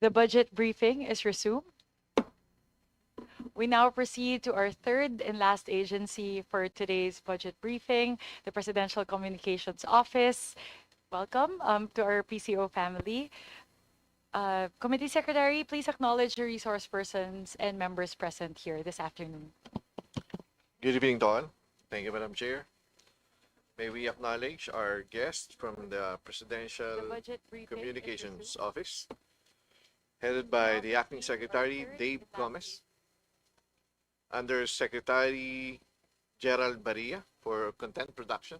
The budget briefing is resumed. We now proceed to our third and last agency for today's budget briefing, the Presidential Communications Office. Welcome to our PCO family. Committee Secretary, please acknowledge the resource persons and members present here this afternoon. Good evening to all. Thank you, Madam Chair. May we acknowledge our guest from the Presidential The budget briefing is Communications resumed. Office, headed by the Acting Secretary Dave Gomez, Under Secretary Gerald Barria for Content Production,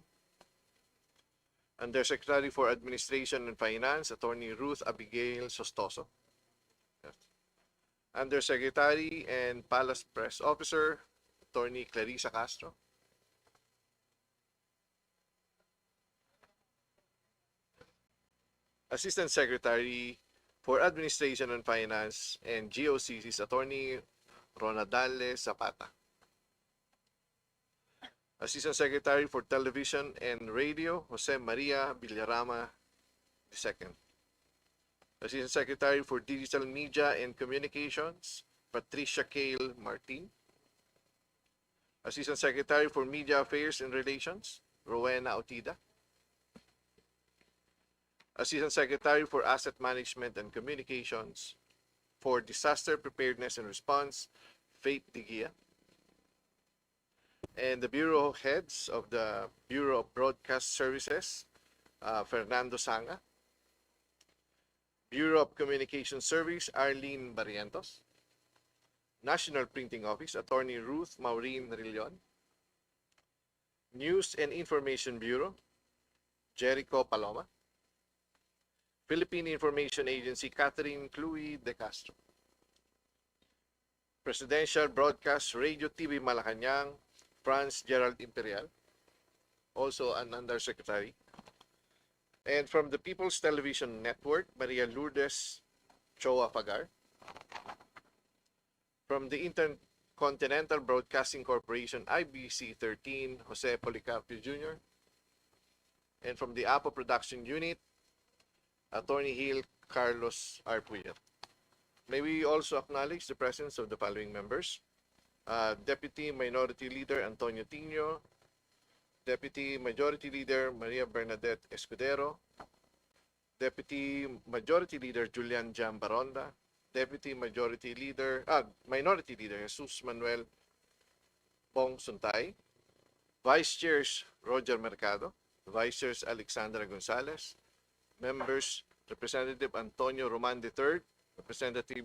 Under Secretary for Administration and Finance, Attorney Ruth Abigail Sostoso, Under Secretary and Palace Press Officer, Attorney Clarissa Castro, Assistant Secretary for Administration and Finance and GOCC's Attorney Ronadale Zapata, Assistant Secretary for Television and Radio, Jose Maria Villarama II, Assistant Secretary for Digital Media and Communications, Patricia Cale Martin, Assistant Secretary for Media Affairs and Relations, Rowena Otida, Assistant Secretary for Asset Management and Communications, for Disaster Preparedness and Response, Faith Digia, and the Bureau Heads of the Bureau of Broadcast Services, Fernando Sanga, Bureau of Communication Service, Arlene Barrientos, National Printing Office, Attorney Ruth Maureen Rillion, News and Information Bureau, Jericho Paloma, Philippine Information Agency, Catherine Cluy de Castro, Presidential Broadcast Radio TV Malacanang, Franz Gerald Imperial, also an Undersecretary, and from the People's Television Network, Maria Lourdes Choa Fagar, from the Intercontinental Broadcasting Corporation, IBC 13, Jose Policarpio Jr., and from the APO Production Unit, Attorney Hill Carlos R. Puyat. May we also acknowledge the presence of the following members: Deputy Minority Leader Antonio Tino, Deputy Majority Leader Maria Bernadette Escudero, Deputy Majority Leader Julian Jam Baronda, Deputy Minority Leader Jesus Manuel Bong Suntay, Vice Chairs Roger Mercado, Vice Chairs Alexandra Gonzalez, members Representative Antonio Roman III, Representative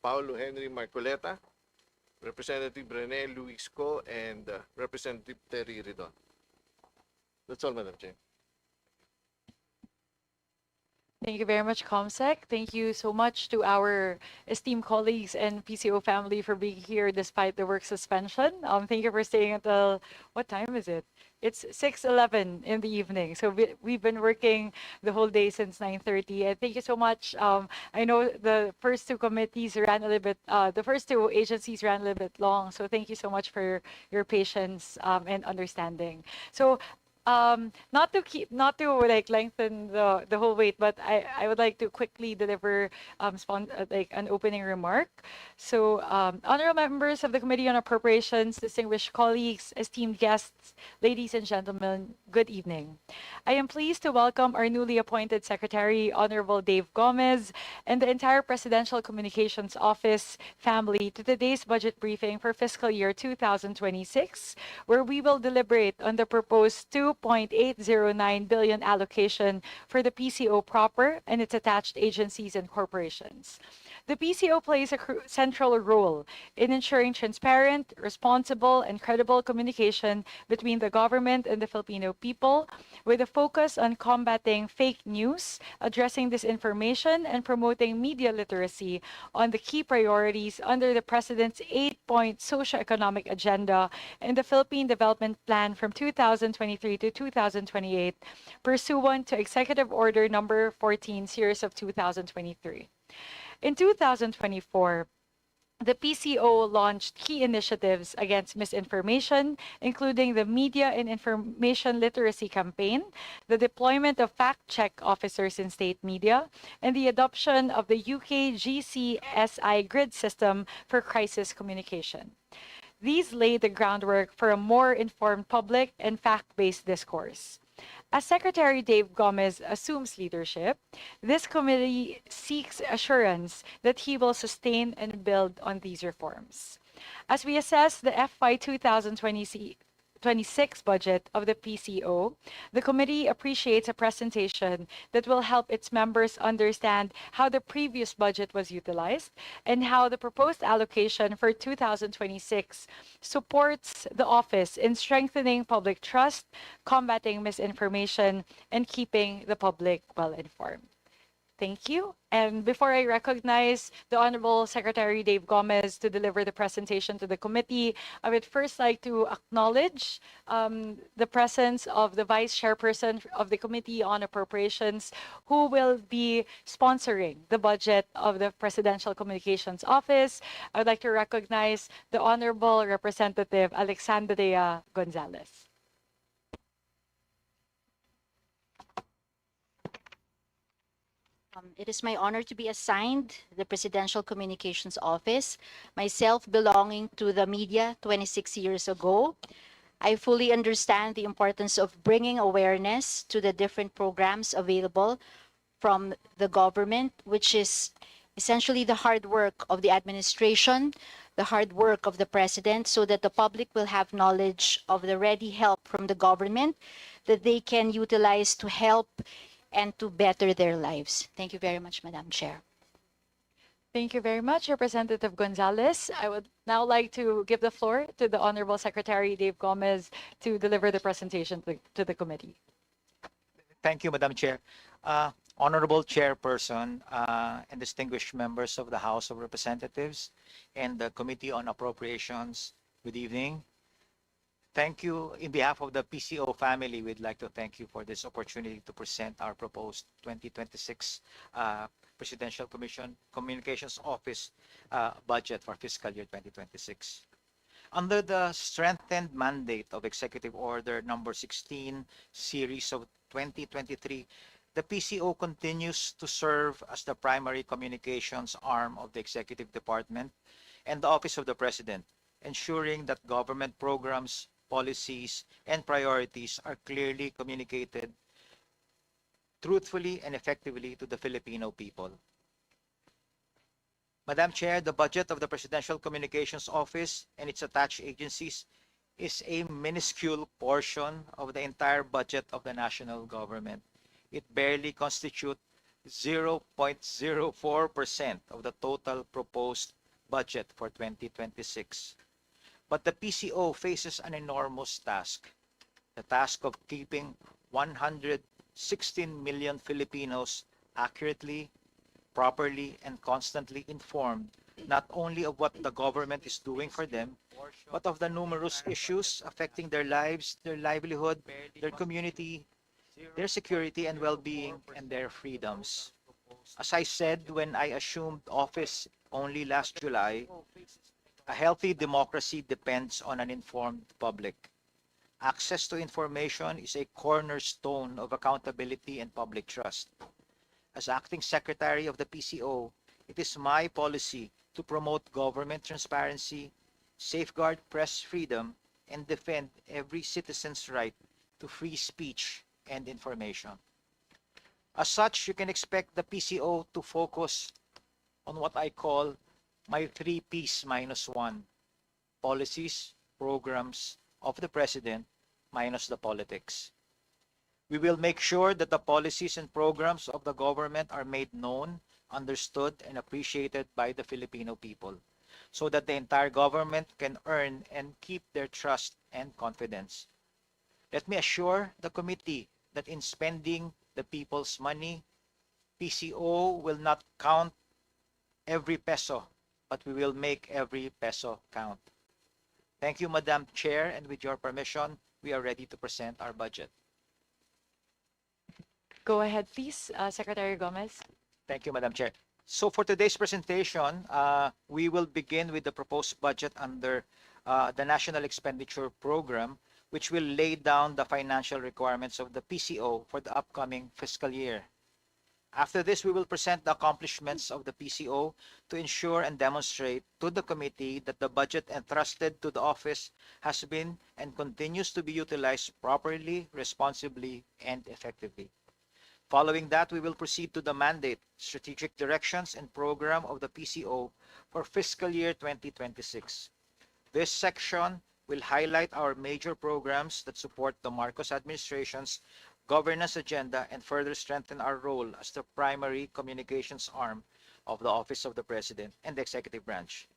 Paulo Henry Marcoleta, Representative Rene Luis Co, and Representative Terry Ridon. That's all, Madam Chair. Thank you very much, ComSec. Thank you so much to our esteemed colleagues and PCO family for being here despite the work suspension. Thank you for staying until, what time is it? It's 6:11 in the evening. So we've been working the whole day since 9:30. And thank you so much. I know the first two committees ran a little bit, the first two agencies ran a little bit long. So thank you so much for your patience and understanding. So not to like lengthen the whole wait, but I would like to quickly deliver like an opening remark. So honorable members of the Committee on Appropriations, distinguished colleagues, esteemed guests, ladies and gentlemen, good evening. I am pleased to welcome our newly appointed Secretary, Honorable Dave Gomez, and the entire Presidential Communications Office family to today's budget briefing for fiscal year 2026, where we will deliberate on the proposed 2.809 billion allocation for the PCO proper and its attached agencies and corporations. The PCO plays a central role in ensuring transparent, responsible, and credible communication between the government and the Filipino people, with a focus on combating fake news, addressing disinformation, and promoting media literacy on the key priorities under the President's 8-point socioeconomic agenda and the Philippine Development Plan from 2023 to 2028, pursuant to Executive Order Number 14, Series of 2023. In 2024, The PCO launched key initiatives against misinformation, including the Media and Information Literacy Campaign, the deployment of fact check officers in state media, and the adoption of the UK GCSI grid system for crisis communication. These lay the groundwork for a more informed public and fact based discourse. As Secretary Dave Gomez assumes leadership, this committee seeks assurance that he will sustain and build on these reforms. As we assess the FY 2026 budget of the PCO, the committee appreciates a presentation that will help its members understand how the previous budget was utilized and how the proposed allocation for 2026 supports the office in strengthening public trust, combating misinformation, and keeping the public well informed. Thank you. And before I recognize the Honorable Secretary Dave Gomez to deliver the presentation to the committee, I would first like to acknowledge the presence of the Vice Chairperson of the Committee on Appropriations, who will be sponsoring the budget of the Presidential Communications Office. I would like to recognize the Honorable Representative Alexandria Gonzalez. It is my honor to be assigned the Presidential Communications Office, myself belonging to the media 26 years ago. I fully understand the importance of bringing awareness to the different programs available from the government, which is essentially the hard work of the administration, the hard work of the president, so that the public will have knowledge of the ready help from the government that they can utilize to help and to better their lives. Thank you very much, Madam Chair. Thank you very much, Representative Gonzalez. I would now like to give the floor to the Honorable Secretary Dave Gomez to deliver the presentation to the committee. Thank you, Madam Chair. Honorable Chairperson and distinguished members of the House of Representatives and the Committee on Appropriations, good evening. Thank you. In behalf of the PCO family, we'd like to thank you for this opportunity to present our proposed 2026 Presidential Communications Office budget for fiscal year 2026. Under the strengthened mandate of Executive Order number 16, series of 2023, the PCO continues to serve as the primary communications arm of the Executive Department and the Office of the President, ensuring that government programs, policies, and priorities are clearly communicated truthfully and effectively to the Filipino people. Madam Chair, the budget of the Presidential Communications Office and its attached agencies is a minuscule portion of the entire budget of the national government. It barely constitutes 0.04% of the total proposed budget for 2026. But the PCO faces an enormous task, the task of keeping 116 million Filipinos accurately, properly, and constantly informed, not only of what the government is doing for them, but of the numerous issues affecting their lives, their livelihood, their community, their security and well-being, and their freedoms. As I said when I assumed office only last July, a healthy democracy depends on an informed public. Access to information is a cornerstone of accountability and public trust. As acting secretary of the PCO, it is my policy to promote government transparency, safeguard press freedom, and defend every citizen's right to free speech and information. As such, you can expect the PCO to focus on what I call my 3 Ps minus 1, policies, programs of the President minus the politics. We will make sure that the policies and programs of the government are made known, understood, and appreciated by the Filipino people, so that the entire government can earn and keep their trust and confidence. Let me assure the committee that in spending the people's money, PCO will not count every peso, but we will make every peso count. Thank you, Madam Chair, and with your permission, we are ready to present our budget. Go ahead, please, Secretary Gomez. Thank you, Madam Chair. So for today's presentation, we will begin with the proposed budget under the National Expenditure Program, which will lay down the financial requirements of the PCO for the upcoming fiscal year. After this, we will present the accomplishments of the PCO to ensure and demonstrate to the committee that the budget entrusted to the office has been and continues to be utilized properly, responsibly, and effectively. Following that, we will proceed to the mandate, strategic directions, and program of the PCO for fiscal year 2026. This section will highlight our major programs that support the Marcos administration's governance agenda and further strengthen our role as the primary communications arm of the Office of the President and the Executive Branch.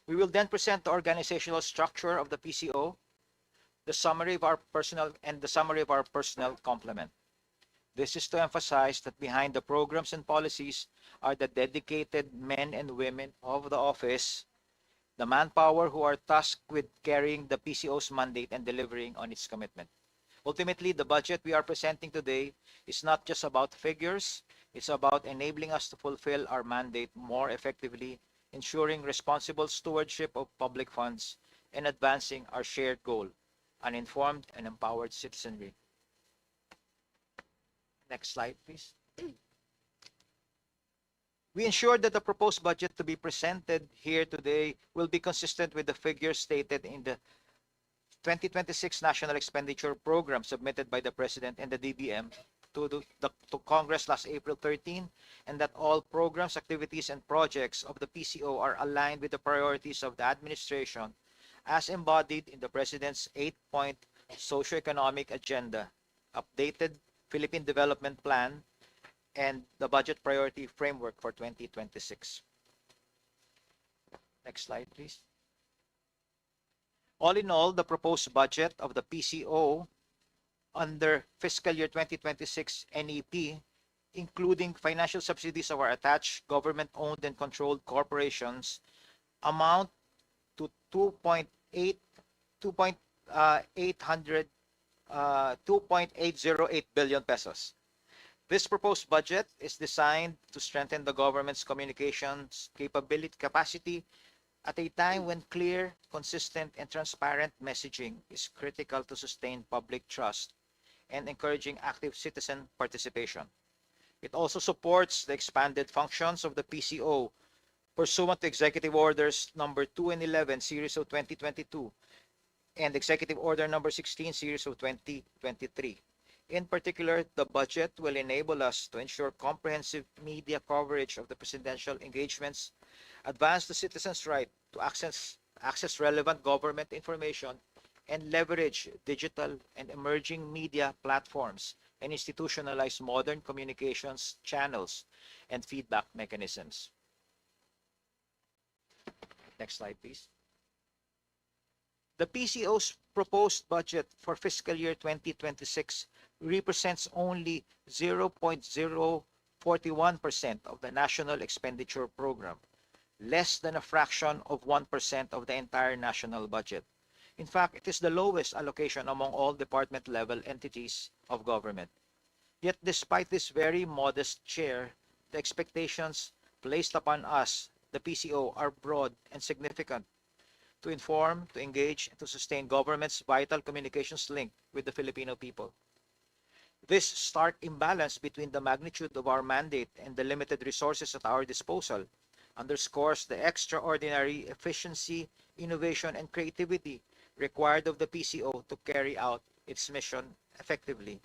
We will then present the organizational structure of the PCO, the summary of our personnel complement. This is to emphasize that behind the programs and policies are the dedicated men and women of the office, the manpower who are tasked with carrying the PCO's mandate and delivering on its commitment. Ultimately, the budget we are presenting today is not just about figures, it's about enabling us to fulfill our mandate more effectively, ensuring responsible stewardship of public funds, and advancing our shared goal, an informed and empowered citizenry. Next slide, please. We ensure that the proposed budget to be presented here today will be consistent with the figures stated in the 2026 National Expenditure Program submitted by the President and the DBM to Congress last April 13, and that all programs, activities, and projects of the PCO are aligned with the priorities of the administration as embodied in the President's 8-point socioeconomic agenda, updated Philippine Development Plan, and the Budget Priority Framework for 2026. Next slide, please. All in all, the proposed budget of the PCO under fiscal year 2026 NEP, including financial subsidies of our attached government-owned and controlled corporations, amount to 2.808 billion pesos. This proposed budget is designed to strengthen the government's communications capacity at a time when clear, consistent, and transparent messaging is critical to sustain public trust and encouraging active citizen participation. It also supports the expanded functions of the PCO pursuant to Executive Orders number 2 and 11 series of 2022 and Executive Order number 16 series of 2023. In particular, the budget will enable us to ensure comprehensive media coverage of the presidential engagements, advance the citizens' right to access relevant government information, and leverage digital and emerging media platforms and institutionalize modern communications channels and feedback mechanisms. Next slide, please. The PCO's proposed budget for fiscal year 2026 represents only 0.041% of the National Expenditure Program, less than a fraction of 1% of the entire national budget. In fact, it is the lowest allocation among all department-level entities of government. Yet despite this very modest share, the expectations placed upon us, the PCO, are broad and significant to inform, to engage, and to sustain government's vital communications link with the Filipino people. This stark imbalance between the magnitude of our mandate and the limited resources at our disposal underscores the extraordinary efficiency, innovation, and creativity required of the PCO to carry out its mission effectively.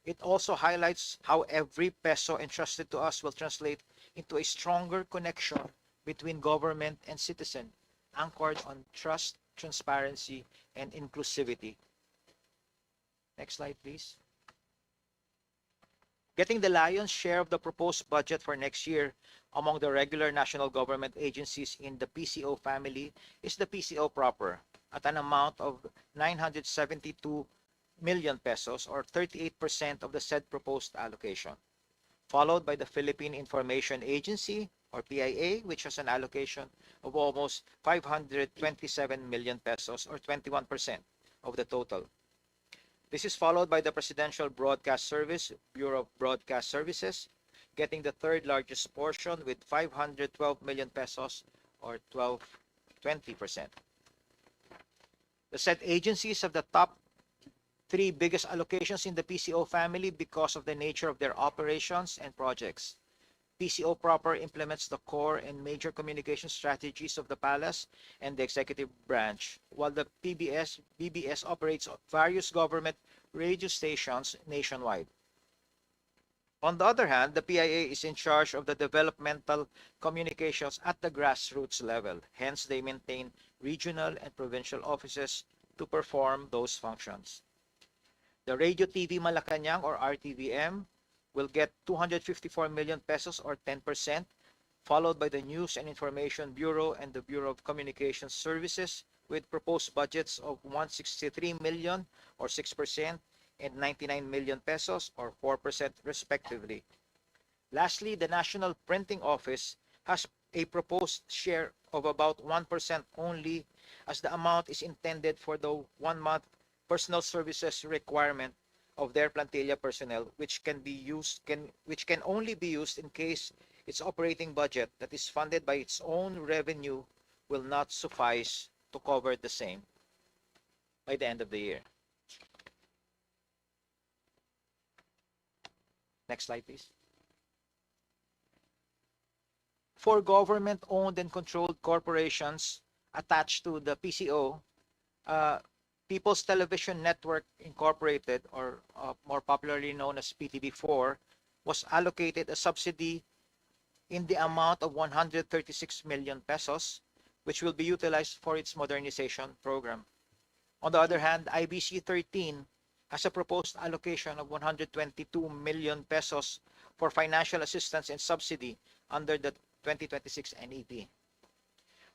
It also highlights how every peso entrusted to us will translate into a stronger connection between government and citizen, anchored on trust, transparency, and inclusivity. Next slide, please. Getting the lion's share of the proposed budget for next year among the regular national government agencies in the PCO family is the PCO proper, at an amount of 972 million pesos or 38% of the said proposed allocation, followed by the Philippine Information Agency or PIA, which has an allocation of almost 527 million pesos or 21% of the total. This is followed by the Presidential Broadcast Service, Bureau of Broadcast Services, getting the third largest portion with 512 million pesos or 20%. The said agencies have the top three biggest allocations in the PCO family because of the nature of their operations and projects. PCO proper implements the core and major communication strategies of the palace and the executive branch, while the BBS operates various government radio stations nationwide. On the other hand, the PIA is in charge of the developmental communications at the grassroots level. Hence, they maintain regional and provincial offices to perform those functions. The Radio TV Malacanang or RTVM will get 254 million pesos or 10%, followed by the News and Information Bureau and the Bureau of Communications Services with proposed budgets of 163 million or 6% and 99 million pesos or 4% respectively. Lastly, the National Printing Office has a proposed share of about 1% only, as the amount is intended for the 1-month personal services requirement of their plantilla personnel, which can only be used in case its operating budget that is funded by its own revenue will not suffice to cover the same by the end of the year. Next slide, please. For government-owned and controlled corporations attached to the PCO, People's Television Network Incorporated, or more popularly known as PTV4, was allocated a subsidy in the amount of 136 million pesos, which will be utilized for its modernization program. On the other hand, IBC 13 has a proposed allocation of 122 million pesos for financial assistance and subsidy under the 2026 NEP.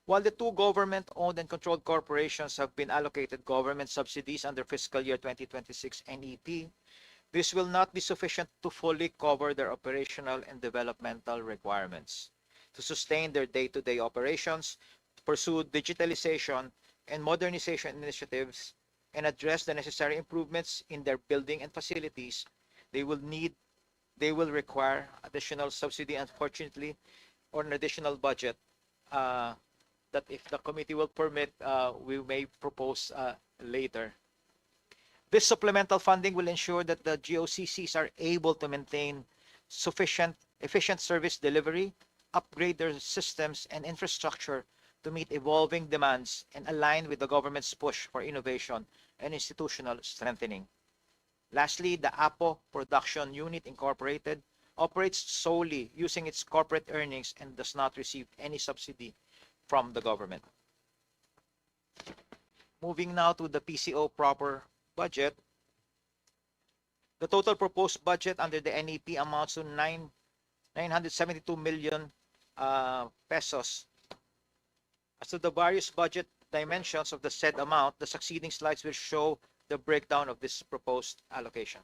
While the two government-owned and controlled corporations have been allocated government subsidies under fiscal year 2026 NEP, this will not be sufficient to fully cover their operational and developmental requirements. To sustain their day-to-day operations, pursue digitalization and modernization initiatives, and address the necessary improvements in their building and facilities, they will require additional subsidy, unfortunately, or an additional budget that if the committee will permit, we may propose later. This supplemental funding will ensure that the GOCCs are able to maintain efficient service delivery, upgrade their systems and infrastructure to meet evolving demands, and align with the government's push for innovation and institutional strengthening. Lastly, the APO Production Unit Incorporated operates solely using its corporate earnings and does not receive any subsidy from the government. Moving now to the PCO proper budget. The total proposed budget under the NEP amounts to 972 million pesos. As to the various budget dimensions of the said amount, the succeeding slides will show the breakdown of this proposed allocation.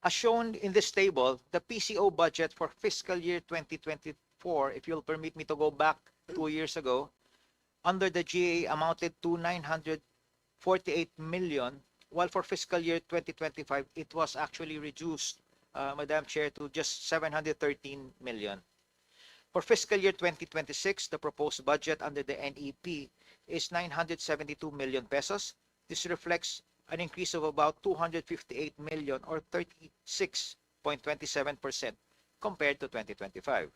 As shown in this table, the PCO budget for fiscal year 2024, if you'll permit me to go back 2 years ago, under the GA amounted to 948 million, while for fiscal year 2025, it was actually reduced, Madam Chair, to just 713 million. For fiscal year 2026, the proposed budget under the NEP is 972 million pesos. This reflects an increase of about 258 million or 36.27% compared to 2025.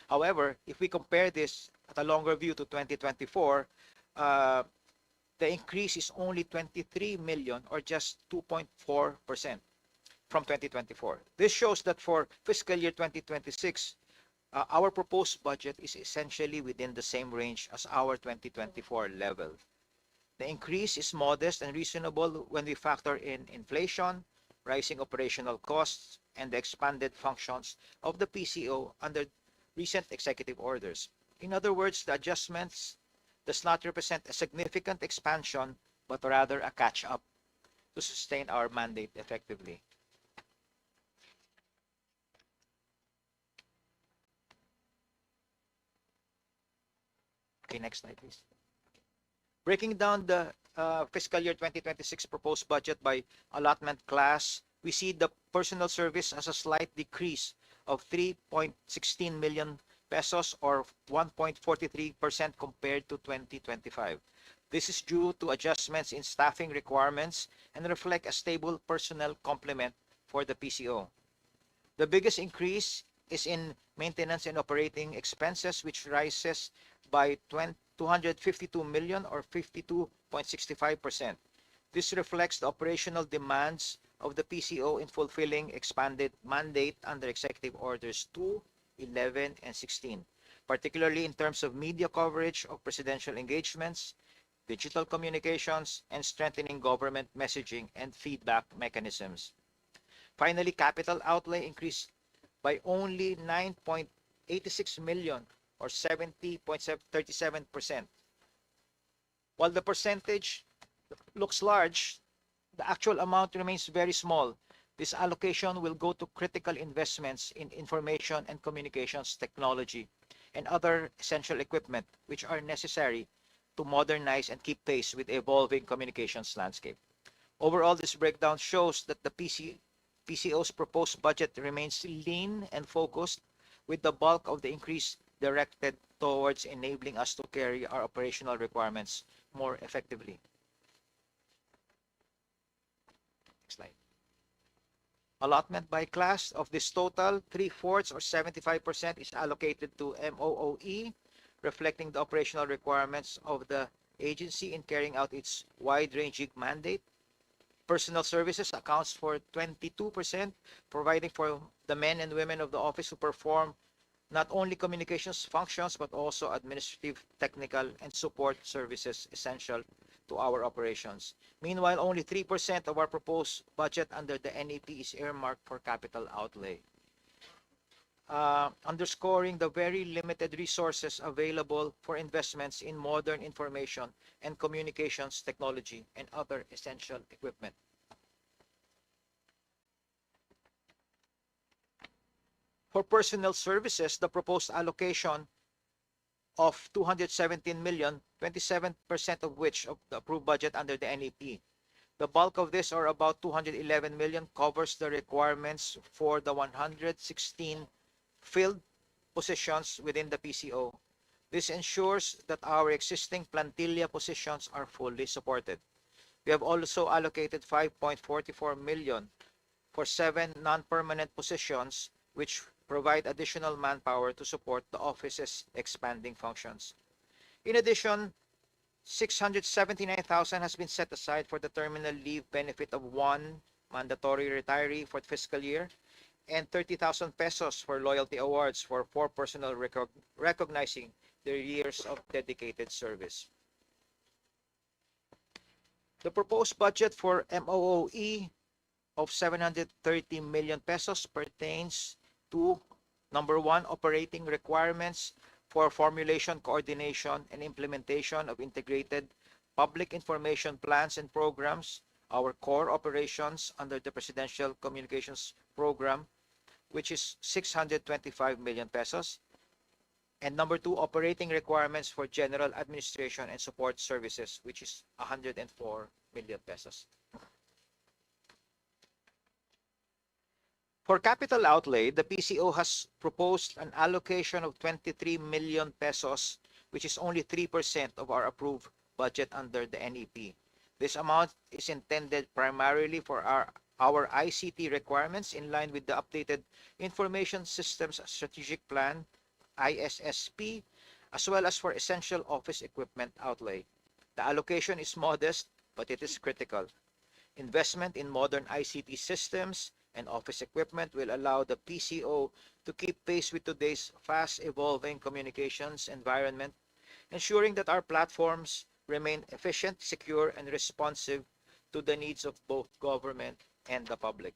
However, if we compare this at a longer view to 2024, the increase is only 23 million or just 2.4% from 2024. This shows that for fiscal year 2026, our proposed budget is essentially within the same range as our 2024 level. The increase is modest and reasonable when we factor in inflation, rising operational costs, and the expanded functions of the PCO under recent executive orders. In other words, the adjustments does not represent a significant expansion, but rather a catch-up to sustain our mandate effectively. Okay, next slide, please. Breaking down the fiscal year 2026 proposed budget by allotment class, we see the personal service as a slight decrease of 3.16 million pesos or 1.43% compared to 2025. This is due to adjustments in staffing requirements and reflect a stable personnel complement for the PCO. The biggest increase is in maintenance and operating expenses, which rises by 252 million or 52.65%. This reflects the operational demands of the PCO in fulfilling expanded mandate under Executive Orders 2, 11, and 16, particularly in terms of media coverage of presidential engagements, digital communications, and strengthening government messaging and feedback mechanisms. Finally, capital outlay increased by only 9.86 million or 70.37%. While the percentage looks large, the actual amount remains very small. This allocation will go to critical investments in information and communications technology and other essential equipment which are necessary to modernize and keep pace with the evolving communications landscape. Overall, this breakdown shows that the PCO's proposed budget remains lean and focused, with the bulk of the increase directed towards enabling us to carry our operational requirements more effectively. Next slide. Allotment by class of this total, 3/4 or 75% is allocated to MOOE, reflecting the operational requirements of the agency in carrying out its wide-ranging mandate. Personal services accounts for 22%, providing for the men and women of the office who perform not only communications functions but also administrative, technical, and support services essential to our operations. Meanwhile, only 3% of our proposed budget under the NEP is earmarked for capital outlay, underscoring the very limited resources available for investments in modern information and communications technology and other essential equipment. For personnel services, the proposed allocation of 217 million, 27% of which of the approved budget under the NEP. The bulk of this, or about 211 million, covers the requirements for the 116 filled positions within the PCO. This ensures that our existing plantilla positions are fully supported. We have also allocated 5.44 million for 7 non-permanent positions, which provide additional manpower to support the office's expanding functions. In addition, 679,000 has been set aside for the terminal leave benefit of one mandatory retiree for the fiscal year and 30,000 pesos for loyalty awards for 4 personnel recognizing their years of dedicated service. The proposed budget for MOOE of 730 million pesos pertains to number 1, operating requirements for formulation, coordination, and implementation of integrated public information plans and programs, our core operations under the Presidential Communications Program, which is 625 million pesos. And number 2, operating requirements for general administration and support services, which is 104 million pesos. For capital outlay, the PCO has proposed an allocation of 23 million pesos, which is only 3% of our approved budget under the NEP. This amount is intended primarily for our ICT requirements in line with the updated Information Systems Strategic Plan, ISSP, as well as for essential office equipment outlay. The allocation is modest, but it is critical. Investment in modern ICT systems and office equipment will allow the PCO to keep pace with today's fast-evolving communications environment, ensuring that our platforms remain efficient, secure, and responsive to the needs of both government and the public.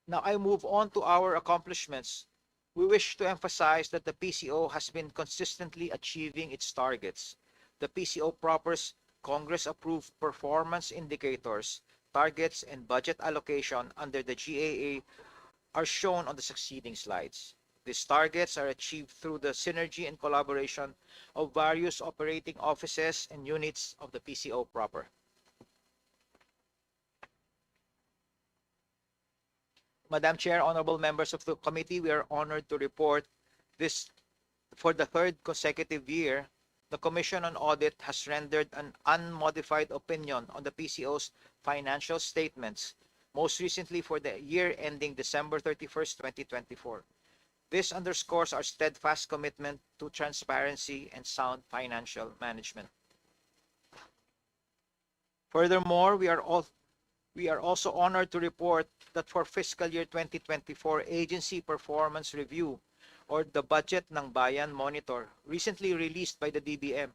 Now I move on to our accomplishments. We wish to emphasize that the PCO has been consistently achieving its targets. The PCO proper's Congress-approved performance indicators, targets, and budget allocation under the GAA are shown on the succeeding slides. These targets are achieved through the synergy and collaboration of various operating offices and units of the PCO proper. Madam Chair, honorable members of the committee, we are honored to report this for the third consecutive year. The Commission on Audit has rendered an unmodified opinion on the PCO's financial statements, most recently for the year ending December 31st, 2024. This underscores our steadfast commitment to transparency and sound financial management. Furthermore, we are also honored to report that for fiscal year 2024 Agency Performance Review or the Budget ng Bayan Monitor, recently released by the DBM,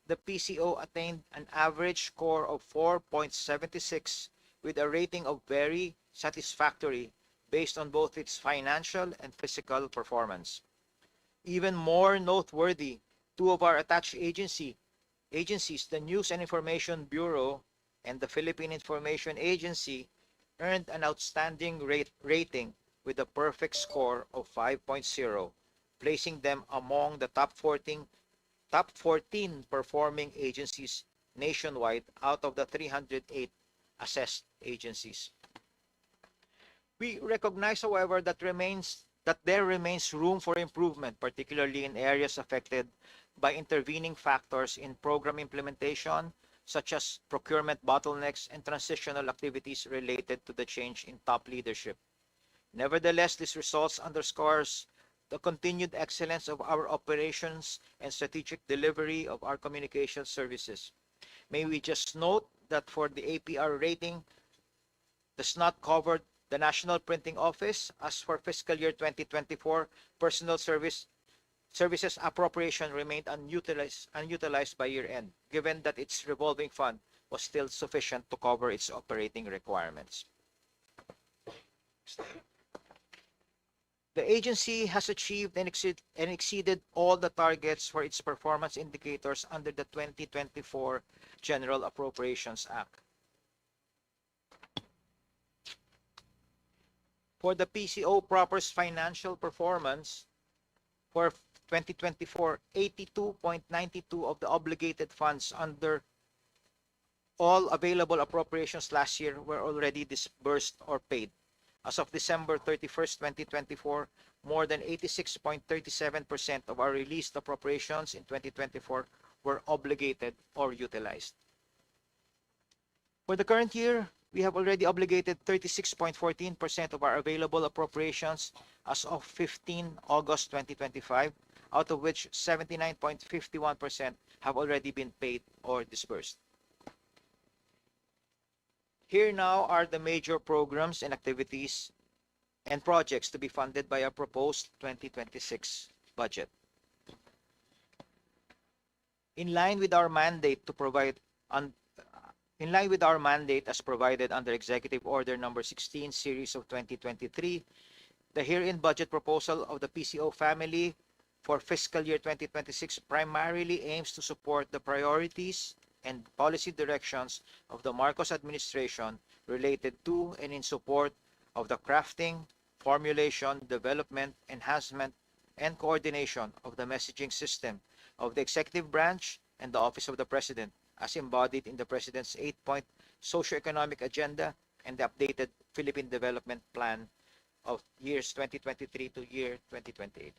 the PCO attained an average score of 4.76 with a rating of very satisfactory based on both its financial and physical performance. Even more noteworthy, two of our attached agencies, the News and Information Bureau and the Philippine Information Agency, earned an outstanding rating with a perfect score of 5.0, placing them among the top 14 performing agencies nationwide out of the 308 assessed agencies. We recognize, however, that there remains room for improvement, particularly in areas affected by intervening factors in program implementation, such as procurement bottlenecks and transitional activities related to the change in top leadership. Nevertheless, this results underscores the continued excellence of our operations and strategic delivery of our communication services. May we just note that for the APR rating does not cover the National Printing Office, as for fiscal year 2024, personal services appropriation remained unutilized by year-end, given that its revolving fund was still sufficient to cover its operating requirements. The agency has achieved and exceeded all the targets for its performance indicators under the 2024 General Appropriations Act. For the PCO proper's financial performance, for 2024, 82.92 of the obligated funds under all available appropriations last year were already disbursed or paid. As of December 31st, 2024, more than 86.37% of our released appropriations in 2024 were obligated or utilized. For the current year, we have already obligated 36.14% of our available appropriations as of 15 August 2025, out of which 79.51% have already been paid or disbursed. Here now are the major programs and activities and projects to be funded by our proposed 2026 budget. In line with our mandate as provided under Executive Order Number 16, Series of 2023, the herein budget proposal of the PCO family for fiscal year 2026 primarily aims to support the priorities and policy directions of the Marcos administration related to and in support of the crafting, formulation, development, enhancement, and coordination of the messaging system of the executive branch and the Office of the President, as embodied in the President's 8-point socioeconomic agenda and the updated Philippine Development Plan of years 2023 to year 2028.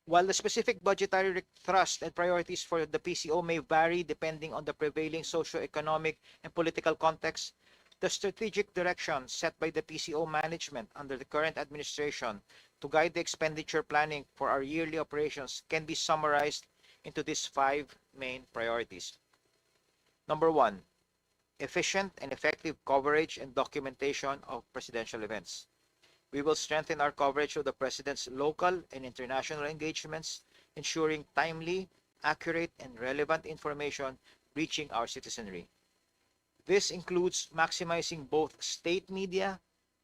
While the specific budgetary thrust and priorities for the PCO may vary depending on the prevailing socio-economic and political context, the strategic direction set by the PCO management under the current administration to guide the expenditure planning for our yearly operations can be summarized into these 5 main priorities. Number 1, efficient and effective coverage and documentation of presidential events. We will strengthen our coverage of the President's local and international engagements, ensuring timely, accurate, and relevant information reaching our citizenry. This includes maximizing both state media,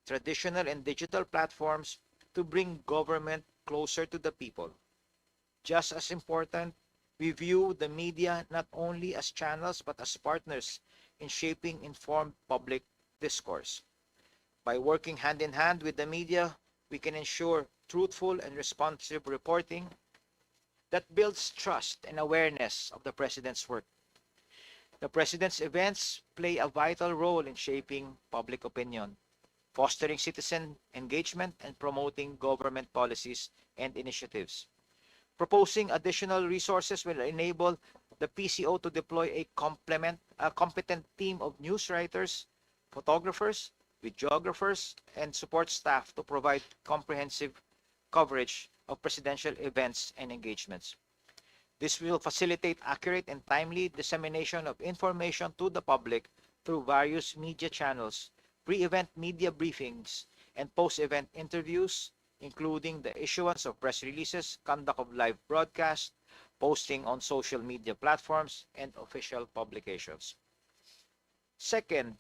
traditional and digital platforms to bring government closer to the people. Just as important, we view the media not only as channels but as partners in shaping informed public discourse. By working hand in hand with the media, we can ensure truthful and responsive reporting that builds trust and awareness of the President's work. The President's events play a vital role in shaping public opinion, fostering citizen engagement, and promoting government policies and initiatives. Proposing additional resources will enable the PCO to deploy a competent team of news writers, photographers, videographers, and support staff to provide comprehensive coverage of presidential events and engagements. This will facilitate accurate and timely dissemination of information to the public through various media channels, pre-event media briefings, and post-event interviews, including the issuance of press releases, conduct of live broadcasts, posting on social media platforms, and official publications. Second,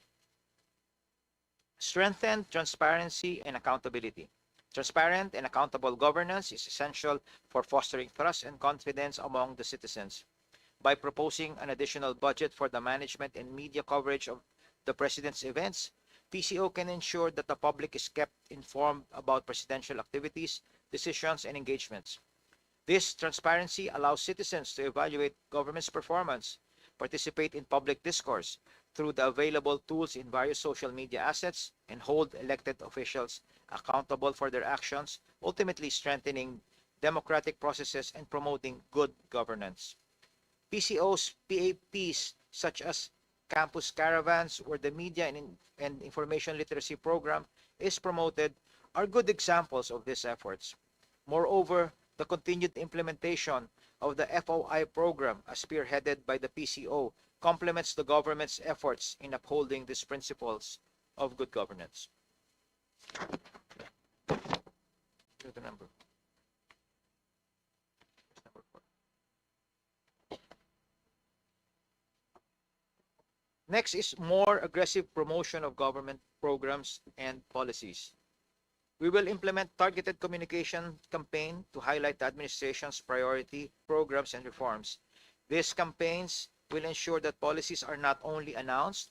strengthen transparency and accountability. Transparent and accountable governance is essential for fostering trust and confidence among the citizens. By proposing an additional budget for the management and media coverage of the President's events, PCO can ensure that the public is kept informed about presidential activities, decisions, and engagements. This transparency allows citizens to evaluate government's performance, participate in public discourse through the available tools in various social media assets, and hold elected officials accountable for their actions, ultimately strengthening democratic processes and promoting good governance. PCO's PAPs, such as campus caravans, where the media and information literacy program is promoted, are good examples of these efforts. Moreover, the continued implementation of the FOI program, as spearheaded by the PCO, complements the government's efforts in upholding these principles of good governance. Here's the number. Number 4. Next is more aggressive promotion of government programs and policies. We will implement targeted communication campaign to highlight the administration's priority programs and reforms. These campaigns will ensure that policies are not only announced,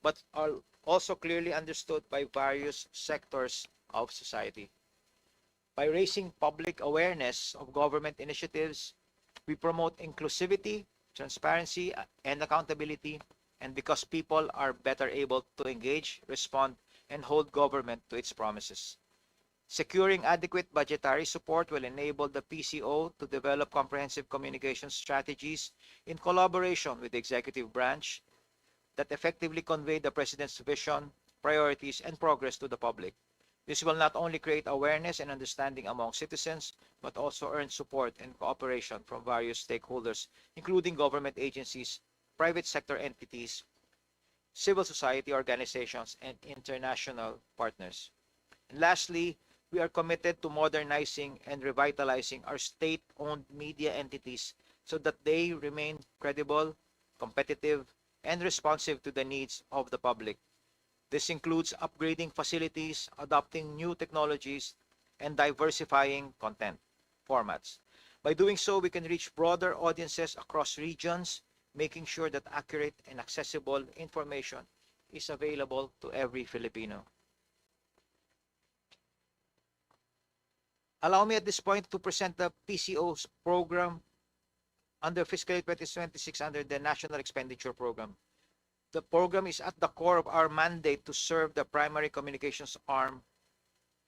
but are also clearly understood by various sectors of society. By raising public awareness of government initiatives, we promote inclusivity, transparency, and accountability, and because people are better able to engage, respond, and hold government to its promises. Securing adequate budgetary support will enable the PCO to develop comprehensive communication strategies in collaboration with the executive branch that effectively convey the President's vision, priorities, and progress to the public. This will not only create awareness and understanding among citizens, but also earn support and cooperation from various stakeholders, including government agencies, private sector entities, civil society organizations, and international partners. And lastly, we are committed to modernizing and revitalizing our state-owned media entities so that they remain credible, competitive, and responsive to the needs of the public. This includes upgrading facilities, adopting new technologies, and diversifying content formats. By doing so, we can reach broader audiences across regions, making sure that accurate and accessible information is available to every Filipino. Allow me at this point to present the PCO's program under fiscal year 2026 under the National Expenditure Program. The program is at the core of our mandate to serve the primary communications arm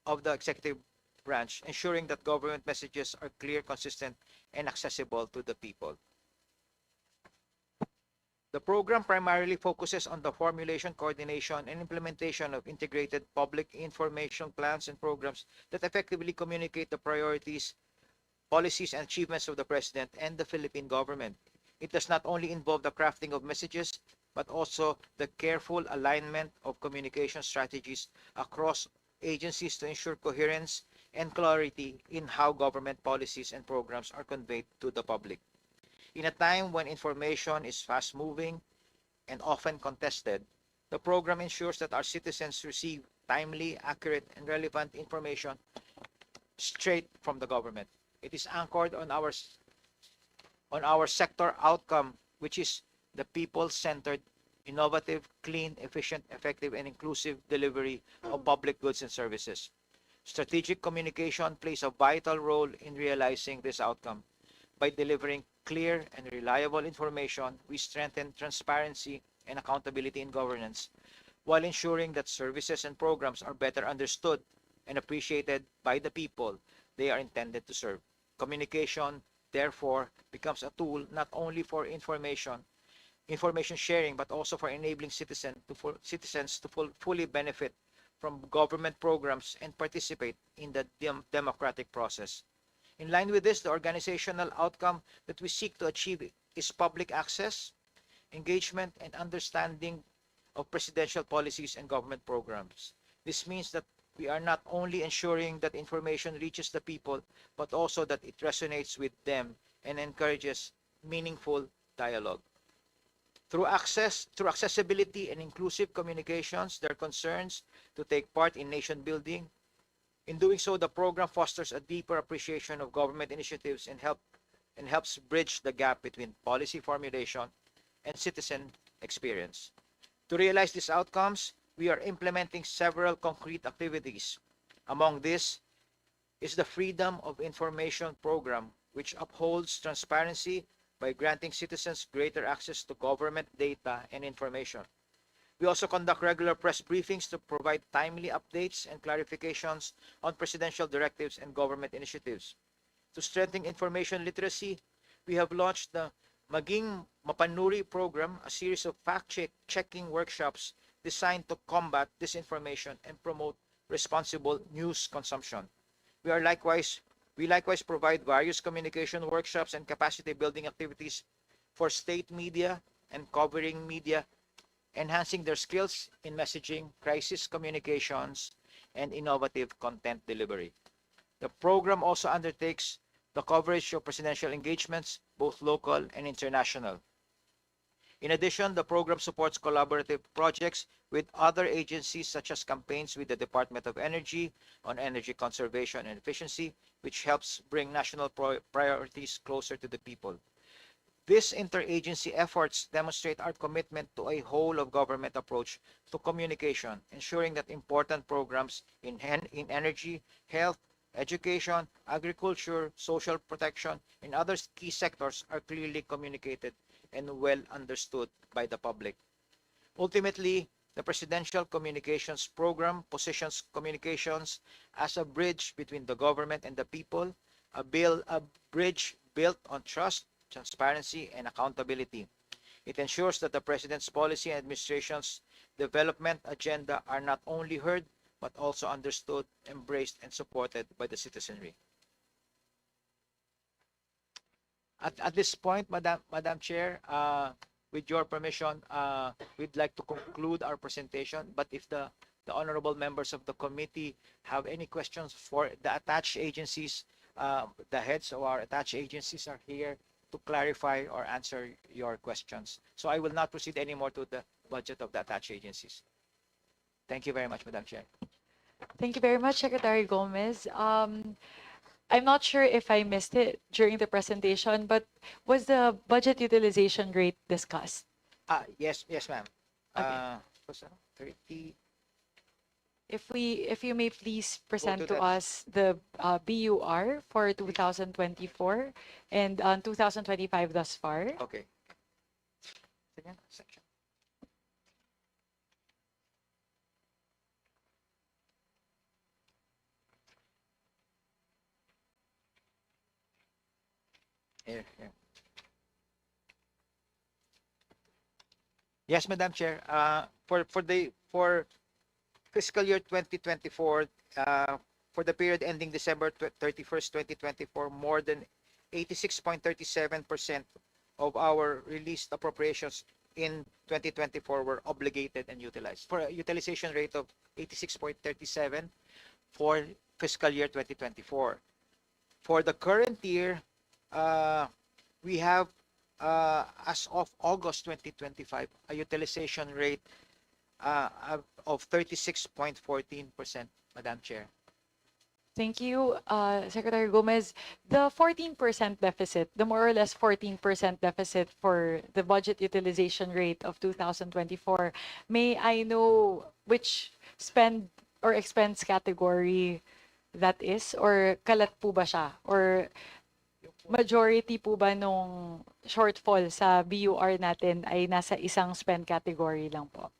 of the executive branch, ensuring that government messages are clear, consistent, and accessible to the people. The program primarily focuses on the formulation, coordination, and implementation of integrated public information plans and programs that effectively communicate the priorities, policies, and achievements of the President and the Philippine government. It does not only involve the crafting of messages, but also the careful alignment of communication strategies across agencies to ensure coherence and clarity in how government policies and programs are conveyed to the public. In a time when information is fast-moving and often contested, the program ensures that our citizens receive timely, accurate, and relevant information straight from the government. It is anchored on our sector outcome, which is the people-centered, innovative, clean, efficient, effective, and inclusive delivery of public goods and services. Strategic communication plays a vital role in realizing this outcome by delivering clear and reliable information, we strengthen transparency and accountability in governance, while ensuring that services and programs are better understood and appreciated by the people they are intended to serve. Communication, therefore, becomes a tool not only for information sharing, but also for enabling citizens to fully benefit from government programs and participate in the democratic process. In line with this, the organizational outcome that we seek to achieve is public access, engagement, and understanding of presidential policies and government programs. This means that we are not only ensuring that information reaches the people, but also that it resonates with them and encourages meaningful dialogue. Through accessibility and inclusive communications, their concerns to take part in nation building. In doing so, the program fosters a deeper appreciation of government initiatives and helps bridge the gap between policy formulation and citizen experience. To realize these outcomes, we are implementing several concrete activities. Among these is the Freedom of Information Program, which upholds transparency by granting citizens greater access to government data and information. We also conduct regular press briefings to provide timely updates and clarifications on presidential directives and government initiatives. To strengthen information literacy, we have launched the Maging Mapanuri program, a series of fact-checking workshops designed to combat disinformation and promote responsible news consumption. We likewise provide various communication workshops and capacity building activities for state media and covering media, enhancing their skills in messaging, crisis communications, and innovative content delivery. The program also undertakes the coverage of presidential engagements, both local and international. In addition, the program supports collaborative projects with other agencies, such as campaigns with the Department of Energy on energy conservation and efficiency, which helps bring national priorities closer to the people. These interagency efforts demonstrate our commitment to a whole-of-government approach to communication, ensuring that important programs in energy, health, education, agriculture, social protection, and other key sectors are clearly communicated and well understood by the public. Ultimately, the Presidential Communications Program positions communications as a bridge between the government and the people, a bridge built on trust, transparency, and accountability. It ensures that the President's policy and administration's development agenda are not only heard, but also understood, embraced, and supported by the citizenry. At this point, Madam Chair, with your permission, we'd like to conclude our presentation. But if the honorable members of the committee have any questions for the attached agencies, the heads of our attached agencies are here to clarify or answer your questions. So I will not proceed anymore to the budget of the attached agencies. Thank you very much, Madam Chair. Thank you very much, Secretary Gomez. I'm not sure if I missed it during the presentation, but was the budget utilization rate discussed? Yes, ma'am. Okay. Was 30. If you may please present to to that. us the BUR for 2024 and 2025 thus far. Okay. Second section. Here. Yes, Madam Chair. For fiscal year 2024, for the period ending December 31st, 2024, more than 86.37% of our released appropriations in 2024 were obligated and utilized, for a utilization rate of 86.37 for fiscal year 2024. For the current year, we have, as of August 2025, a utilization rate of 36.14%, Madam Chair. Thank you, Secretary Gomez. The 14% deficit, the more or less 14% deficit for the budget utilization rate of 2024, may I know which spend or expense category that is? Or kalat po ba siya? Or majority po ba nung shortfall sa BUR natin ay nasa isang spend category lang po?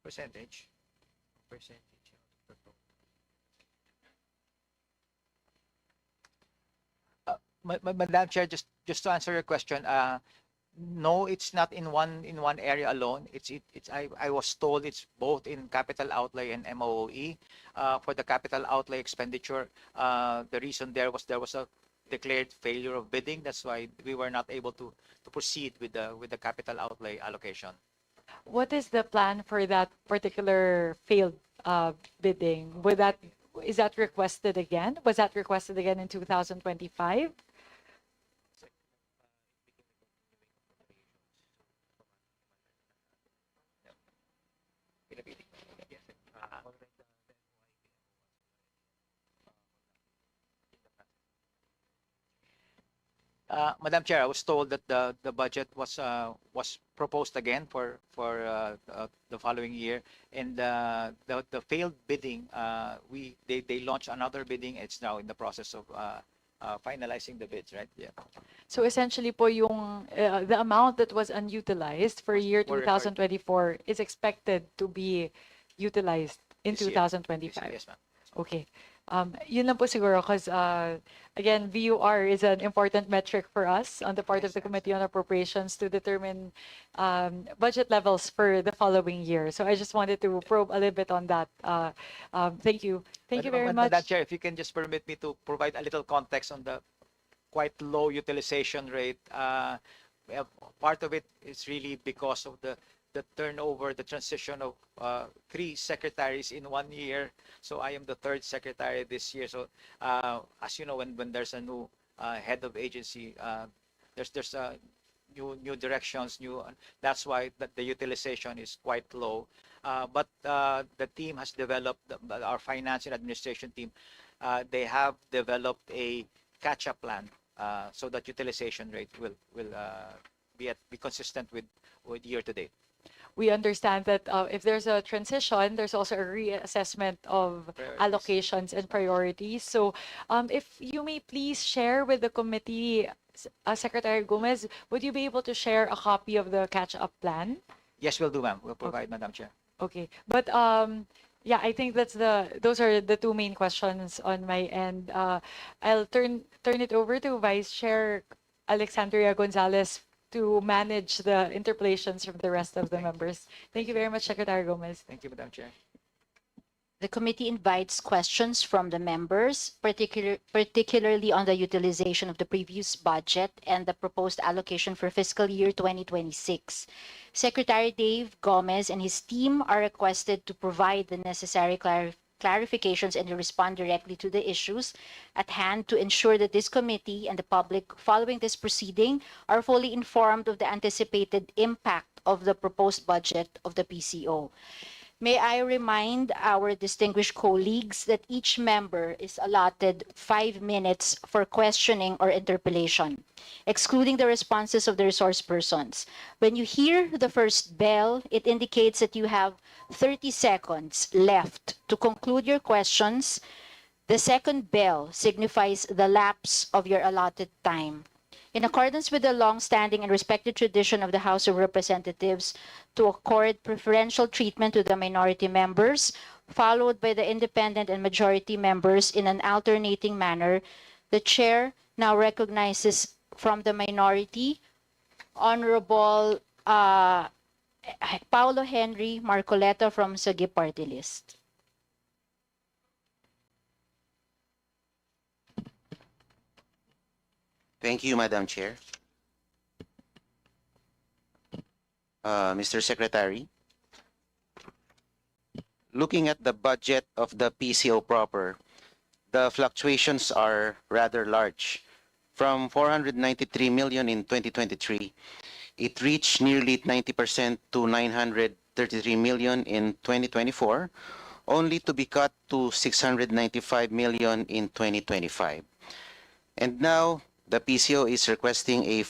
Percentage. Madam Chair, just to answer your question, no, it's not in one area alone. I was told it's both in capital outlay and MOE. For the capital outlay expenditure, the reason there was a declared failure of bidding. That's why we were not able to proceed with the capital outlay allocation. What is the plan for that particular failed bidding? Is that requested again? Was that requested again in 2025? Madam Chair, I was told that the budget was proposed again for the following year, and the failed bidding, they launched another bidding. It's now in the process of finalizing the bids, right? Yeah. So essentially po yung the amount that was unutilized for year Were required- 2024 is expected to be utilized in This year. 2025. Yes, ma'am. Okay. Yun lang po siguro because again, VUR is an important metric for us on the part of the Committee on Appropriations to determine budget levels for the following year. So I just wanted to probe a little bit on that. Thank you. Thank you very much. Madam Chair, if you can just permit me to provide a little context on the quite low utilization rate. Part of it is really because of the turnover, the transition of 3 secretaries in 1 year. So I am the 3rd secretary this year. So as you know, when there's a new head of agency, there's new directions, that's why the utilization is quite low. But the team has developed, our finance and administration team, they have developed a catch-up plan so that utilization rate will be consistent with year to date. We understand that if there's a transition, there's also a reassessment of Priorities. allocations and priorities. So if you may please share with the committee, Secretary Gomez, would you be able to share a copy of the catch-up plan? Yes, we'll do, ma'am. We'll provide, Madam Chair. Okay, but yeah, I think those are the two main questions on my end. I'll turn it over to Vice Chair Alexandria Gonzalez to manage the interpolations from the rest of the members. Thank you very much, Secretary Gomez. Thank you, Madam Chair. The committee invites questions from the members, particularly on the utilization of the previous budget and the proposed allocation for fiscal year 2026. Secretary Dave Gomez and his team are requested to provide the necessary clarifications and to respond directly to the issues at hand to ensure that this committee and the public following this proceeding are fully informed of the anticipated impact of the proposed budget of the PCO. May I remind our distinguished colleagues that each member is allotted 5 minutes for questioning or interpellation, excluding the responses of the resource persons. When you hear the first bell, it indicates that you have 30 seconds left to conclude your questions. The second bell signifies the lapse of your allotted time. In accordance with the long-standing and respected tradition of the House of Representatives to accord preferential treatment to the minority members, followed by the independent and majority members in an alternating manner, the chair now recognizes from the minority, Honorable Paulo Henry Marcoleta from Sagip Party List. Thank you, Madam Chair. Mr. Secretary, looking at the budget of the PCO proper, the fluctuations are rather large. From 493 million in 2023, it reached nearly 90% to 933 million in 2024, only to be cut to 695 million in 2025. And now, the PCO is requesting a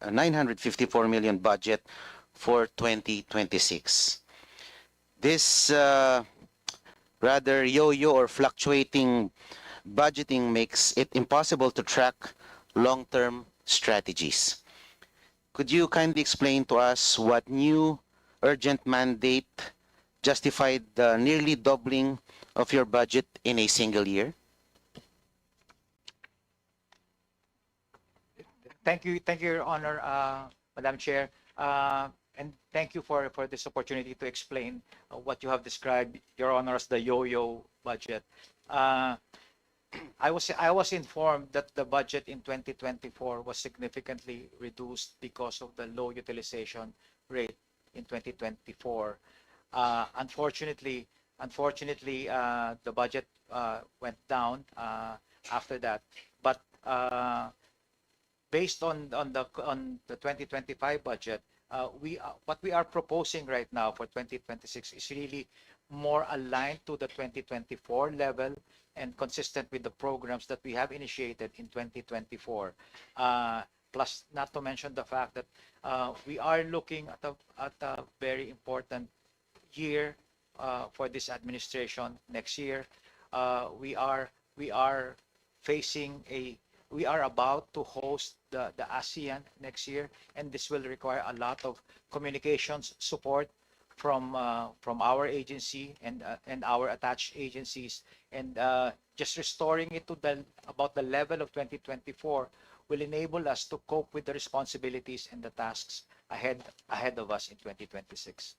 954 million budget for 2026. This rather yo-yo or fluctuating budgeting makes it impossible to track long-term strategies. Could you kindly explain to us what new urgent mandate justified the nearly doubling of your budget in a single year? Thank you, Your Honor, Madam Chair, and thank you for this opportunity to explain what you have described, Your Honor, as the yo-yo budget. I was informed that the budget in 2024 was significantly reduced because of the low utilization rate in 2024. Unfortunately, the budget went down after that, but based on the 2025 budget, what we are proposing right now for 2026 is really more aligned to the 2024 level and consistent with the programs that we have initiated in 2024. Plus, not to mention the fact that we are looking at a very important year for this administration next year. We are facing we are about to host the ASEAN next year, and this will require a lot of communications support from our agency and our attached agencies, and just restoring it to about the level of 2024 will enable us to cope with the responsibilities and the tasks ahead of us in 2026.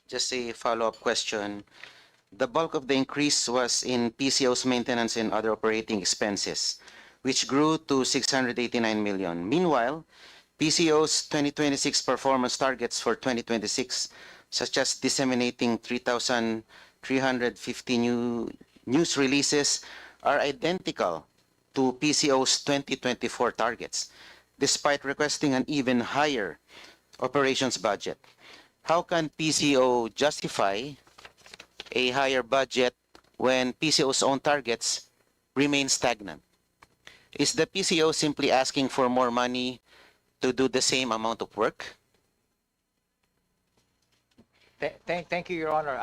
Just a follow-up question. The bulk of the increase was in PCO's maintenance and other operating expenses, which grew to 689 million. Meanwhile, PCO's 2026 performance targets for 2026, such as disseminating 3,350 new news releases, are identical to PCO's 2024 targets, despite requesting an even higher operations budget. How can PCO justify a higher budget when PCO's own targets remain stagnant? Is the PCO simply asking for more money to do the same amount of work? Thank you, Your Honor.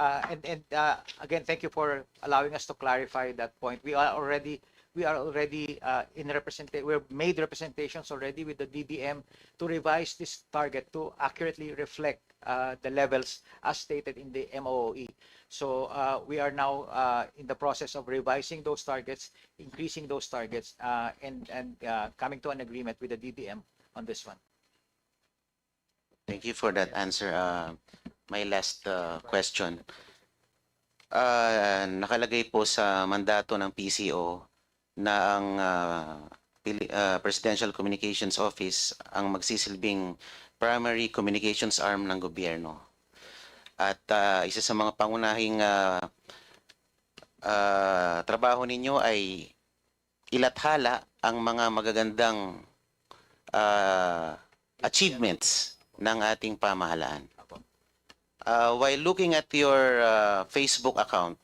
Again, thank you for allowing us to clarify that point. We are already we've made representations already with the DBM to revise this target to accurately reflect the levels as stated in the MOE. So we are now in the process of revising those targets, increasing those targets, and coming to an agreement with the DBM on this one. Thank you for that answer. My last question. Nakalagay po sa mandato ng PCO na ang Presidential Communications Office ang magsisilbing primary communications arm ng gobyerno. At isa sa mga pangunahing trabaho ninyo ay ilathala ang mga magagandang achievements ng ating pamahalaan. While looking at your Facebook account,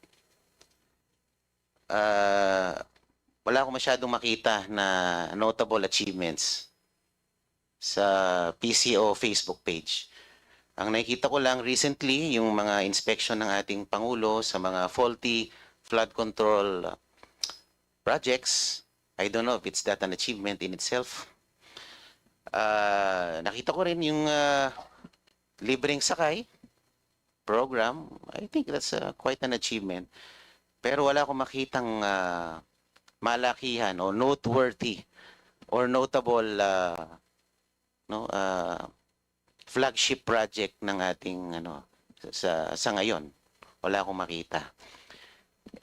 wala akong masyadong makita na notable achievements sa PCO Facebook page. Ang nakikita ko lang recently, yung mga inspection ng ating Pangulo sa mga faulty flood control projects. I don't know if it's that an achievement in itself. Nakita ko rin yung libreng sakay program. I think that's quite an achievement. Pero wala akong makitang malakihan o noteworthy or notable flagship project ng ating sa ngayon. Wala akong makita.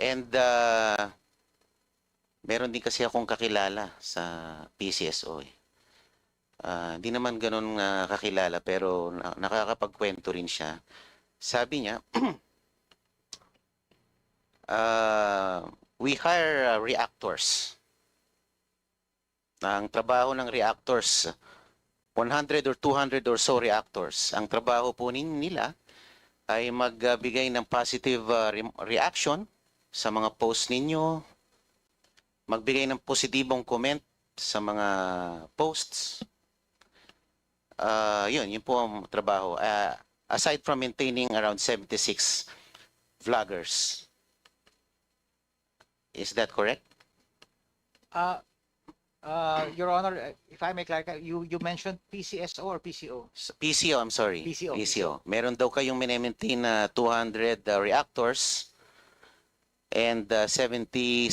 And meron din kasi akong kakilala sa PCSO. Hindi naman ganun kakilala pero nakakapagkwento rin siya. Sabi niya, we hire reactors Ang trabaho ng reactors, 100 or 200 or so reactors, ang trabaho po nila ay magbigay ng positive reaction sa mga post ninyo, magbigay ng positibong comment sa mga posts. Yun po ang trabaho. Aside from maintaining around 76 vloggers. Is that correct? Your Honor, if I may clarify, you mentioned PCSO or PCO? PCO, I'm sorry. PCO. Meron daw kayong maintain na 200 reactors and 76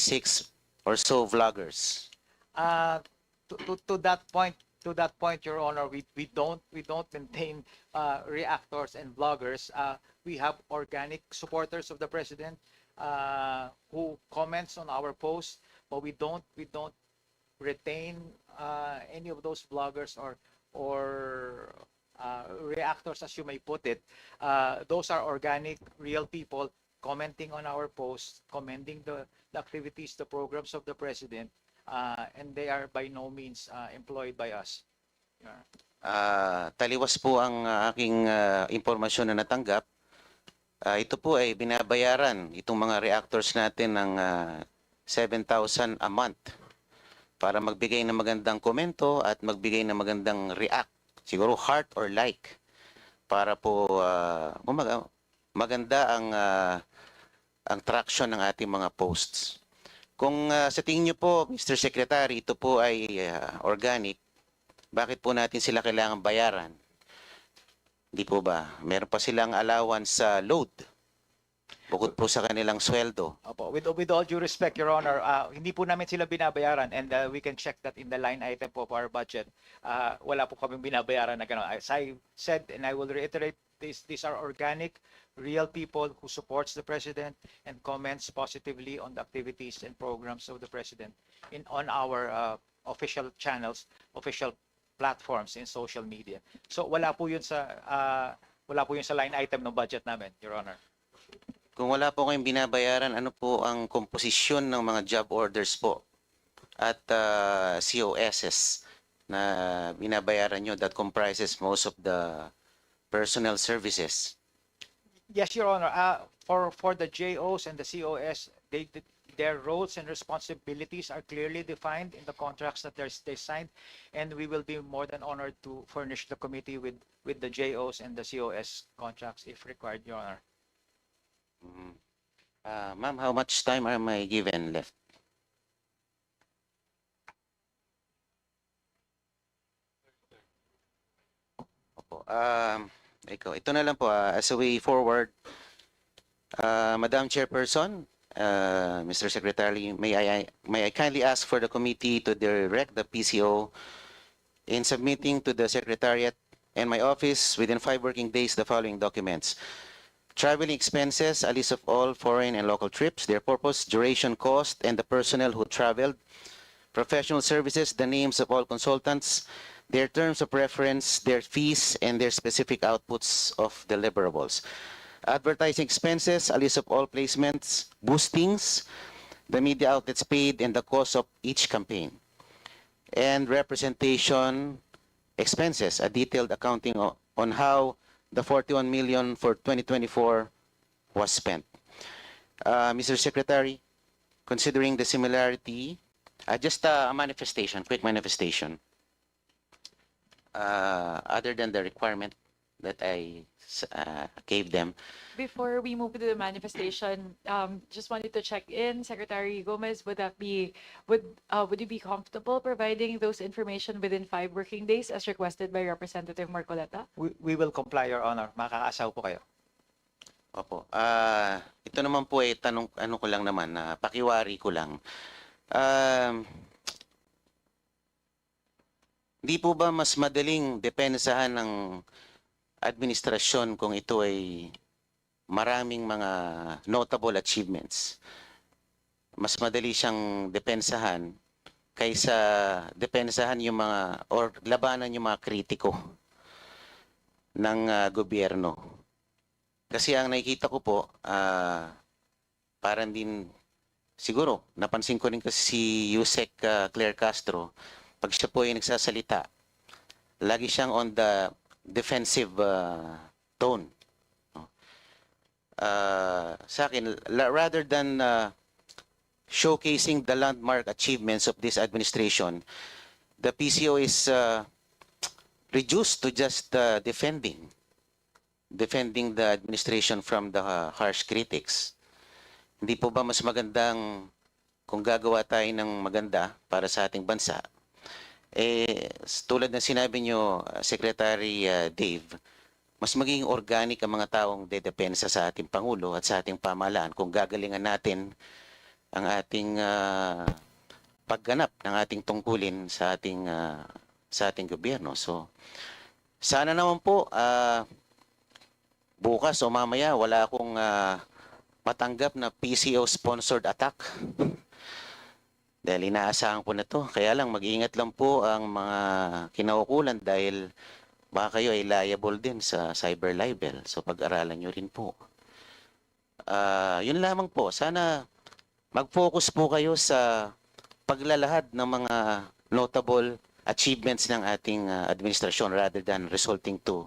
or so vloggers. To that point, Your Honor, we don't maintain reactors and bloggers. We have organic supporters of the president who comments on our posts, but we don't retain any of those bloggers or reactors, as you may put it. Those are organic, real people commenting on our posts, commending the activities, the programs of the president, and they are by no means employed by us. Taliwas po ang aking impormasyon na natanggap. Ito po ay binabayaran itong mga reactors natin ng 7,000 a month para magbigay ng magandang komento at magbigay ng magandang react, siguro heart or like, para po maganda ang traction ng ating mga posts. Kung sa tingin niyo po, Mr. Secretary, ito po ay organic, bakit po natin sila kailangan bayaran? Hindi po ba? Meron pa silang allowance sa load, bukod po sa kanilang sweldo. Opo, with all due respect, Your Honor, hindi po namin sila binabayaran, and we can check that in the line item po of our budget. Wala po kaming binabayaran na gano'n. As I said, and I will reiterate, these are organic, real people who supports the president and comments positively on the activities and programs of the president on our official channels, official platforms in social media. So wala po yun sa line item ng budget namin, Your Honor. Kung wala po kayong binabayaran, ano po ang komposisyon ng mga job orders po at COSs na binabayaran nyo that comprises most of the personnel services? Yes, Your Honor. For the JOs and the COS, their roles and responsibilities are clearly defined in the contracts that they signed, and we will be more than honored to furnish the committee with the JOs and the COS contracts if required, Your Honor. Ma'am, how much time am I given left? Opo. Ito na lang po. As a way forward, Madam Chairperson, Mr. Secretary, may I kindly ask for the committee to direct the PCO in submitting to the Secretariat and my office within 5 working days the following documents: traveling expenses, a list of all foreign and local trips, their purpose, duration, cost, and the personnel who traveled; professional services, the names of all consultants, their terms of reference, their fees, and their specific outputs of deliverables; advertising expenses, a list of all placements, boostings, the media outlets paid, and the cost of each campaign; and representation expenses, a detailed accounting on how the 41 million for 2024 was spent. Mr. Secretary, considering the similarity, just a manifestation, quick manifestation, other than the requirement that I gave them. Before we move to the manifestation, just wanted to check in, Secretary Gomez, would you be comfortable providing those information within 5 working days as requested by Representative Marcoleta? We will comply, Your Honor. Makakaasaw po kayo. Opo. Ito naman po ay tanong, ano ko lang naman, pakiwari ko lang. Hindi po ba mas madaling depensahan ng administrasyon kung ito ay maraming mga notable achievements? Mas madali siyang depensahan kaysa depensahan yung mga or labanan yung mga kritiko ng gobyerno. Kasi ang nakikita ko po, parang din siguro napansin ko rin kasi si Yusek Claire Castro, pag siya po ay nagsasalita, lagi siyang on the defensive tone. No? Sa akin, rather than showcasing the landmark achievements of this administration, the PCO is reduced to just defending the administration from the harsh critics. Hindi po ba mas magandang kung gagawa tayo ng maganda para sa ating bansa? Tulad ng sinabi nyo, Secretary Dave, mas magiging organic ang mga taong dedepensa sa ating Pangulo at sa ating pamahalaan kung gagalingan natin ang ating pagganap ng ating tungkulin sa ating gobyerno. So, sana naman po bukas o mamaya wala akong matanggap na PCO-sponsored attack. Dahil inaasahan ko na to. Kaya lang, mag-iingat lang po ang mga kinaukulan dahil baka kayo ay liable din sa cyber libel. So pag-aralan nyo rin po. Yun lamang po. Sana mag-focus po kayo sa paglalahad ng mga notable achievements ng ating administrasyon rather than resulting to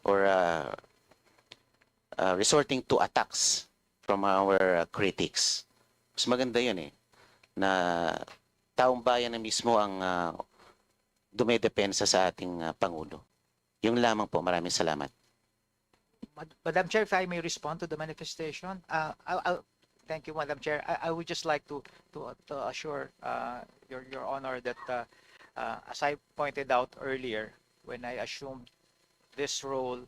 or resorting to attacks from our critics. Mas maganda yun na taong bayan na mismo ang dumedepensa sa ating Pangulo. Yung lamang po. Maraming salamat. Madam Chair, if I may respond to the manifestation, thank you, Madam Chair. I would just like to assure Your Honor that as I pointed out earlier, when I assumed this role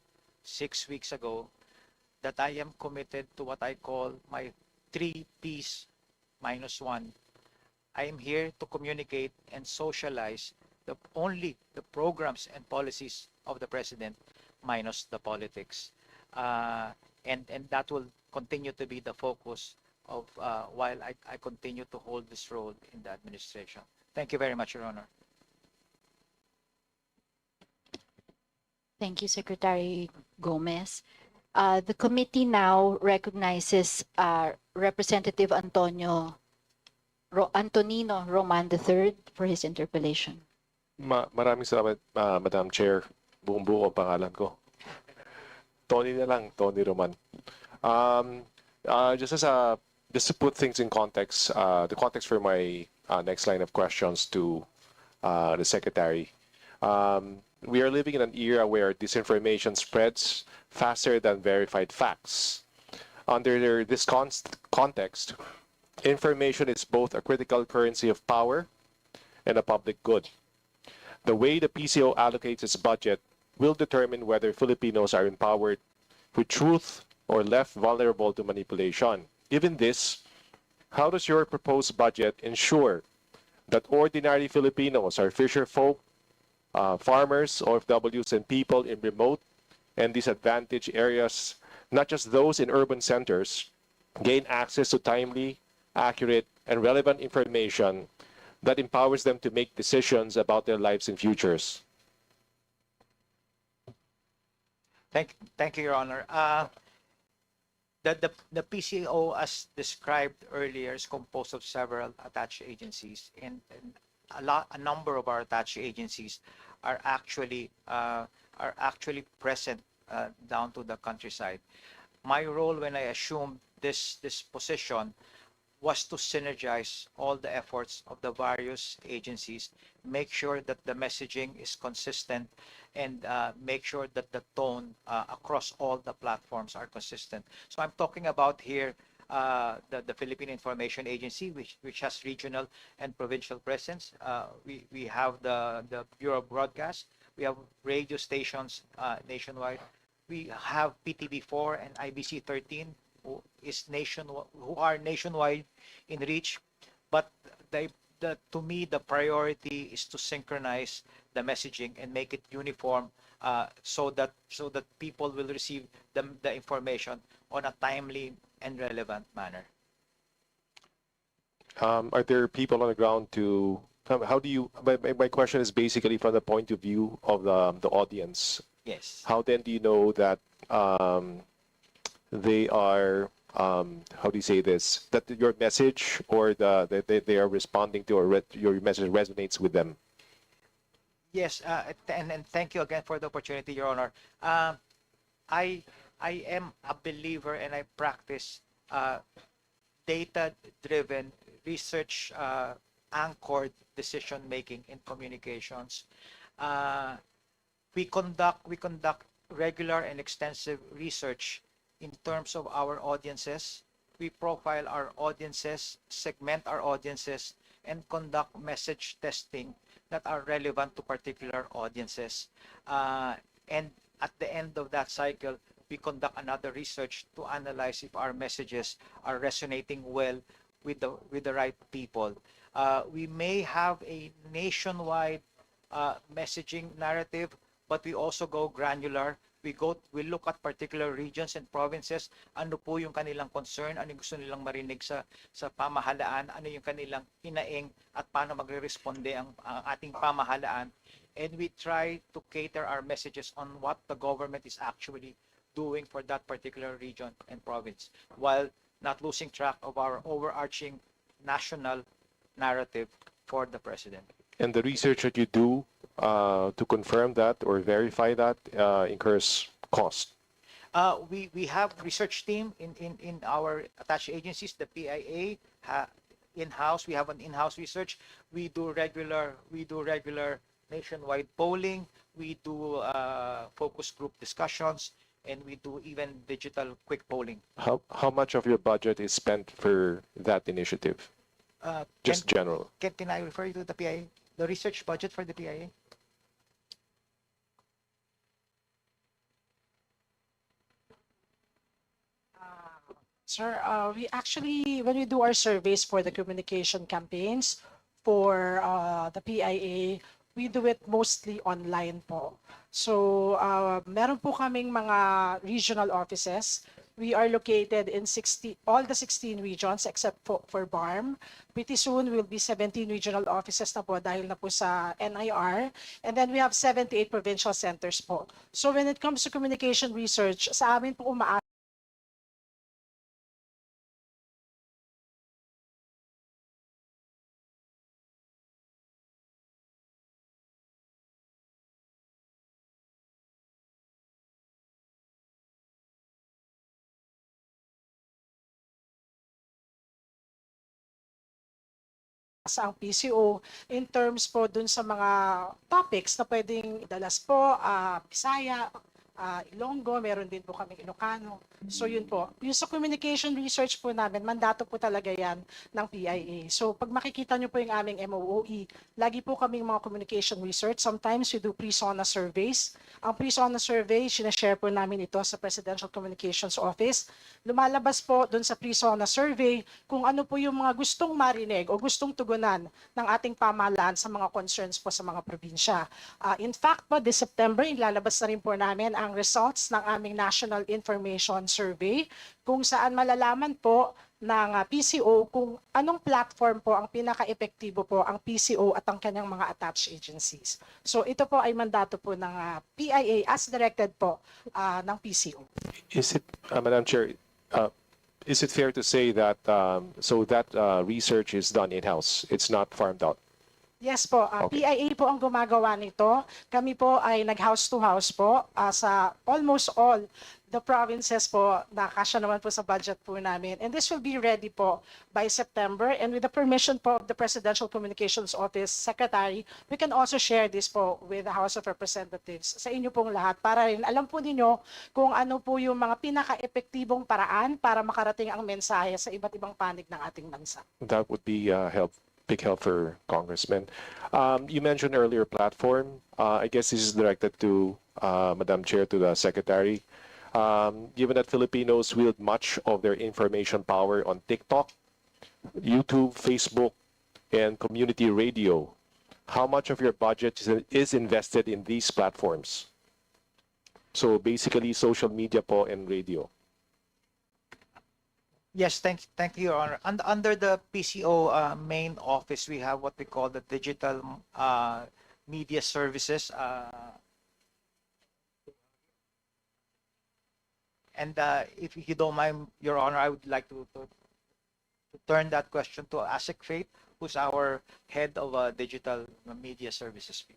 6 weeks ago, that I am committed to what I call my 3 Ps minus 1. I am here to communicate and socialize only the programs and policies of the President minus the politics. And that will continue to be the focus of while I continue to hold this role in the administration. Thank you very much, Your Honor. Thank you, Secretary Gomez. The committee now recognizes Representative Antonino Roman III for his interpellation. Maraming salamat, Madam Chair. Buong-buo ang pangalan ko. Tony na lang, Tony Roman. Just to put things in context, the context for my next line of questions to the Secretary. We are living in an era where disinformation spreads faster than verified facts. Under this context, information is both a critical currency of power and a public good. The way the PCO allocates its budget will determine whether Filipinos are empowered with truth or left vulnerable to manipulation. Given this, how does your proposed budget ensure that ordinary Filipinos are fisher folk, farmers, OFWs, and people in remote and disadvantaged areas, not just those in urban centers, gain access to timely, accurate, and relevant information that empowers them to make decisions about their lives and futures? Thank you, Your Honor. The PCO, as described earlier, is composed of several attached agencies, and a number of our attached agencies are actually present down to the countryside. My role when I assumed this position was to synergize all the efforts of the various agencies, make sure that the messaging is consistent, and make sure that the tone across all the platforms are consistent. So I'm talking about here the Philippine Information Agency, which has regional and provincial presence. We have the Bureau of Broadcast. We have radio stations nationwide. We have PTV4 and IBC 13 who are nationwide in reach, but to me the priority is to synchronize the messaging and make it uniform, so that people will receive the information on a timely and relevant manner. Are there people on the ground to? How do you? My question is basically from the point of view of the audience. Yes. How then do you know that they are, how do you say this, that your message or that they are responding to, or your message resonates with them? Yes, and thank you again for the opportunity, Your Honor. Um, I I am a believer and I practice uh, data-driven, research anchored decision making in communications. Uh, we conduct regular and extensive research in terms of our audiences. We profile our audiences, segment our audiences, and conduct message testing that are relevant to particular audiences. And at the end of that cycle, we conduct another research to analyze if our messages are resonating well with the right people. We may have a nationwide messaging narrative, but we also go granular. We look at particular regions and provinces. Ano po yung kanilang concern, ano yung gusto nilang marinig sa pamahalaan, ano yung kanilang hinaing at paano magre-responde ang ating pamahalaan. And we try to cater our messages on what the government is actually doing for that particular region and province, while not losing track of our overarching national narrative for the president. And the research that you do to confirm that or verify that incurs cost. We have research team in our attached agencies, the PIA, in-house. We have an in-house research. We do regular nationwide polling. We do focus group discussions, and we do even digital quick polling. How much of your budget is spent for that initiative? Just general. Can I refer you to the PIA? The research budget for the PIA? Sir, we actually, when we do our surveys for the communication campaigns for the PIA, we do it mostly online po. So, meron po kaming mga regional offices. We are located in all the 16 regions except for BARM. Pretty soon will be 17 regional offices na po dahil na po sa NIR. And then we have 78 provincial centers po. So when it comes to communication research, sa amin po sa ang PCO in terms po dun sa mga topics na pwedeng idalas po, Bisaya, Ilonggo, meron din po kaming Ilocano. So yun po. Yung sa communication research po namin, mandato po talaga yan ng PIA. So pag makikita nyo po yung aming MOOE, lagi po kaming mga communication research. Sometimes we do pre-SONA surveys. Ang pre-SONA survey, sinashare po namin ito sa Presidential Communications Office. Lumalabas po dun sa pre-SONA survey kung ano po yung mga gustong marinig o gustong tugunan ng ating pamahalaan sa mga concerns po sa mga probinsya. In fact po, this September, ilalabas na rin po namin ang results ng aming National Information Survey kung saan malalaman po ng PCO kung anong platform po ang pinaka-epektibo po ang PCO at ang kanyang mga attached agencies. So ito po ay mandato po ng PIA as directed po ng PCO. Is it, Madam Chair, is it fair to say that research is done in-house? It's not farmed out? Yes po, Okay. PIA po ang gumagawa nito. Kami po ay nag-house to house po sa almost all the provinces po na kasya naman po sa budget po namin. And this will be ready po by September. And with the permission po of the Presidential Communications Office Secretary, we can also share this po with the House of Representatives sa inyo pong lahat para rin alam po ninyo kung ano po yung mga pinaka-epektibong paraan para makarating ang mensahe sa iba't ibang panig ng ating bansa. That would be big help for Congressman. You mentioned earlier platform. I guess this is directed to Madam Chair, to the Secretary. Given that Filipinos wield much of their information power on TikTok, YouTube, Facebook, and community radio, how much of your budget is invested in these platforms? So basically, social media po and radio. Yes, thank you, Your Honor. Under the PCO main office, we have what we call the digital media services. And if you don't mind, Your Honor, I would like to turn that question to Asik Faith, who's our head of digital media services.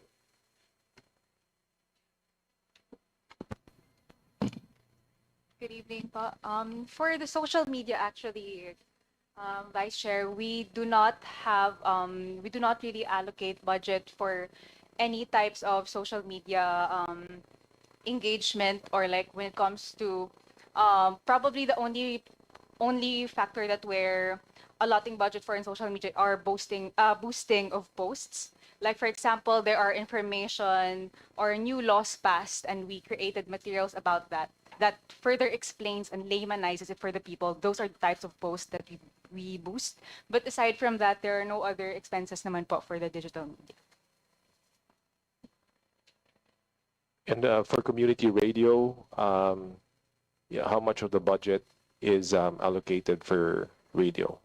Good evening po. For the social media, actually, Vice Chair, we do not really allocate budget for any types of social media engagement, or like when it comes to probably the only factor that we're allotting budget for in social media are boosting of posts. Like for example, there are information or new laws passed, and we created materials about that further explains and laymanizes it for the people. Those are the types of posts that we boost. But aside from that, there are no other expenses naman po for the digital media. And for community radio, yeah, how much of the budget is allocated for radio?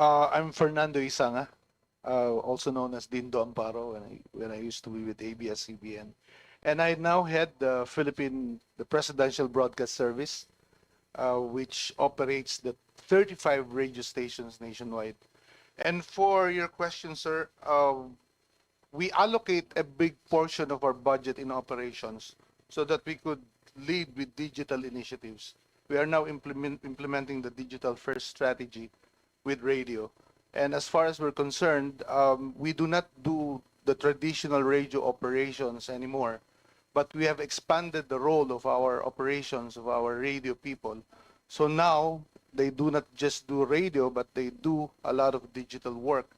I'm Fernando Isanga, also known as Dindo Amparo when I used to be with ABS-CBN. And I now head the Presidential Broadcast Service, which operates the 35 radio stations nationwide. And for your question, sir, we allocate a big portion of our budget in operations so that we could lead with digital initiatives. We are now implementing the digital first strategy with radio. And as far as we're concerned, we do not do the traditional radio operations anymore, but we have expanded the role of our operations, of our radio people. So now they do not just do radio, but they do a lot of digital work.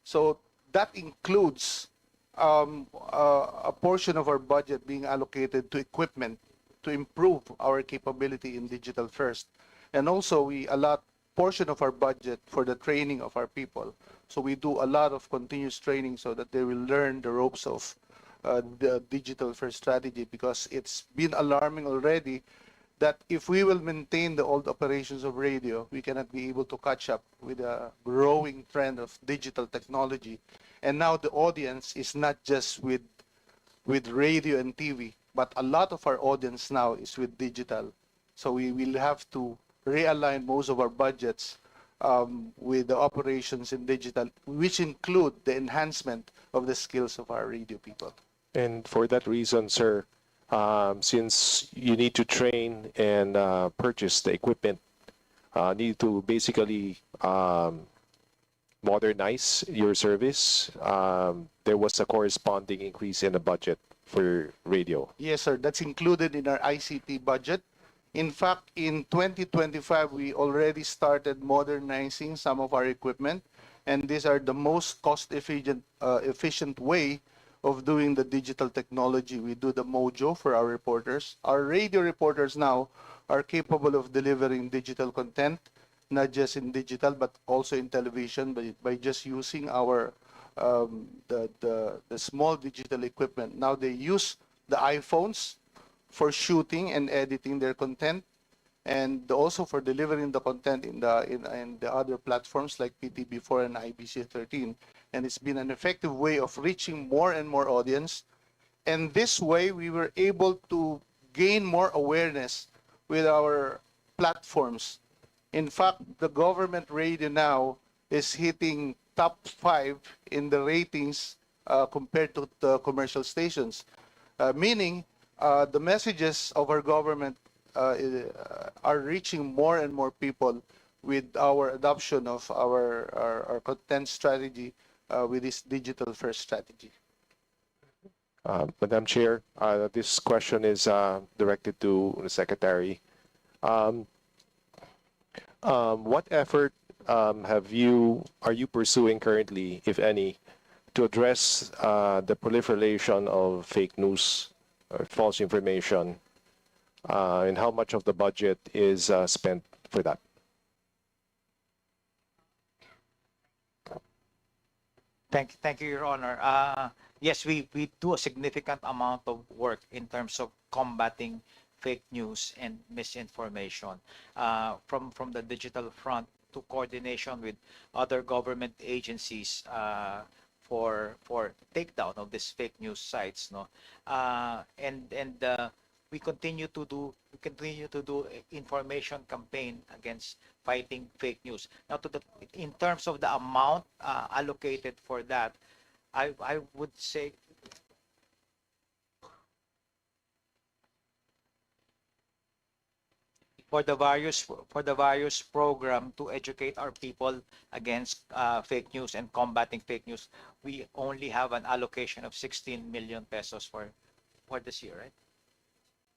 So that includes a portion of our budget being allocated to equipment to improve our capability in digital first. And also we allot portion of our budget for the training of our people. So we do a lot of continuous training so that they will learn the ropes of the digital first strategy, because it's been alarming already that if we will maintain the old operations of radio, we cannot be able to catch up with a growing trend of digital technology. And now the audience is not just with radio and TV, but a lot of our audience now is with digital. So we will have to realign most of our budgets with the operations in digital, which include the enhancement of the skills of our radio people. And for that reason, sir, since you need to train and purchase the equipment, need to basically modernize your service, there was a corresponding increase in the budget for radio. Yes, sir. That's included in our ICT budget. In fact, in 2025, we already started modernizing some of our equipment, and these are the most efficient way of doing the digital technology. We do the Mojo for our reporters. Our radio reporters now are capable of delivering digital content, not just in digital, but also in television by just using our the small digital equipment. Now they use the iPhones for shooting and editing their content, and also for delivering the content in the other platforms like PTB4 and IBC13. And it's been an effective way of reaching more and more audience. And this way, we were able to gain more awareness with our platforms. In fact, the government radio now is hitting top 5 in the ratings compared to the commercial stations, meaning the messages of our government are reaching more and more people with our adoption of our content strategy with this digital first strategy. Madam Chair, this question is directed to the Secretary. What effort are you pursuing currently, if any, to address the proliferation of fake news or false information, and how much of the budget is spent for that? Thank you, Your Honor. Yes, we do a significant amount of work in terms of combating fake news and misinformation, from the digital front to coordination with other government agencies for takedown of these fake news sites, no, and we continue to do information campaign against fighting fake news. Now, in terms of the amount allocated for that, I would say for the various program to educate our people against fake news and combating fake news, we only have an allocation of 16 million pesos for this year, right?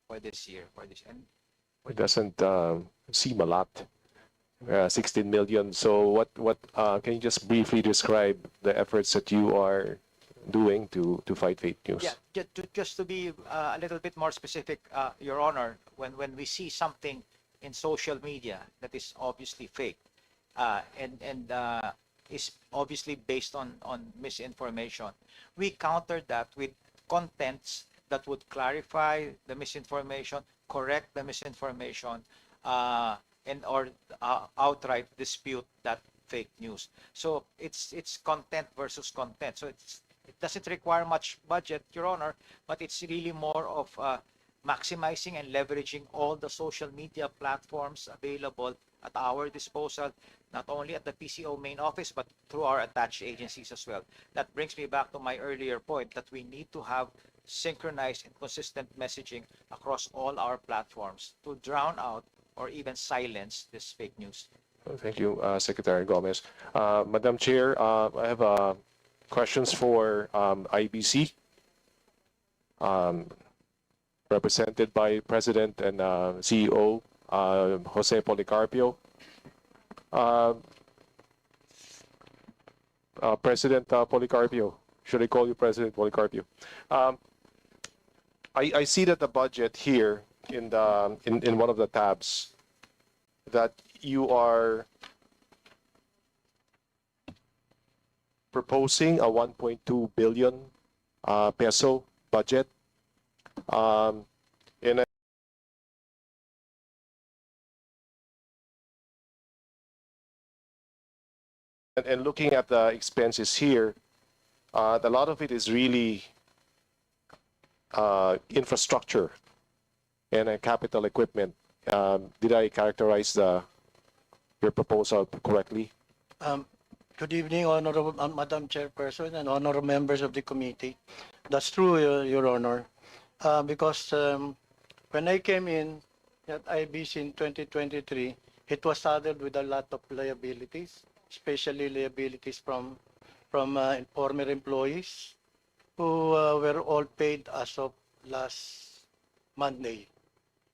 For this year, and It doesn't seem a lot. 16 million. So what can you just briefly describe the efforts that you are doing to fight fake news? yeah, just to be a little bit more specific, Your Honor, when we see something in social media that is obviously fake, and is obviously based on misinformation, we counter that with contents that would clarify the misinformation, correct the misinformation, and or outright dispute that fake news. So it's content versus content. So it doesn't require much budget, Your Honor, but it's really more of maximizing and leveraging all the social media platforms available at our disposal, not only at the PCO main office, but through our attached agencies as well. That brings me back to my earlier point that we need to have synchronized and consistent messaging across all our platforms to drown out or even silence this fake news. Thank you, Secretary Gomez. Madam Chair, I have questions for IBC, represented by President and CEO Jose Policarpio. President Policarpio, should I call you President Policarpio? I see that the budget here in one of the tabs that you are proposing a 1.2 billion peso budget. And looking at the expenses here, a lot of it is really infrastructure and capital equipment. Did I characterize your proposal correctly? Good evening, Honorable Madam Chairperson and honorable members of the committee. That's true, Your Honor, because when I came in at IBC in 2023, it was saddled with a lot of liabilities, especially liabilities from former employees who were all paid as of last Monday,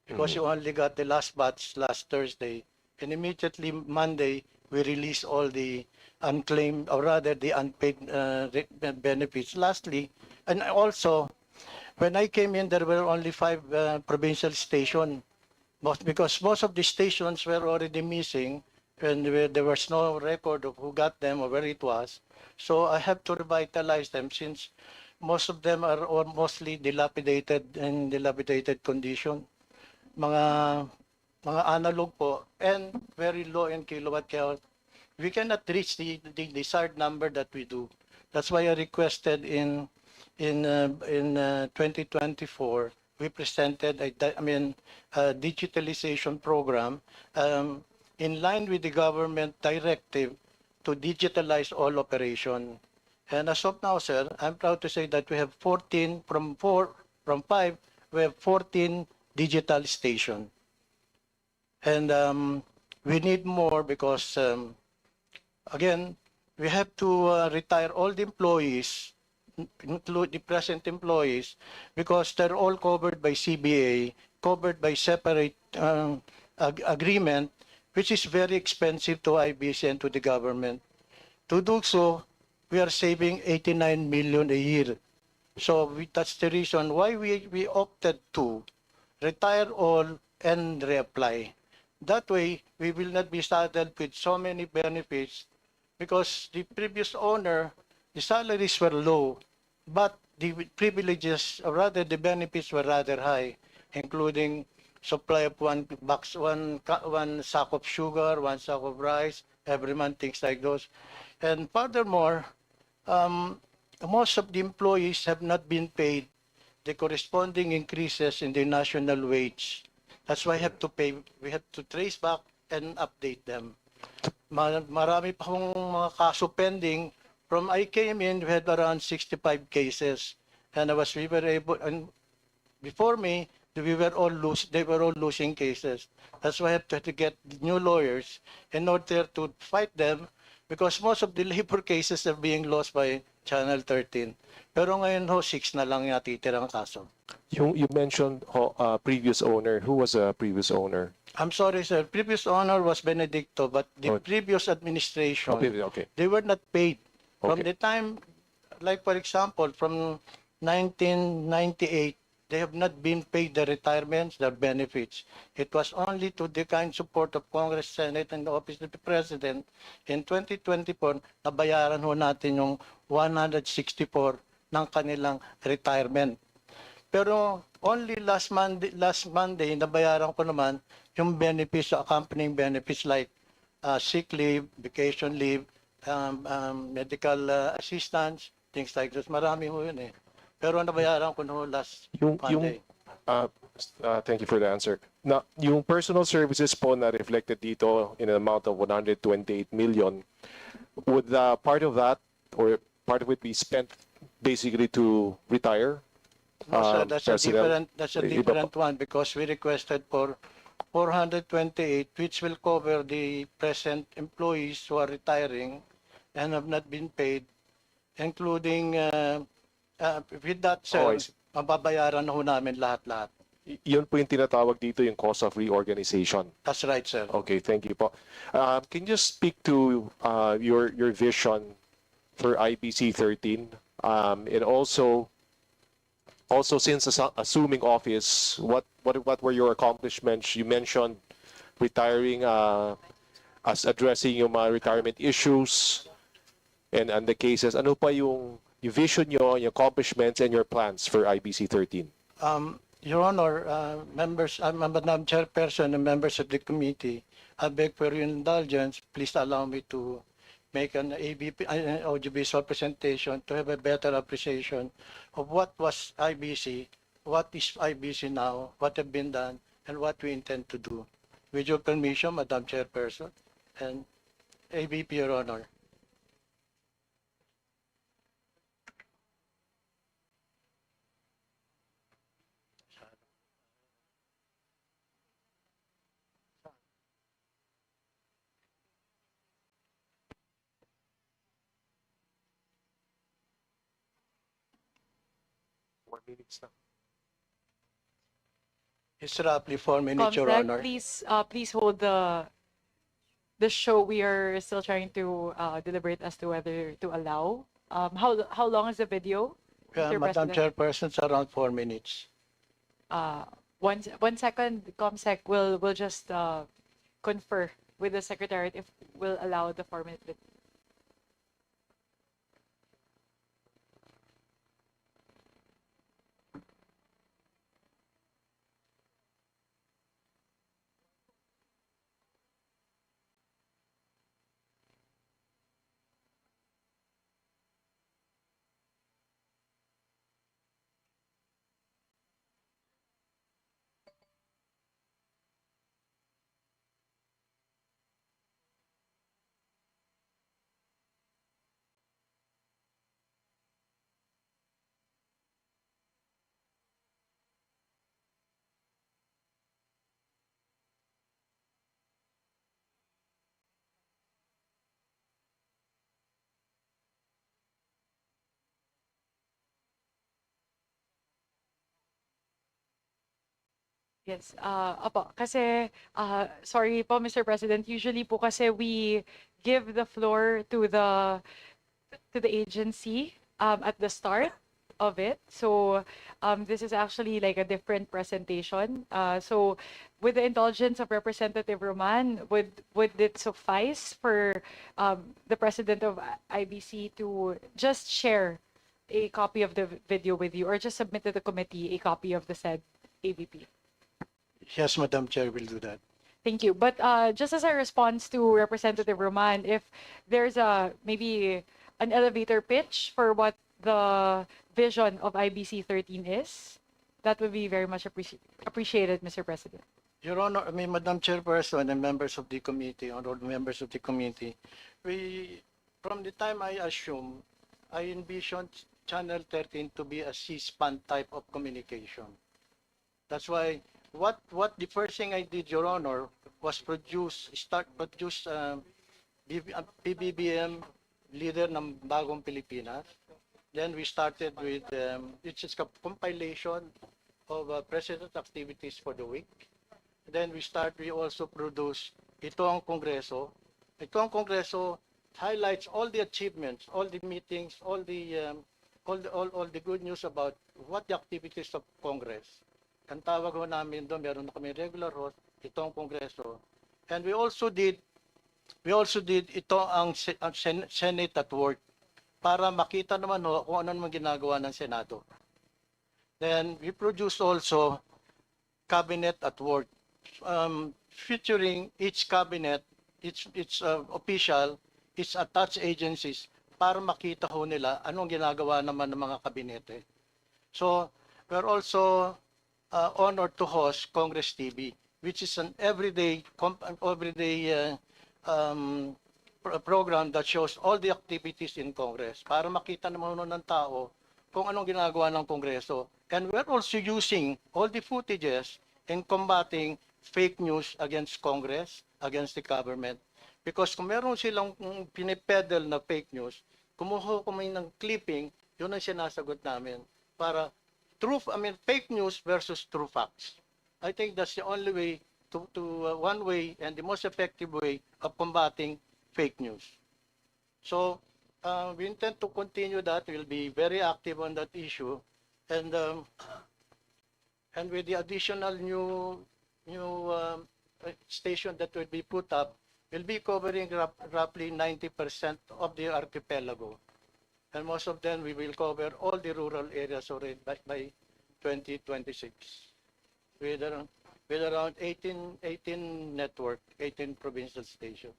because you only got the last batch last Thursday, and immediately Monday we released all the unclaimed, or rather the unpaid benefits. Lastly, and also, when I came in, there were only 5 provincial stations, because most of the stations were already missing, and there was no record of who got them or where it was. So I have to revitalize them, since most of them are mostly dilapidated in dilapidated condition. Mga analog po, and very low in kilowatt count. We cannot reach the desired number that we do. That's why I requested in 2024, we presented a digitalization program in line with the government directive to digitalize all operation. And as of now, sir, I'm proud to say that we have 14 from 5, we have 14 digital stations. And we need more because, again, we have to retire all the employees, include the present employees, because they're all covered by CBA, covered by separate agreement, which is very expensive to IBC and to the government. To do so, we are saving 89 million a year. So that's the reason why we opted to retire all and reapply. That way, we will not be saddled with so many benefits, because the previous owner, the salaries were low, but the privileges, or rather the benefits, were rather high, including supply of one sack of sugar, 1 sack of rice every month, things like those. And furthermore, most of the employees have not been paid the corresponding increases in the national wage. That's why we have to trace back and update them. Marami pa akong mga kaso pending. From I came in, we had around 65 cases. And we were able, and before me, they were all losing cases. That's why I have to get new lawyers in order to fight them because most of the labor cases are being lost by Channel 13. Pero ngayon ho, 6 na lang yung natitirang kaso. You mentioned previous owner. Who was a previous owner? I'm sorry, sir. Previous owner was Benedicto, but the Oh. previous administration, Okay. they were not paid. From Okay. the time, like for example, from 1998, they have not been paid the retirements, their benefits. It was only to the kind support of Congress, Senate, and the Office of the President in 2024 nabayaran ho natin yung 164 ng kanilang retirement. Pero only last Monday, nabayaran ko naman yung benefits, accompanying benefits like sick leave, vacation leave, medical assistance, things like this. Marami ho yun eh. Pero nabayaran ko no last Monday. Thank you for the answer. Na yung personal services po na reflected dito in an amount of 128 million, would part of that or part of it be spent basically to retire? No, sir, that's a personnel? different one because we requested for 428, which will cover the present employees who are retiring and have not been paid, including with that, Oh, I sir, see. mababayaran na ho namin lahat-lahat. Yun po yung tinatawag dito yung cost of reorganization. That's right, sir. Okay, thank you po. Can you just speak to your vision for IBC 13 and also since assuming office, what were your accomplishments? You mentioned retiring, as addressing yung mga retirement issues and the cases. Ano pa yung vision nyo, yung accomplishments and your plans for IBC 13? Your Honor, members, Madam Chairperson and members of the committee, I beg for your indulgence. Please allow me to make an audiovisual presentation to have a better appreciation of what was IBC, what is IBC now, what have been done, and what we intend to do. With your permission, Madam Chairperson, and ABP, Your Honor. It's roughly 4 minutes, Your Comsec, Honor. please hold the show. We are still trying to deliberate as to whether to allow. How long is the video, Mr. Madam President? Chairperson, it's around 4 minutes. One second, Comsec will just confer with the Secretariat if we'll allow the 4-minute video. Yes, apo, kasi, sorry po, Mr. President, usually po kasi we give the floor to the agency at the start of it. So this is actually like a different presentation. So with the indulgence of Representative Roman, would it suffice for the President of IBC to just share a copy of the video with you or just submit to the committee a copy of the said AVP? Yes, Madam Chair, will do that. Thank you. But just as a response to Representative Roman, if there's maybe an elevator pitch for what the vision of IBC 13 is? That would be very much appreciated, Mr. President. Your Honor, Madam Chairperson and members of the committee, honorable members of the committee, from the time I assumed, I envisioned Channel 13 to be a C-SPAN type of communication. That's why what the first thing I did, Your Honor, was produce PBBM leader ng Bagong Pilipinas. Then we started with it's just a compilation of president activities for the week. Then we also produce Ito ang Kongreso. Ito ang Kongreso highlights all the achievements, all the meetings, all the good news about what the activities of Congress. Ang tawag ho namin doon, meron na kami regular host, Ito ang Kongreso. And we also did ito ang Senate at work para makita naman ho kung ano naman ginagawa ng Senado. Then we produce also Cabinet at work, featuring each cabinet, its official, its attached agencies para makita ho nila anong ginagawa naman ng mga kabinete. So we're also honored to host Congress TV, which is an everyday program that shows all the activities in Congress para makita naman ng tao kung anong ginagawa ng Kongreso. And we're also using all the footages in combating fake news against Congress, against the government. Because kung meron silang pinipedal na fake news, kumuha kami ng clipping, yun ang sinasagot namin para fake news versus true facts. I think that's the only way one way and the most effective way of combating fake news. So we intend to continue that. We'll be very active on that issue, and with the additional new station that will be put up, we'll be covering roughly 90% of the archipelago, and most of them we will cover all the rural areas already by 2026 with around 18 network, 18 provincial stations.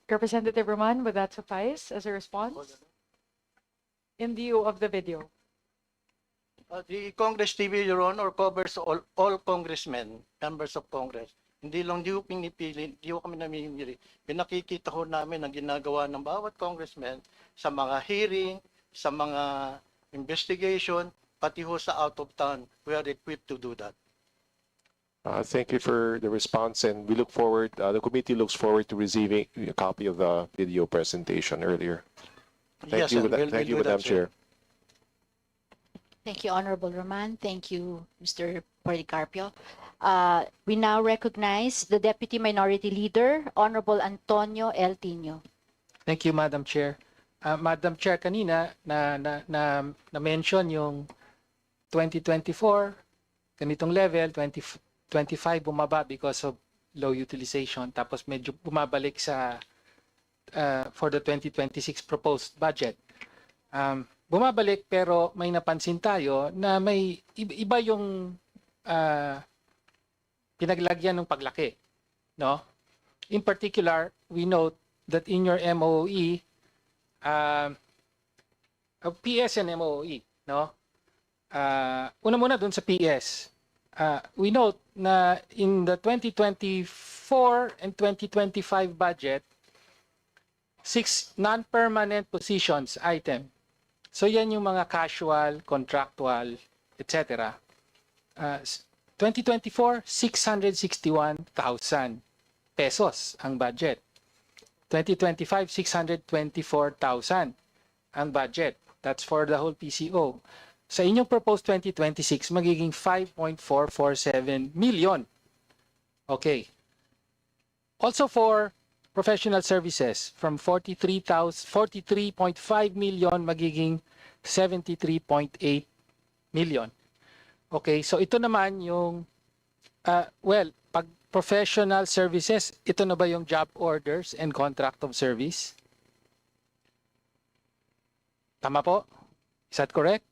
Representative Roman, would that suffice as a response? In view of the video. The Congress TV, Your Honor, covers all congressmen, members of Congress. Hindi ko pinipili, hindi ko kami namimili. Pinakikita ho namin ang ginagawa ng bawat congressman sa mga hearing, sa mga investigation, pati ho sa out of town. We are equipped to do that. Thank you for the response, and we look forward, the committee looks forward to receiving a copy of the video presentation earlier. Thank Yes, you, sir. thank you, Madam Chair. Thank you, Honorable Roman. Thank you, Mr. Policarpio. We now recognize the Deputy Minority Leader, Honorable Antonio L. Tino. Thank you, Madam Chair. Madam Chair, kanina na-mention yung 2024, ganitong level, 2025 bumaba because of low utilization, tapos medyo bumabalik sa for the 2026 proposed budget. Bumabalik pero may napansin tayo na may iba yung pinaglagyan ng paglaki, no? In particular, we note that in your MOE, PS and MOE, no? Una muna dun sa PS. We note na in the 2024 and 2025 budget, 6 non-permanent positions item. So yan yung mga casual, contractual, etc. 2024, 661,000 pesos ang budget. 2025, 624,000 ang budget. That's for the whole PCO. Sa inyong proposed 2026, magiging 5.447 million. Okay. Also for professional services, from 43.5 million, magiging 73.8 million. Okay, so ito naman yung, pag professional services, ito na ba yung job orders and contract of service? Tama po? Is that correct?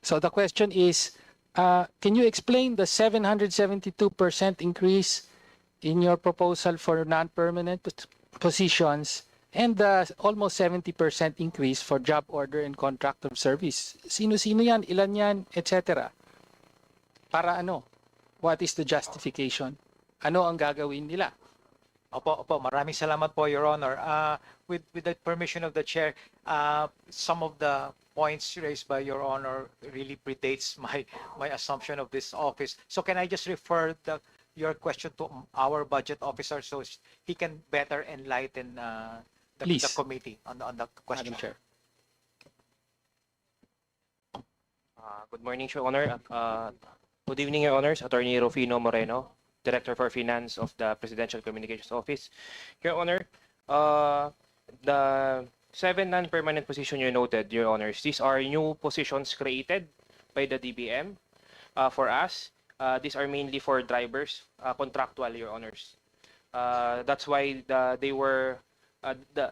So the question is, can you explain the 772% increase in your proposal for non-permanent positions And almost 70% increase for job order and contract of service. Sino-sino yan, ilan yan, etc. Para ano? What is the justification? Ano ang gagawin nila? Opo, maraming salamat po, Your Honor. With the permission of the Chair, some of the points raised by Your Honor really predates my assumption of this office. So can I just refer your question to our budget officer so he can better enlighten the Please. committee on the question? Madam Chair. Good morning, Your Honor. Good evening, Your Honors. Attorney Rufino Moreno, Director for Finance of the Presidential Communications Office. Your Honor, the 7 non-permanent positions you noted, Your Honors, these are new positions created by the DBM for us. These are mainly for drivers, contractual, Your Honors. That's why they were,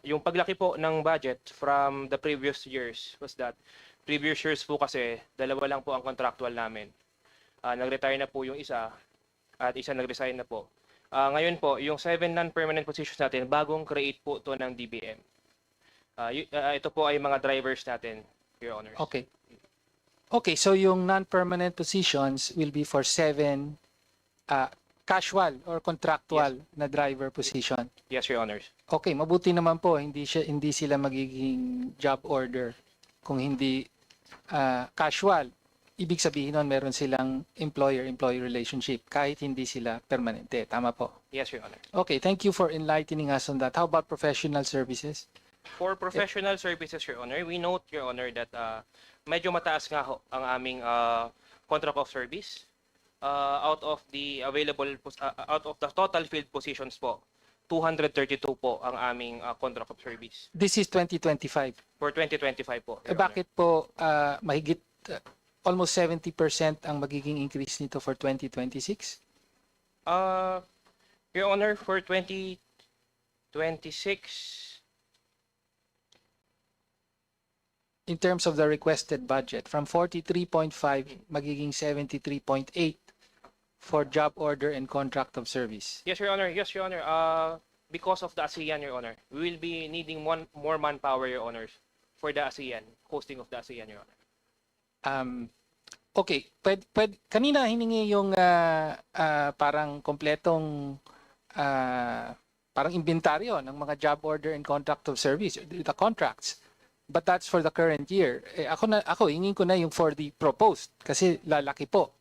yung paglaki po ng budget from the previous years was that previous years po kasi dalawa lang po ang contractual namin. Nag-retire na po yung isa at isa nag-resign na po. Ngayon po, yung 7 non-permanent positions natin, bagong create po to ng DBM. Ito po ay mga drivers natin, Your Honors. Okay. Okay, so yung non-permanent positions will be for 7 casual or contractual na driver position. Yes, Your Honors. Okay, mabuti naman po hindi sila magiging job order kung hindi casual. Ibig sabihin nun meron silang employer-employee relationship kahit hindi sila permanente. Tama po. Yes, Your Honor. Okay, thank you for enlightening us on that. How about professional services? For professional services, Your Honor, we note, Your Honor, that medyo mataas nga ho ang aming contract of service. Out of the total field positions po, 232 po ang aming contract of service. This is 2025. For 2025 po, Your Bakit po mahigit almost 70% ang magiging increase nito for 2026? Your Honor, for 2026, In terms of the requested budget, from 43.5 magiging 73.8 for job order and contract of service. yes, Your Honor. Yes, Your Honor. Because of the ASEAN, Your Honor, we will be needing more manpower, Your Honors, for the ASEAN, hosting of the ASEAN, Your Honor. Okay, kanina hiningi yung parang kompletong parang inventaryo ng mga job order and contract of service, the contracts. But that's for the current year. Ako hingin ko na yung for the proposed kasi lalaki po.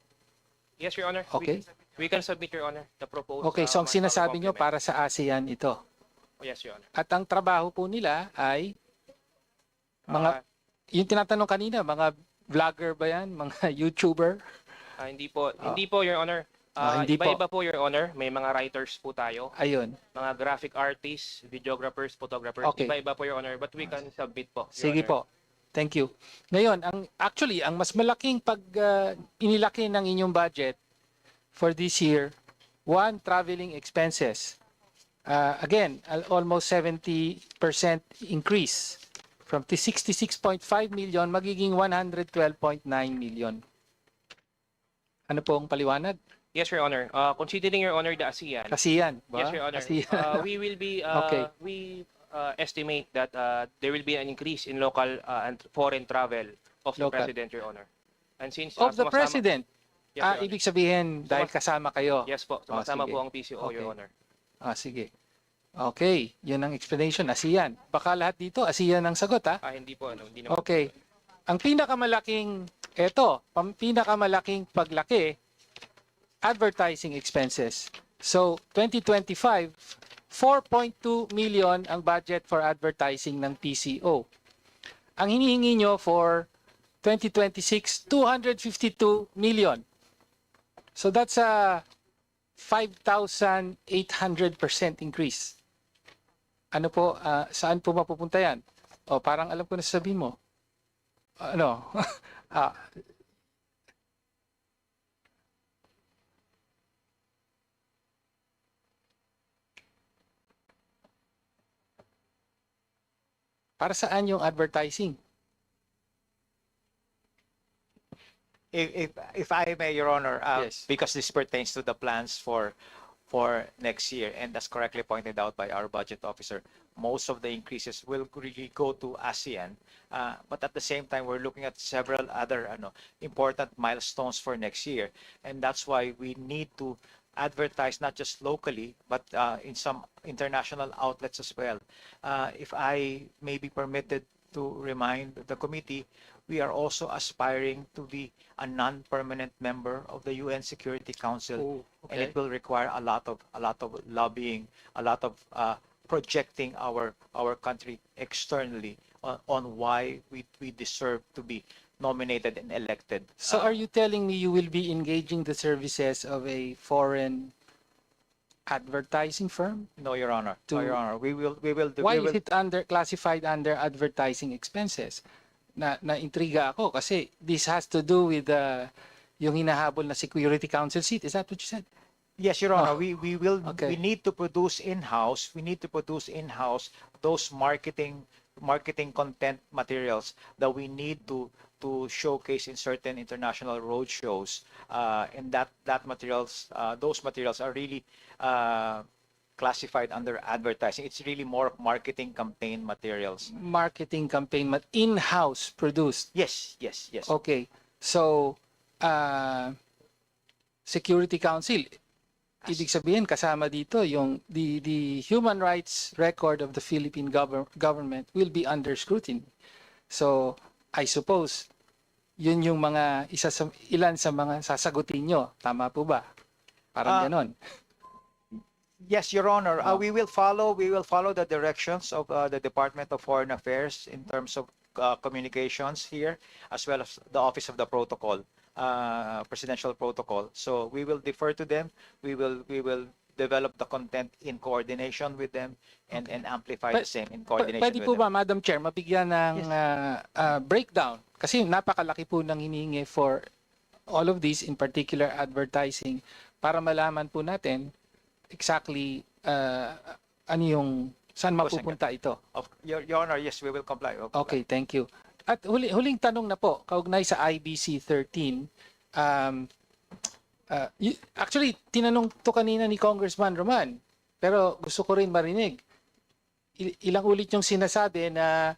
Yes, Your Honor. Okay. We can submit, Your Honor, the proposed. Okay, so ang manpower sinasabi nyo complement. para sa ASEAN ito. Yes, Your Honor. At ang trabaho po nila ay mga, yung tinatanong kanina, mga vlogger ba yan? Mga YouTuber? Hindi po, Your Honor. Hindi po. Iba-iba po, Your Honor. May mga writers po tayo, Ayun. mga graphic artists, videographers, photographers. Okay. Iba-iba po, Your Honor. But we can submit po, Your Sige Honor. po. Thank you. Ngayon, ang mas malaking pag inilaki ng inyong budget for this year, one, traveling expenses. Again, almost 70% increase from 66.5 million magiging 112.9 million. Ano po ang paliwanag? Yes, Your Honor. Considering, Your Honor, the ASEAN. ASEAN, ba? Yes, Your Honor. ASEAN. We will be, Okay. we estimate that there will be an increase in local and foreign travel of the Local. President, Your Honor. And since Of the sumasama- President. Yes, Your Honor. Ibig sabihin, dahil kasama kayo. Yes po, sumasama sige. po ang PCO, Your Okay. Honor. Sige. Okay, yun ang explanation, ASEAN. Baka lahat dito, ASEAN ang sagot, ha? Hindi po, hindi naman. Okay. Ang pinakamalaking paglaki, advertising expenses. So, 2025, 4.2 million ang budget for advertising ng PCO. Ang hinihingi nyo for 2026, 252 million. So, that's a 5,800% increase. Ano po, saan po mapupunta yan? O, parang alam ko na sasabihin mo. Ano? Para saan yung advertising? If I may, Your Honor, Yes. because this pertains to the plans for for next year. And as correctly pointed out by our budget officer, most of the increases will really go to ASEAN. But at the same time, we're looking at several other important milestones for next year. And that's why we need to advertise not just locally, but in some international outlets as well. If I may be permitted to remind the committee, we are also aspiring to be a non-permanent member of the UN Security Council, and it will require a lot of lobbying, a lot of projecting our country externally on why we deserve to be nominated and elected. So are you telling me you will be engaging the services of a foreign advertising firm? No, Your Honor. No, To- Your Honor. Why is it classified under advertising expenses? Na intriga ako kasi this has to do with yung hinahabol na Security Council seat. Is that what you said? Yes, Your Honor. Oh, We need to produce in-house. We need to produce in-house those marketing content materials that we need to showcase in certain international road shows. And those materials are really classified under advertising. It's really more marketing campaign materials. Marketing campaign, in-house produced. Yes. Okay. So, Security Council, ibig sabihin kasama dito yung the human rights record of the Philippine government will be under scrutiny. So, I suppose yun yung ilan sa mga sasagutin nyo. Tama po ba? Parang ganon. Yes, Your Honor. We will follow the directions of the Department of Foreign Affairs in terms of communications here, as well as the Office of the Protocol, Presidential Protocol. So we will defer to them. We will develop the content in coordination with them and amplify the same in coordination Pwede with po them. ba, Madam Chair, mabigyan ng breakdown? Kasi napakalaki po ng hinihingi for all of these, in particular advertising, para malaman po natin exactly saan mapupunta ito. Your Honor, yes, we will comply. Okay, thank you. At huling tanong na po, kaugnay sa IBC 13, actually, tinanong to kanina ni Congressman Roman, pero gusto ko rin marinig. Ilang ulit yung sinasabi na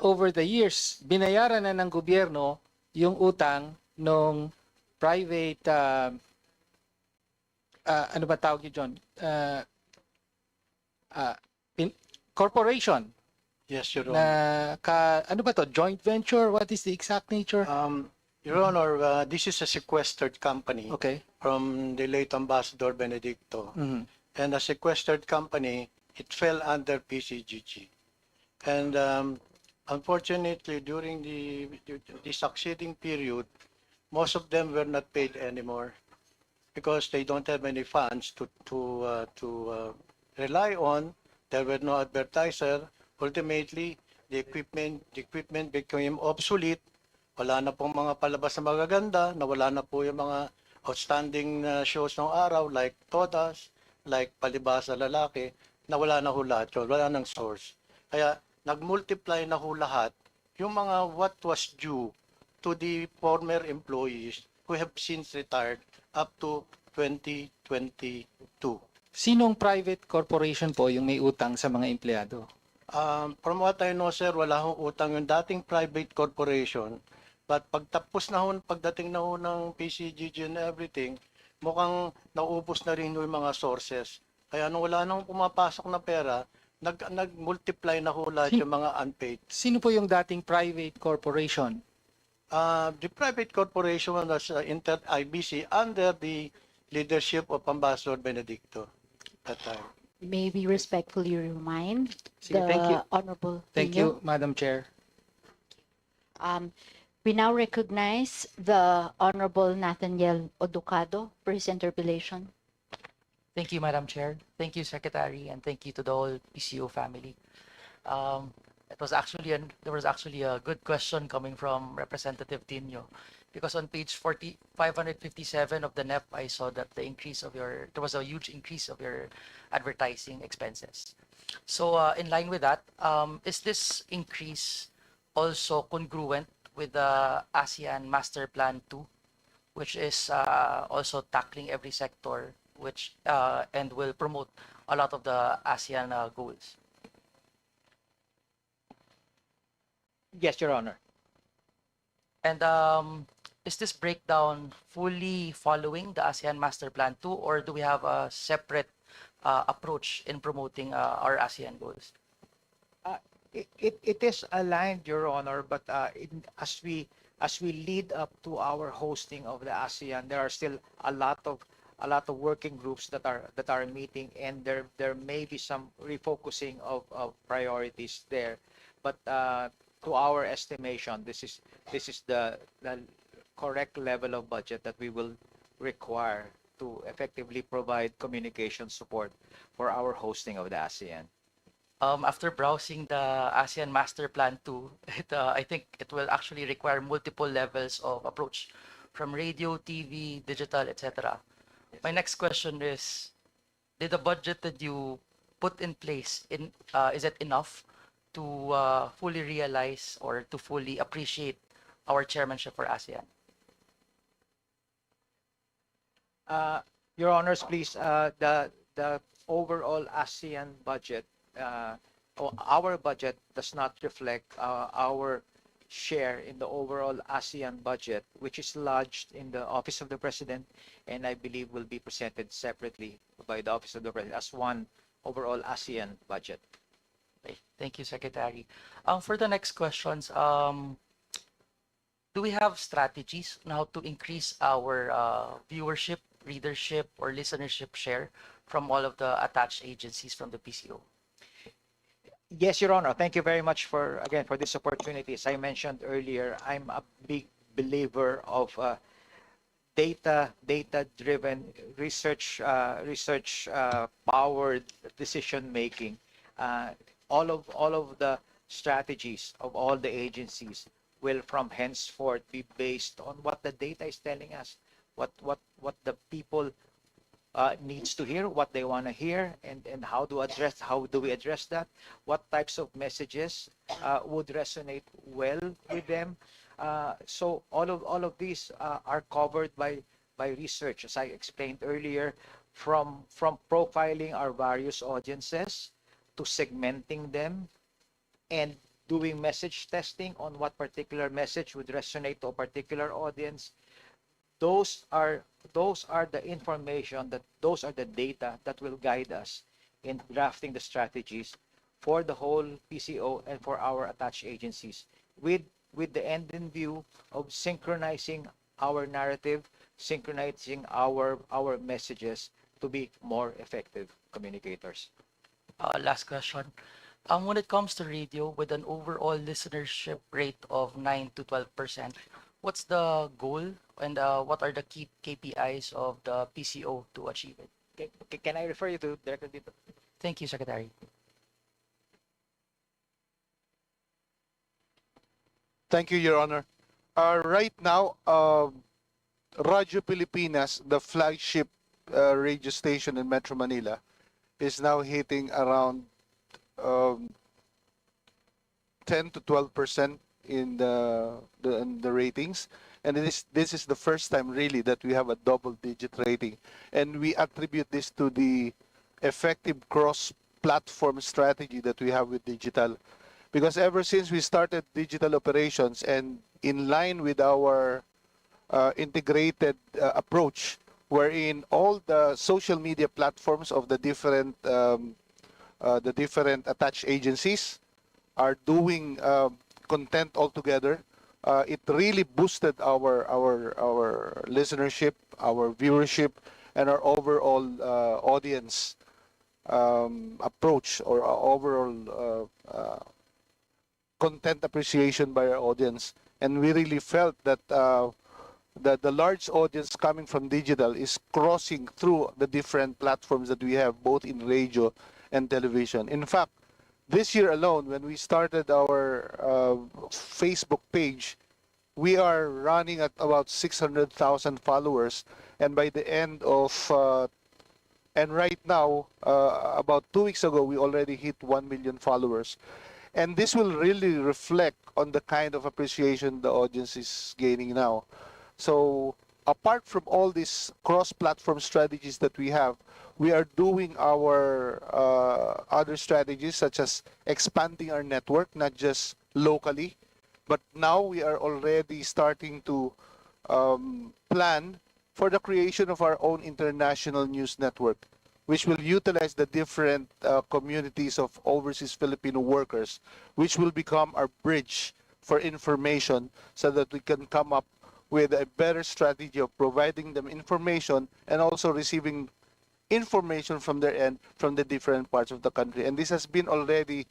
over the years, binayaran na ng gobyerno yung utang ng private, ano ba tawag yun, John? Corporation. Yes, Your Honor. Ano ba to? Joint venture? What is the exact nature? Your Honor, this is a sequestered company Okay. from the late Ambassador Benedicto. Mhm. And a sequestered company, it fell under PCGG. And unfortunately, during the succeeding period, most of them were not paid anymore because they don't have any funds to rely on. There were no advertiser. Ultimately, the equipment became obsolete. Wala na pong mga palabas na magaganda, nawala na po yung mga outstanding shows ng araw like Todas, like Palibasa Lalaki, nawala na ho lahat yun, wala nang source. Kaya nag-multiply na ho lahat yung mga what was due to the former employees who have since retired up to 2022. Sinong private corporation po yung may utang sa mga empleyado? From what I know, sir, wala hong utang yung dating private corporation. But pagdating na ho ng PCGG and everything, mukhang naubos na rin yung mga sources. Kaya nung wala nang pumapasok na pera, nag-multiply na ho lahat yung mga unpaid. Sino po yung dating private corporation? The private corporation was IBC under the leadership of Ambassador Benedicto at that time. May we respectfully remind Sige, thank you. the Honorable Thank Nino. you, Madam Chair. We now recognize the Honorable Nathaniel Oducado for his interpellation. Thank you, Madam Chair. Thank you, Secretary, and thank you to the whole PCO family. There was actually a good question coming from Representative Tino, because on page 557 of the NEP, I saw that there was a huge increase of your advertising expenses. So in line with that, is this increase also congruent with the ASEAN Master Plan 2, which is also tackling every sector which and will promote a lot of the ASEAN goals. Yes, Your Honor. And is this breakdown fully following the ASEAN Master Plan too, or do we have a separate approach in promoting our ASEAN goals? It is aligned, Your Honor, but as we lead up to our hosting of the ASEAN, there are still a lot of working groups that are meeting, and there may be some refocusing of priorities there. But to our estimation, this is the correct level of budget that we will require to effectively provide communication support for our hosting of the ASEAN. After browsing the ASEAN Master Plan 2, I think it will actually require multiple levels of approach from radio, TV, digital, etc. My next question is, did the budget that you put in place, is it enough to fully realize or to fully appreciate our chairmanship for ASEAN? Your Honors, please, the overall ASEAN budget, or our budget does not reflect our share in the overall ASEAN budget, which is lodged in the Office of the President, and I believe will be presented separately by the Office of the President as one overall ASEAN budget. Okay, thank you, Secretary. For the next questions, do we have strategies on how to increase our viewership, readership, or listenership share from all of the attached agencies from the PCO? Yes, Your Honor. Thank you very much for this opportunity. As I mentioned earlier, I'm a big believer of data-driven research powered decision making. All of the strategies of all the agencies will from henceforth be based on what the data is telling us, what the people needs to hear, what they want to hear, and how do we address that, what types of messages would resonate well with them. So all of these are covered by research, as I explained earlier, from profiling our various audiences to segmenting them and doing message testing on what particular message would resonate to a particular audience. Those are the information, those are the data that will guide us in drafting the strategies for the whole PCO and for our attached agencies, with the end in view of synchronizing our narrative, synchronizing our messages to be more effective communicators. Last question. When it comes to radio, with an overall listenership rate of 9 to 12%, what's the goal and what are the key KPIs of the PCO to achieve it? Can I refer you to Director Dito? Thank you, Secretary. Thank you, Your Honor. Right now, Radio Pilipinas, the flagship radio station in Metro Manila, is now hitting around 10 to 12% in the ratings, and this is the first time really that we have a double-digit rating, and we attribute this to the effective cross-platform strategy that we have with digital, because ever since we started digital operations and in line with our integrated approach, wherein all the social media platforms of the different attached agencies are doing content altogether, it really boosted our listenership, our viewership, and our overall audience approach, or our overall content appreciation by our audience. And we really felt that the large audience coming from digital is crossing through the different platforms that we have, both in radio and television. In fact, this year alone, when we started our Facebook page, we are running at about 600,000 followers, and by the end of and right now, about 2 weeks ago, we already hit 1 million followers. And this will really reflect on the kind of appreciation the audience is gaining now. So apart from all these cross-platform strategies that we have, we are doing our other strategies such as expanding our network, not just locally, but now we are already starting to plan for the creation of our own international news network, which will utilize the different communities of overseas Filipino workers, which will become our bridge for information so that we can come up with a better strategy of providing them information and also receiving information from their end from the different parts of the country. And this has been already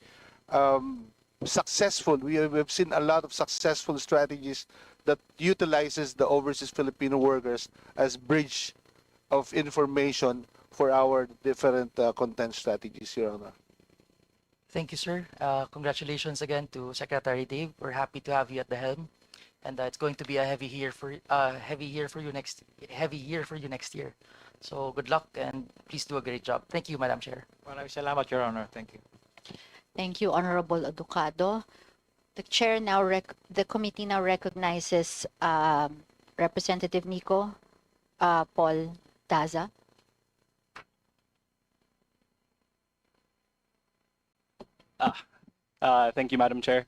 successful. We've seen a lot of successful strategies that utilizes the overseas Filipino workers as bridge of information for our different content strategies, Your Honor. Thank you, sir. Congratulations again to Secretary Dave. We're happy to have you at the helm, and it's going to be a heavy year for you next year. So good luck and please do a great job. Thank you, Madam Chair. Maraming salamat, Your Honor. Thank you. Thank you, Honorable Aducado. The committee now recognizes Representative Nico Paul Daza. Thank you, Madam Chair.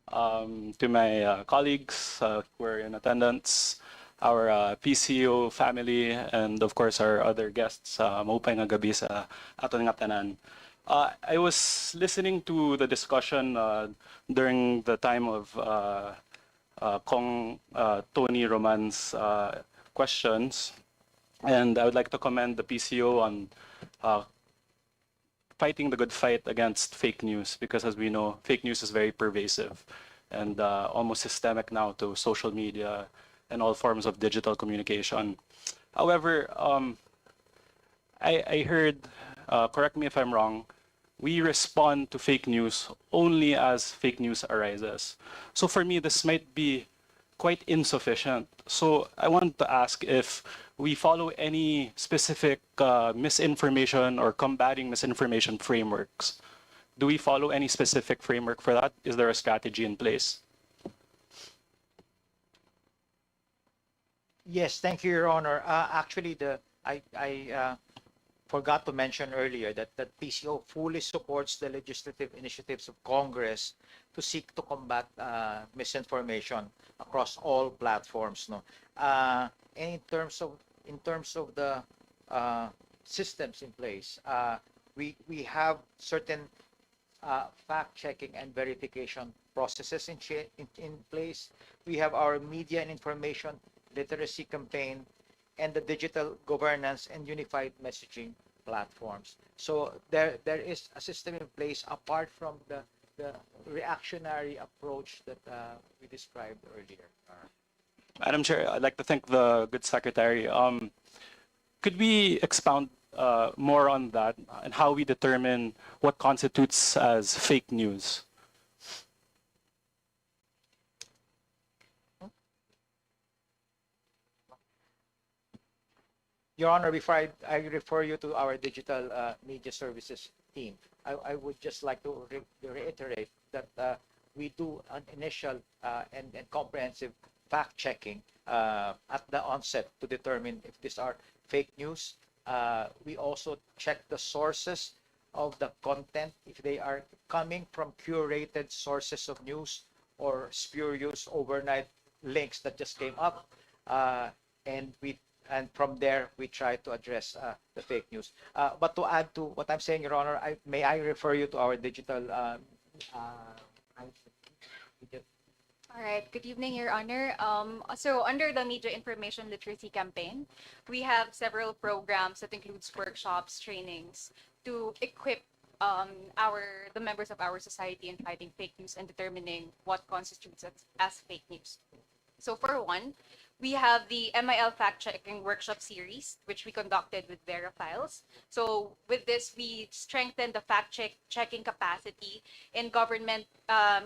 To my colleagues who are in attendance, our PCO family, and of course our other guests, maupay nga gabi sa aton nga tanan. I was listening to the discussion during the time of Kong Tony Roman's questions, and I would like to commend the PCO on fighting the good fight against fake news, because as we know, fake news is very pervasive and almost systemic now to social media and all forms of digital communication. However, I heard, correct me if I'm wrong, we respond to fake news only as fake news arises. So for me, this might be quite insufficient. So I want to ask if we follow any specific misinformation or combating misinformation frameworks. Do we follow any specific framework for that? Is there a strategy in place? Yes, thank you, Your Honor. Actually, I forgot to mention earlier that PCO fully supports the legislative initiatives of Congress to seek to combat misinformation across all platforms. No, and in terms of the systems in place, we have certain fact checking and verification processes in place. We have our media and information literacy campaign, and the digital governance and unified messaging platforms. So there is a system in place apart from the reactionary approach that we described earlier. Madam Chair, I'd like to thank the good secretary. Could we expound more on that and how we determine what constitutes as fake news? Your Honor, before I refer you to our digital media services team, I would just like to reiterate that we do an initial and comprehensive fact-checking at the onset to determine if these are fake news. We also check the sources of the content, if they are coming from curated sources of news or spurious overnight links that just came up, and from there we try to address the fake news. But to add to what I'm saying, Your Honor, may I refer you to our digital. All right. Good evening, Your Honor. So under the Media Information Literacy Campaign, we have several programs that includes workshops, trainings to equip the members of our society in fighting fake news and determining what constitutes as fake news. So for one, we have the MIL fact-checking workshop series, which we conducted with Verifiles. So with this, we strengthen the fact-checking capacity in government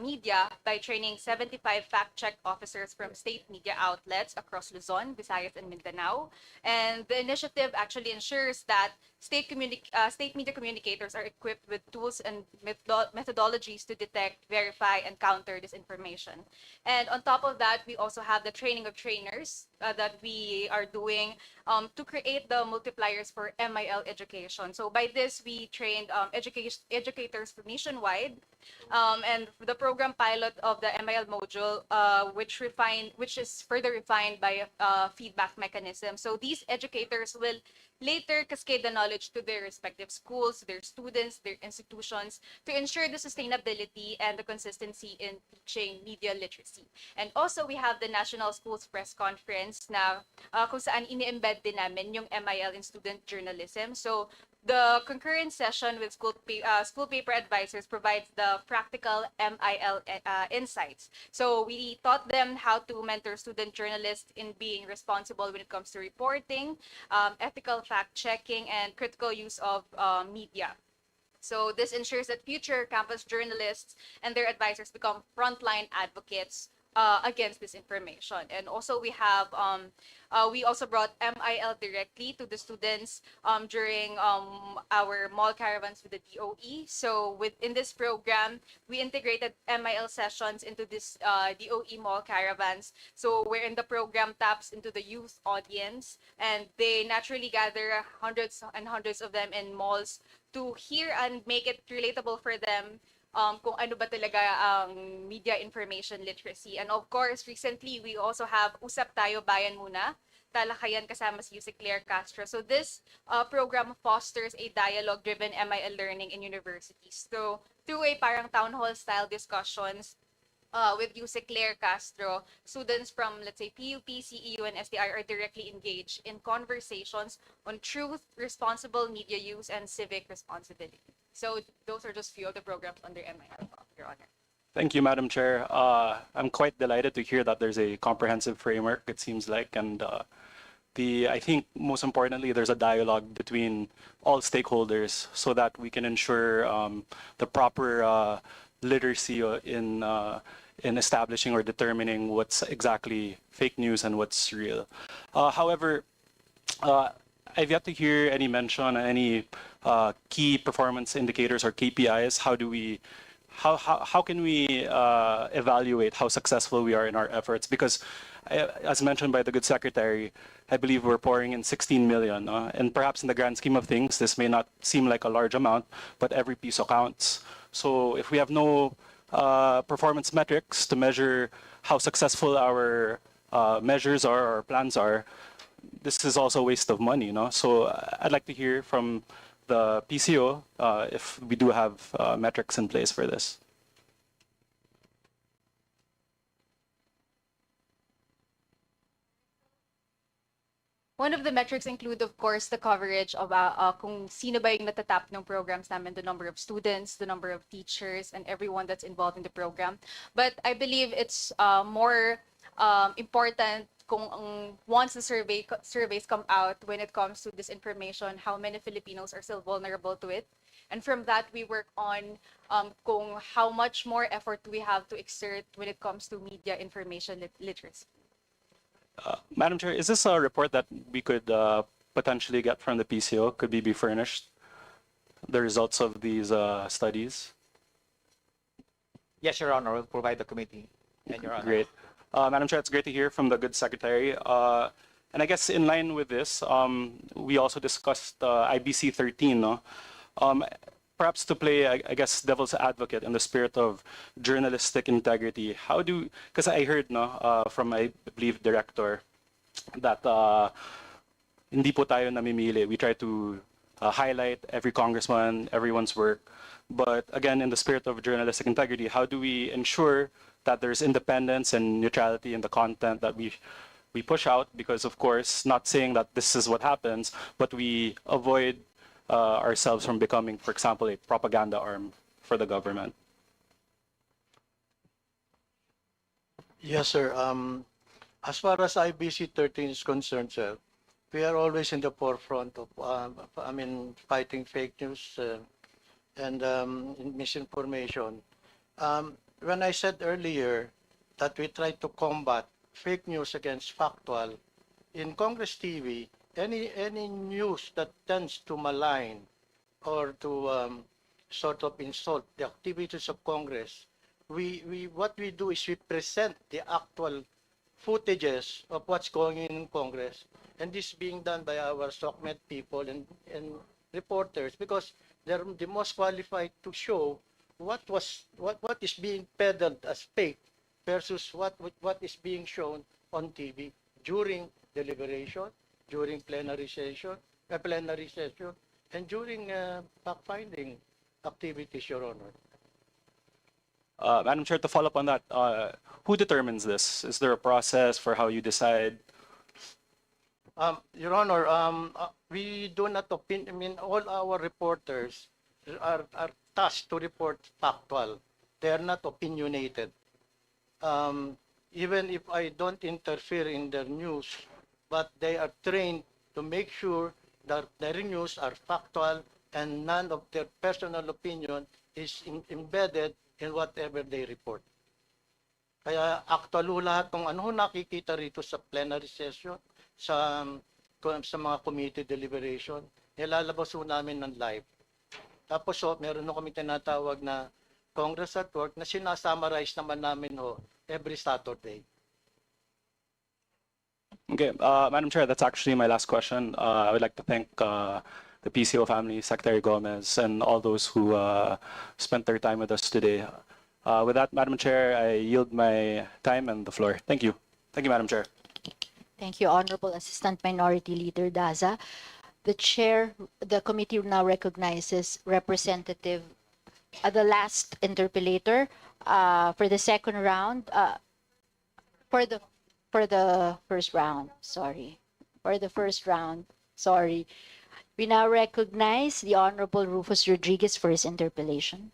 media by training 75 fact-check officers from state media outlets across Luzon, Visayas, and Mindanao. And the initiative actually ensures that state media communicators are equipped with tools and methodologies to detect, verify, and counter disinformation. And on top of that, we also have the training of trainers that we are doing to create the multipliers for MIL education. So by this, we trained educators nationwide, and the program pilot of the MIL module, which is further refined by a feedback mechanism. So these educators will later cascade the knowledge to their respective schools, their students, their institutions, to ensure the sustainability and the consistency in teaching media literacy. And also, we have the National Schools Press Conference na kung saan ini-embed din namin yung MIL in student journalism. So, the concurrent session with school paper advisors provides the practical MIL insights. So we taught them how to mentor student journalists in being responsible when it comes to reporting, ethical fact-checking, and critical use of media. So this ensures that future campus journalists and their advisors become frontline advocates against disinformation. And also we also brought MIL directly to the students during our mall caravans with the DOE. So within this program, we integrated MIL sessions into this DOE mall caravans. So wherein the program taps into the youth audience, and they naturally gather hundreds and hundreds of them in malls to hear and make it relatable for them kung ano ba talaga ang media information literacy. And of course, recently, we also have Usap Tayo Bayan Muna, talakayan kasama si Yusek Claire Castro. So this program fosters a dialogue-driven MIL learning in universities. So through a parang town hall style discussions, with Yusek Claire Castro, students from, let's say, PUP, CEU, and SDI are directly engaged in conversations on truth, responsible media use, and civic responsibility. So those are just few of the programs under MIL, Your Honor. Thank you, Madam Chair. I'm quite delighted to hear that there's a comprehensive framework, it seems like, and I think most importantly, there's a dialogue between all stakeholders so that we can ensure the proper literacy in establishing or determining what's exactly fake news and what's real. However, I've yet to hear any mention, any key performance indicators or KPIs. How can we evaluate how successful we are in our efforts? Because as mentioned by the good secretary, I believe we're pouring in 16 million. And perhaps in the grand scheme of things, this may not seem like a large amount, but every piso counts. So if we have no performance metrics to measure how successful our measures are or plans are, this is also a waste of money. So I'd like to hear from the PCO if we do have metrics in place for this. One of the metrics include, of course, the coverage of kung sino ba yung natatap ng programs namin, the number of students, the number of teachers, and everyone that's involved in the program. But I believe it's more important kung once the surveys come out when it comes to disinformation, how many Filipinos are still vulnerable to it. And from that, we work on kung how much more effort we have to exert when it comes to media information literacy. Madam Chair, is this a report that we could potentially get from the PCO? Could we be furnished the results of these studies? Yes, Your Honor, we'll provide the committee. And Your Honor. Great. Madam Chair, it's great to hear from the good secretary. And I guess in line with this, we also discussed IBC 13. No? Perhaps to play, I guess, devil's advocate in the spirit of journalistic integrity, because I heard from, I believe, director that hindi po tayo namimili. We try to highlight every congressman, everyone's work. But again, in the spirit of journalistic integrity, how do we ensure that there's independence and neutrality in the content that we push out? Because, of course, not saying that this is what happens, but we avoid ourselves from becoming, for example, a propaganda arm for the government. Yes, sir. As far as IBC 13 is concerned, sir, we are always in the forefront of, fighting fake news and misinformation. When I said earlier that we try to combat fake news against factual, in Congress TV, any news that tends to malign or to sort of insult the activities of Congress, we what we do is we present the actual footages of what's going on in Congress, and this being done by our SOCMED people and reporters, because they're the most qualified to show what is being peddled as fake versus what is being shown on TV during deliberation, during plenary session, and during fact-finding activities, Your Honor. Madam Chair, to follow up on that, who determines this? Is there a process for how you decide? Your Honor, we do not opinion. I mean, all our reporters are tasked to report factual. They are not opinionated. Even if I don't interfere in their news, but they are trained to make sure that their news are factual and none of their personal opinion is embedded in whatever they report. Kaya actual ho lahat ng ano ho nakikita rito sa plenary session, sa mga committee deliberation, nilalabas ho namin ng live. Tapos ho, meron ho kami tinatawag na Congress at Work na sinasummarize naman namin ho every Saturday. Okay, Madam Chair, that's actually my last question. I would like to thank the PCO family, Secretary Gomez, and all those who spent their time with us today. With that, Madam Chair, I yield my time and the floor. Thank you. Thank you, Madam Chair. Thank you, Honorable Assistant Minority Leader Daza. The committee now recognizes Representative, the last interpellator for the second round, for the first round, sorry. For the first round, sorry. We now recognize the Honorable Rufus Rodriguez for his interpellation.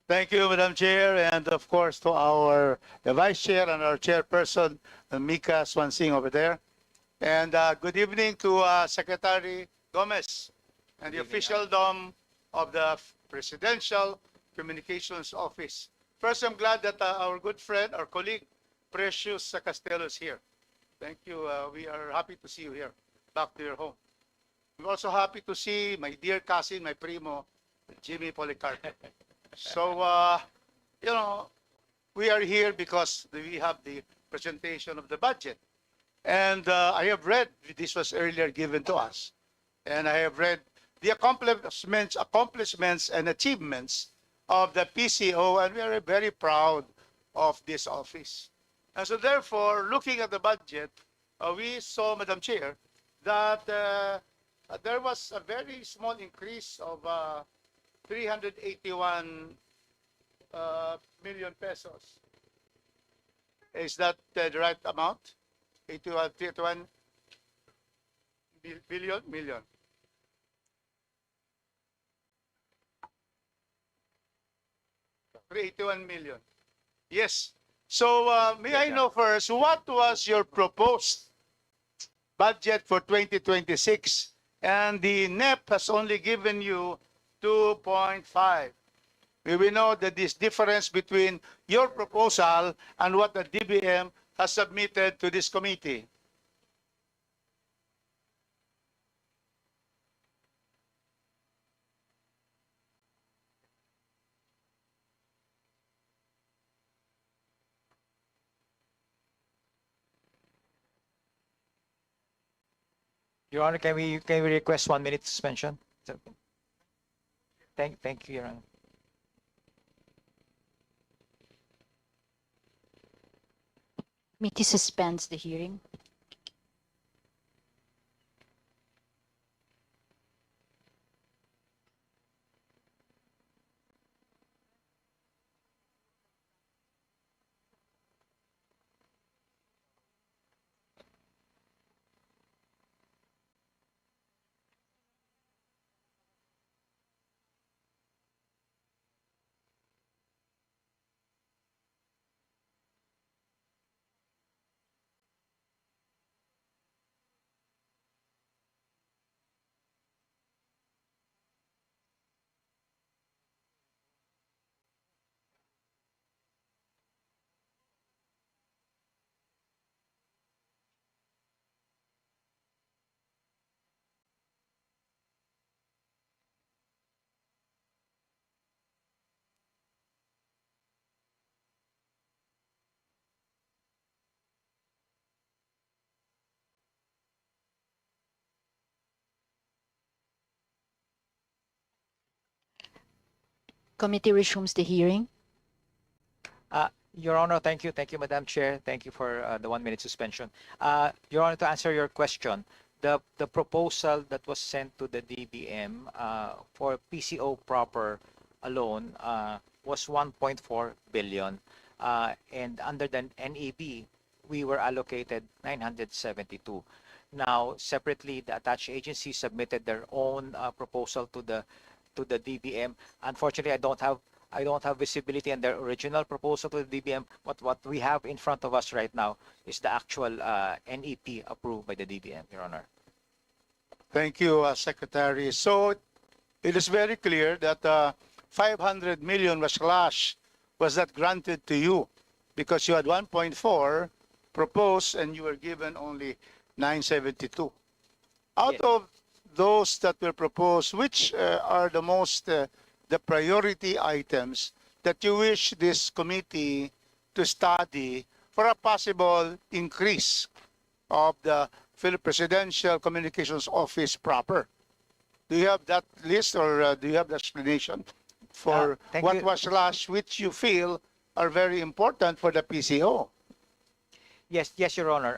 Thank you, Madam Chair, and of course to the Vice Chair and our Chairperson, Mika Swansing over there. And good evening to Secretary Gomez and the officialdom of the Presidential Communications Office. First, I'm glad that our good friend, our colleague, Precious Castello is here. Thank you. We are happy to see you here, back to your home. We're also happy to see my dear cousin, my primo, Jimmy Policarpo. So, you know, we are here because we have the presentation of the budget. And I have read, this was earlier given to us, and I have read the accomplishments and achievements of the PCO, and we are very proud of this office. And so therefore, looking at the budget, we saw, Madam Chair, that there was a very small increase of 381 million pesos. Is that the right amount? 81 million. 381 million. Yes. So may I know first, what was your proposed budget for 2026? And the NEP has only given you 2.5. We know that this difference between your proposal and what the DBM has submitted to this committee. Your Honor, can we request 1 minute suspension? Thank you, Your Honor. Committee suspends the hearing. Committee resumes the hearing. Your Honor, thank you. Thank you, Madam Chair. Thank you for the 1 minute suspension. Your Honor, to answer your question, the proposal that was sent to the DBM for PCO proper alone was 1.4 billion. And under the NEB, we were allocated 972. Now, separately, the attached agency submitted their own proposal to the DBM. Unfortunately, I don't have visibility on their original proposal to the DBM. What we have in front of us right now is the actual NEP approved by the DBM, Your Honor. Thank you, Secretary. So it is very clear that 500 million was not granted to you because you had 1.4 proposed and you were given only 972. Out Yes. of those that were proposed, which are the most the priority items that you wish this committee to study for a possible increase of the Philippine Presidential Communications Office proper? Do you have that list or do you have the explanation for Thank what you. was last, which you feel are very important for the PCO? Yes, Your Honor.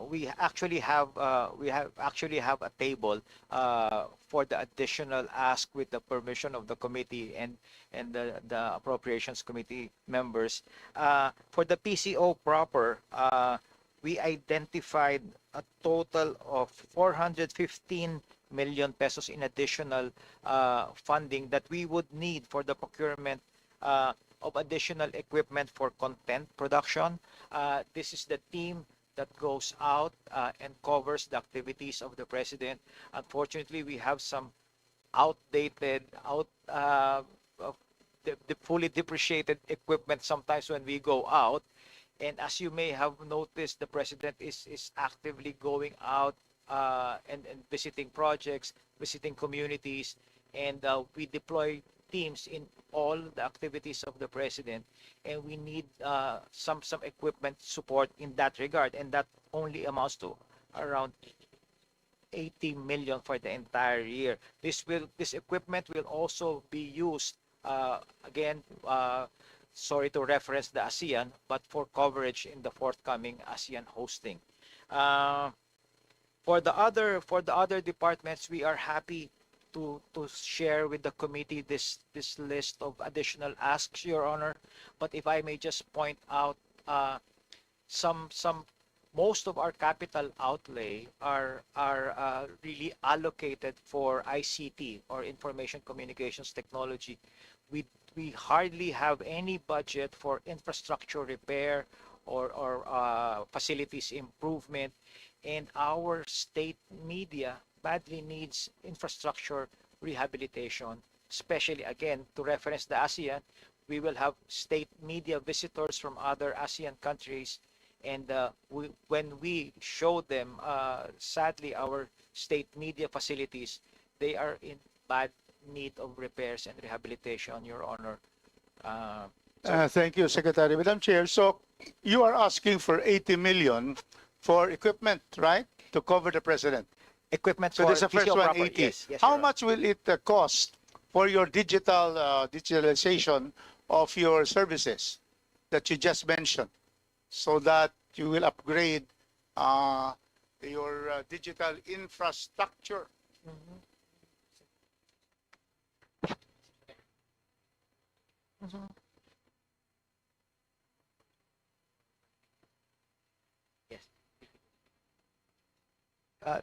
We actually have a table for the additional ask with the permission of the committee and the appropriations committee members. For the PCO proper, we identified a total of 415 million pesos in additional funding that we would need for the procurement of additional equipment for content production. This is the team that goes out and covers the activities of the president. Unfortunately, we have some outdated, the fully depreciated equipment sometimes when we go out. And as you may have noticed, the president is actively going out and visiting projects, visiting communities, and we deploy teams in all the activities of the president, and we need some equipment support in that regard, and that only amounts to around 80 million for the entire year. This equipment will also be used again. Sorry to reference the ASEAN, but for coverage in the forthcoming ASEAN hosting. For the other departments, we are happy to share with the committee this list of additional asks, Your Honor. But if I may just point out, most of our capital outlay are really allocated for ICT, or information communications technology. We hardly have any budget for infrastructure repair or facilities improvement, and our state media badly needs infrastructure rehabilitation, especially, again, to reference the ASEAN. We will have state media visitors from other ASEAN countries, and when we show them, sadly, our state media facilities, they are in bad need of repairs and rehabilitation, Your Honor. Thank you, Secretary. Madam Chair, so you are asking for 80 million for equipment, right, to cover the president? Equipment So for there's the first PCO one, proper. 80. Yes, How Your Honor. much will it cost for your digitalization of your services that you just mentioned, so that you will upgrade your digital infrastructure? Yes.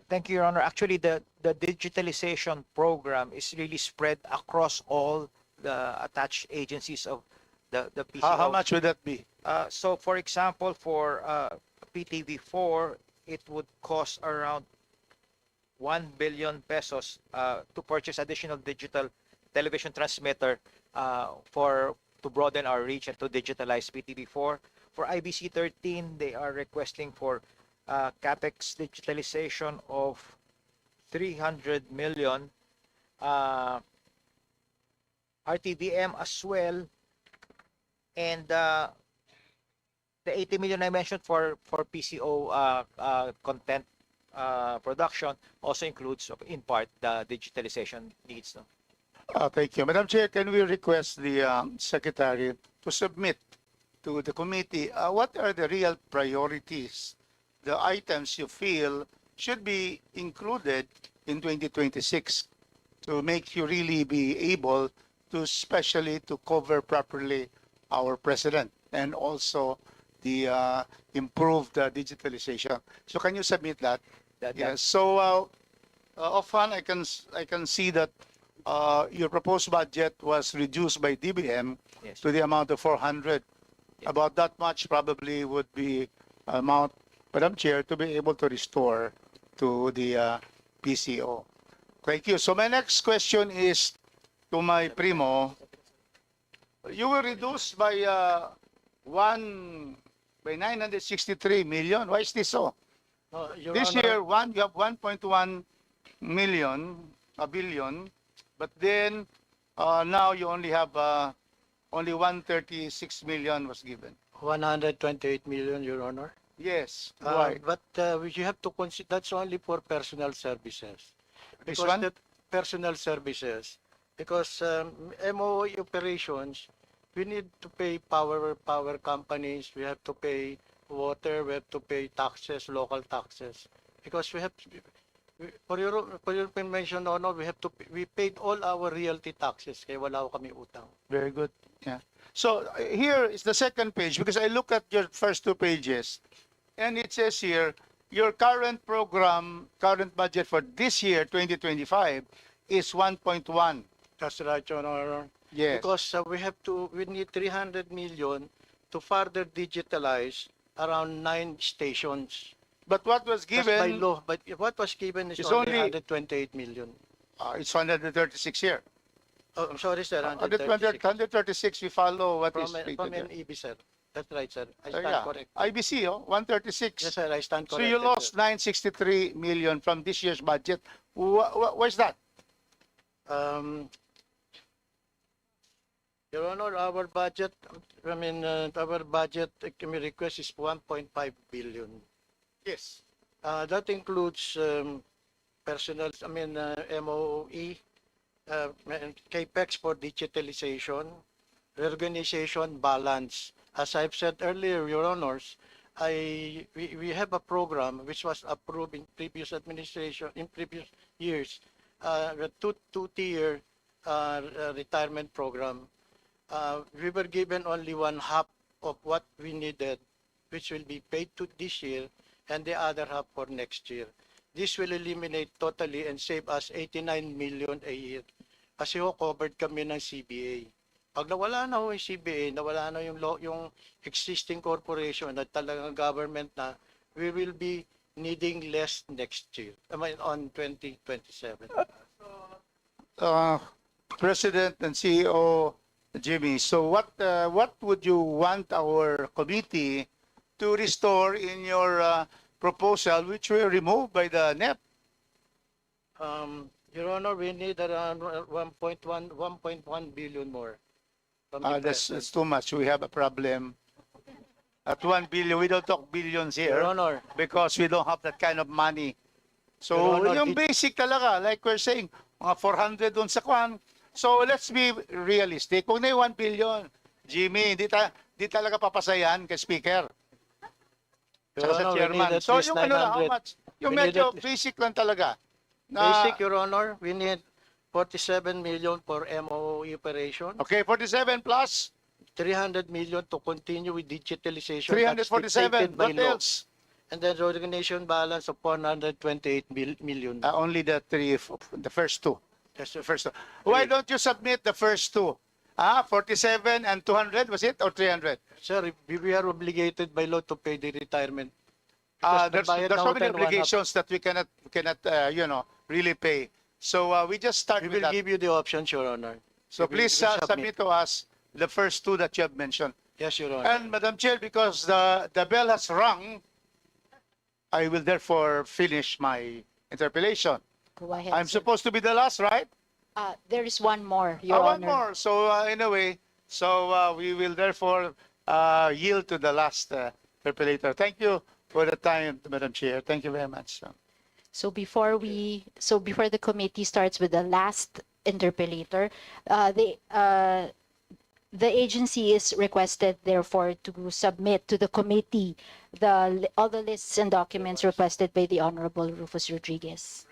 Thank you, Your Honor. Actually, the digitalization program is really spread across all the attached agencies of the PCO. How much would that be? So, for example, for PTV4, it would cost around 1 billion pesos to purchase additional digital television transmitter to broaden our reach and to digitalize PTV4. For IBC 13, they are requesting for capex digitalization of 300 million. RTVM as well, and the 80 million I mentioned for PCO content production also includes, in part, the digitalization needs. No? Thank you. Madam Chair, can we request the Secretary to submit to the committee what are the real priorities, the items you feel should be included in 2026 to make you really be able to especially to cover properly our president and also the improved digitalization. So can you submit that? Yes. So offhand, I can see that your proposed budget was reduced by DBM Yes. to the amount of 400. About that much probably would be amount, Madam Chair, to be able to restore to the PCO. Thank you. So my next question is to my primo. You will reduce by 963 million. Why is this so? Your This Honor, year, you have 1.1 a billion, but then now you only have only 136 million was given. 128 million, Your Honor. Yes. Why? But you have to consider that's only for personal services. This Because one? that personal services, because MOE operations, we need to pay power companies, we have to pay water, we have to pay taxes, local taxes. Because for your mention, Honor, we paid all our realty taxes, kaya wala ko kami utang. Very good. Yeah. So here is the second page because I look at your first two pages and it says here your current current budget for this year 2025 is 1.1. That's right, Your Honor. Yes. Because we need 300 million to further digitalize around 9 stations. But what was That's by given law, but what was given is It's only only- 128 million. it's 136 here. Oh, I'm sorry, sir, The 136. 136 we follow what is From stated there. NEB, sir. That's right, sir. I stand Yeah. corrected. IBC 136. Yes, sir, I stand So corrected. you lost sir. 963 million from this year's budget. Where's that? Your Honor, our budget, our budget request is 1.5 billion. Yes. That includes personnel, MOE, CAPEX for digitalization, reorganization, balance. As I've said earlier, Your Honors, we have a program which was approved in previous administration, in previous years, the two-tier retirement program. We were given only one half of what we needed, which will be paid to this year, and the other half for next year. This will eliminate totally and save us 89 million a year. Kasi covered kami ng CBA. Pag nawala na yung CBA, nawala na yung existing corporation at talagang government na, we will be needing less next year. On 2027. President and CEO Jimmy, so what would you want our committee to restore in your proposal, which were removed by the NEP? Your Honor, we need around 1.1 billion more. From the That's President. too much. We have a problem. At 1 billion, we don't talk billions here Your Honor, because we don't have that kind of money. So Your Honor, yung basic talaga, like we're saying, mga 400 dun sa kwan. So let's be realistic. Kung na yung 1 billion, Jimmy, di talaga papasayan kay Speaker. Your Saka sa Honor, we chairman. need at So least yung ano lang, how 900. much? Yung We need medyo at least- basic lang talaga. Na, basic, Your Honor, we need 47 million for MOE operation, okay, 47 plus 300 million to continue with digitalization. 347. That's dictated by What law. else? And then reorganization balance of 428 million. Only the first two. That's The first two. Why don't you submit the first two? 47 and 200, was it? Or 300? Sir, we are obligated by law to pay the retirement. Because There's nagbayad so na many tayo ng 1.5. obligations that we cannot really pay. So we just start We with will that. give you the options, Your Honor. So We will please submit to us the first two that you have mentioned. Yes, Your Honor. And Madam Chair, because the bell has rung, I will therefore finish my interpellation. Go ahead, I'm sir. supposed to be the last, right? There is one more, Your One Honor. more. So anyway, we will therefore yield to the last interpellator. Thank you for the time, Madam Chair. Thank you very much. So before the committee starts with the last interpolator. The agency is requested, therefore, to submit to the committee all the lists and documents requested by the Honorable Rufus Rodriguez.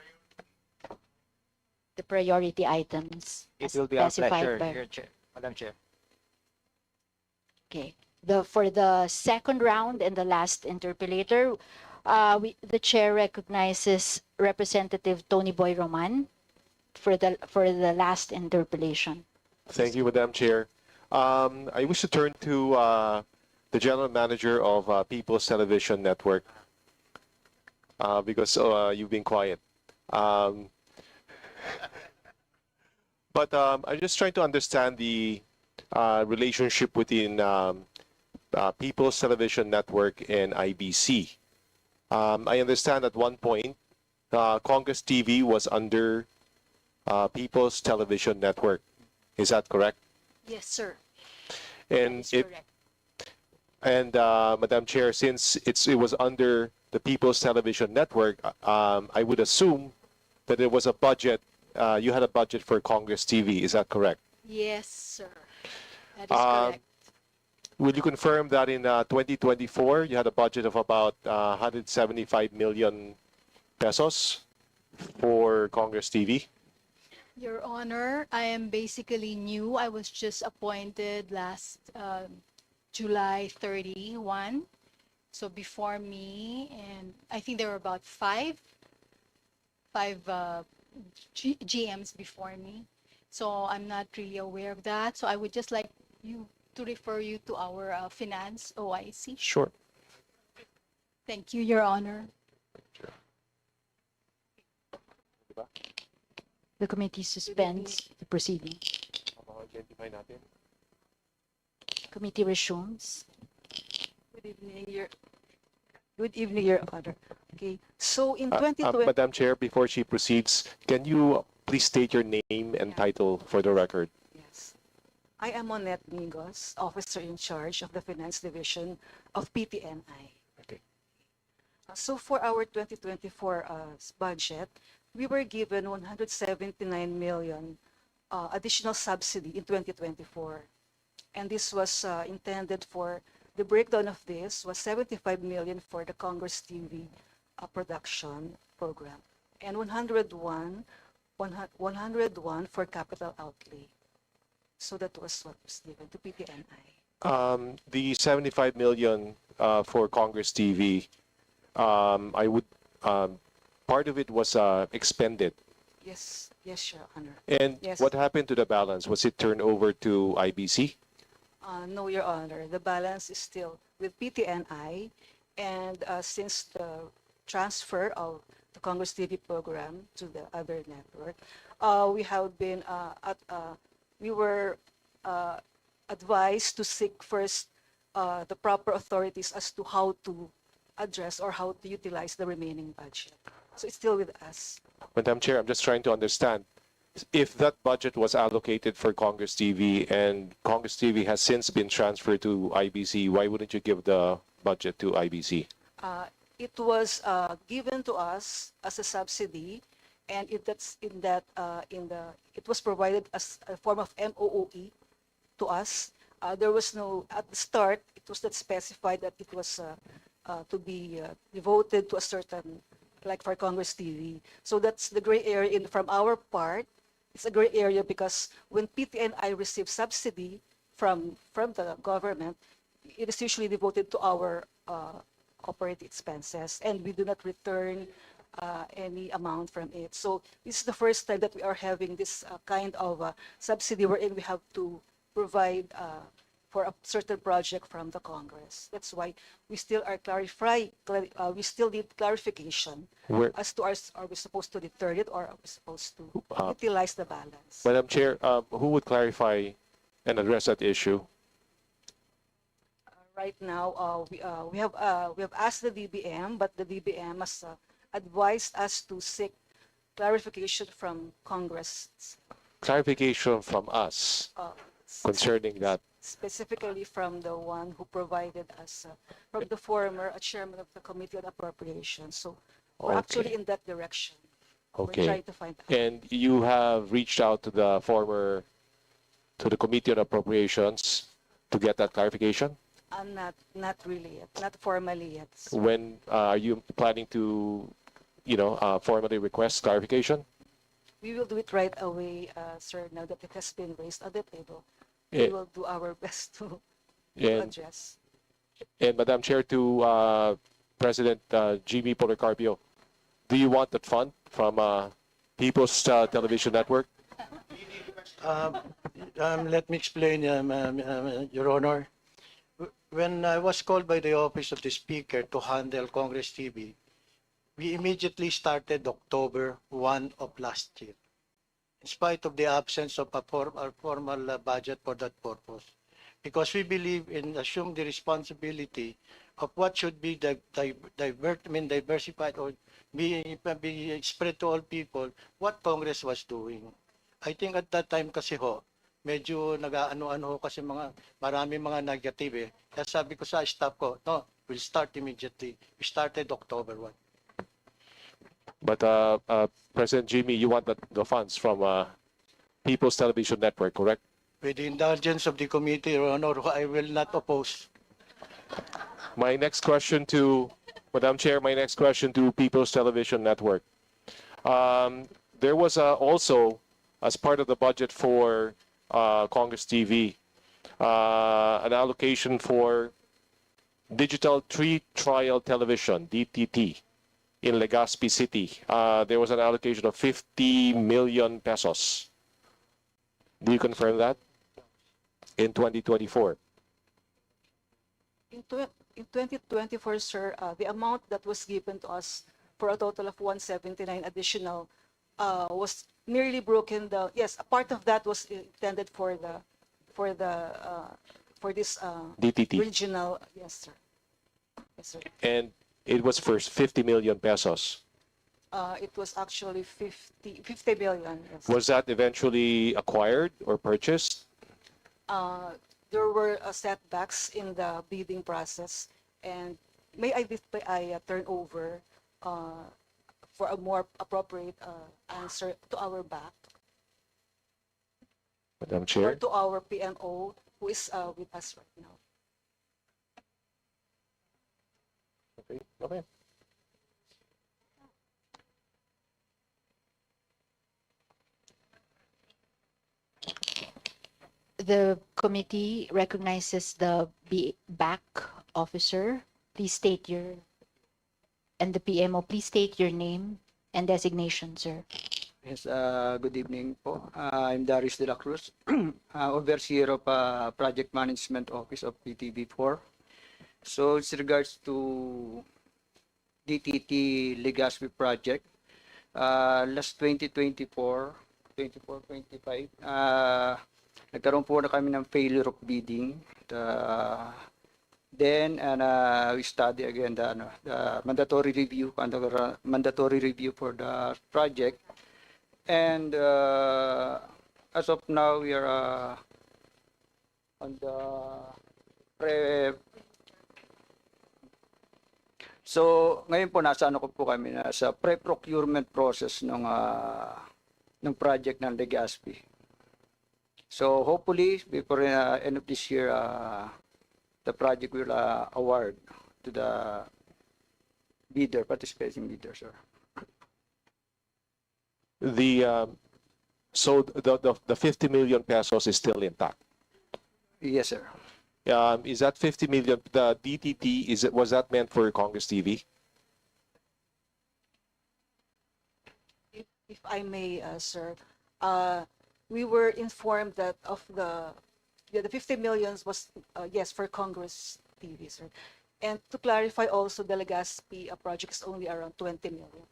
The priority items It as will be our specified pleasure, by. Your Chair, Madam Chair. Okay. For the second round and the last interpolator, the chair recognizes Representative Tony Boy Roman for the last interpolation. Thank you, Madam Chair. I wish to turn to the General Manager of People's Television Network because you've been quiet. But I'm just trying to understand the relationship within People's Television Network and IBC. I understand at one point Congress TV was under People's Television Network. Is that correct? Yes, sir. And That is correct. Madam Chair, since it was under the People's Television Network, I would assume that there was a budget. You had a budget for Congress TV. Is that correct? Yes, sir. That is correct. Will you confirm that in 2024 you had a budget of about 175 million pesos for Congress TV? Your Honor, I am basically new. I was just appointed last July 31. So before me, and I think there were about five GMs before me. So I'm not really aware of that. So I would just like you to refer you to our finance OIC. Sure. Thank you, Your Honor. The committee suspends the proceeding. Committee resumes. Good evening, Your Honor. Okay, so in 2020, Madam Chair, before she proceeds, can you please state your name and title for the record? yes, I am Monette Mingos, Officer in Charge of the Finance Division of PTNI. Okay. So for our 2024 budget, we were given 179 million additional subsidy in 2024. And this was intended for, the breakdown of this was 75 million for the Congress TV production program and 101 for capital outlay. So that was what was given to PTNI. The 75 million for Congress TV, I would, part of it was expended. Yes, yes, Your Honor. And Yes. what happened to the balance? Was it turned over to IBC? No, Your Honor. The balance is still with PTNI, and since the transfer of the Congress TV program to the other network, we were advised to seek first the proper authorities as to how to address or how to utilize the remaining budget. So it's still with us. Madam Chair, I'm just trying to understand. If that budget was allocated for Congress TV and Congress TV has since been transferred to IBC, why wouldn't you give the budget to IBC? It was given to us as a subsidy, and it was provided as a form of MOOE to us. There was no, at the start, it was not specified that it was to be devoted to a certain, like for Congress TV. So that's the gray area from our part. It's a gray area because when PTNI receives subsidy from the government, it is usually devoted to our operating expenses, and we do not return any amount from it. So this is the first time that we are having this kind of subsidy wherein we have to provide for a certain project from the Congress. That's why we still are we still need clarification as to are we supposed to return it or are we supposed to utilize the balance. Madam Chair, who would clarify and address that issue? Right now, we have asked the DBM, but the DBM has advised us to seek clarification from Congress. Clarification from us concerning that. Specifically from the one who provided us, from the former chairman of the Committee on Appropriations. So we're actually in that direction. We're Okay. trying to find out. And you have reached out to to the Committee on Appropriations to get that clarification? Not really yet, not formally yet. When are you planning to, formally request clarification? We will do it right away, sir, now that it has been raised on the table. Eh, We will do our best to And, address. and Madam Chair, to President Jimmy Policarpio, do you want that fund from People's Television Network? Let me explain, Your Honor. When I was called by the Office of the Speaker to handle Congress TV, we immediately started October 1 of last year, in spite of the absence of a formal budget for that purpose, because we believe in assuming the responsibility of what should be diversified or be spread to all people, what Congress was doing. I think at that time kasi ho, medyo nag-ano-ano ho kasi marami mga negative eh. Kaya sabi ko sa staff ko, no, we'll start immediately. We started October 1. But President Jimmy, you want the funds from People's Television Network, correct? With the indulgence of the committee, Your Honor, I will not oppose. My next question to, Madam Chair, my next question to People's Television Network. There was also, as part of the budget for Congress TV, an allocation for digital trial television, DTT, in Legazpi City. There was an allocation of 50 million pesos. Do you confirm that? In 2024? In 2024, sir, the amount that was given to us for a total of 179 additional was nearly broken down. Yes, a part of that was intended for this DTT. regional. Yes, sir. Yes, sir. And it was for 50 million pesos. It was actually 50 billion. Yes. Was that eventually acquired or purchased? There were setbacks in the bidding process, and may I turn over for a more appropriate answer to our back Madam or Chair? to our PMO who is with us right now. Okay. Okay. The committee recognizes the back officer. Please state your, and the PMO, please state your name and designation, sir. Yes, good evening po. I'm Darius de la Cruz, Overseer of Project Management Office of PTV4. So it's regards to DTT Legazpi project. Last 2024, 25, nagkaroon po na kami ng failure of bidding. Then we study again the mandatory review, mandatory review for the project. And as of now, we are on the So, ngayon po nasa kami sa pre-procurement process ng project ng Legazpi. So, hopefully before end of this year, the project will award to the participating bidder, sir. So the 50 million pesos is still intact? Yes, sir. Is that 50 million, the DTT, was that meant for Congress TV? If I may, sir, we were informed that of the 50 millions was, yes, for Congress TV, sir. And to clarify also, the Legazpi project is only around 20 million.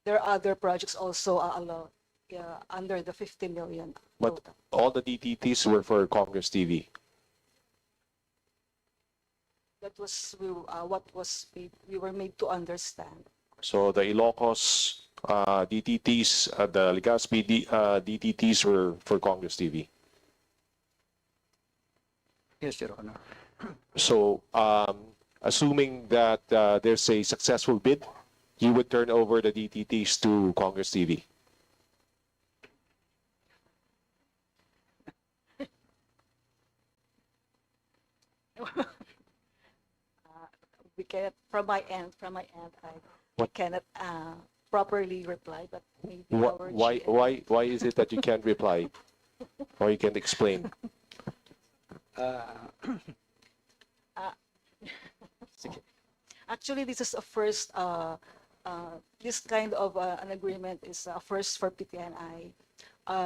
There are other projects also allowed under the 50 million But total. all the DTTs were for Congress TV? That was what we were made to understand. So the Ilocos DTTs, the Legazpi DTTs were for Congress TV? Yes, Your Honor. So assuming that there's a successful bid you would turn over the DTTs to Congress TV? We cannot, I cannot properly reply, but maybe our GM. Why is it that you can't reply or you can't explain? Actually, this is a first, this kind of an agreement is a first for PTNI,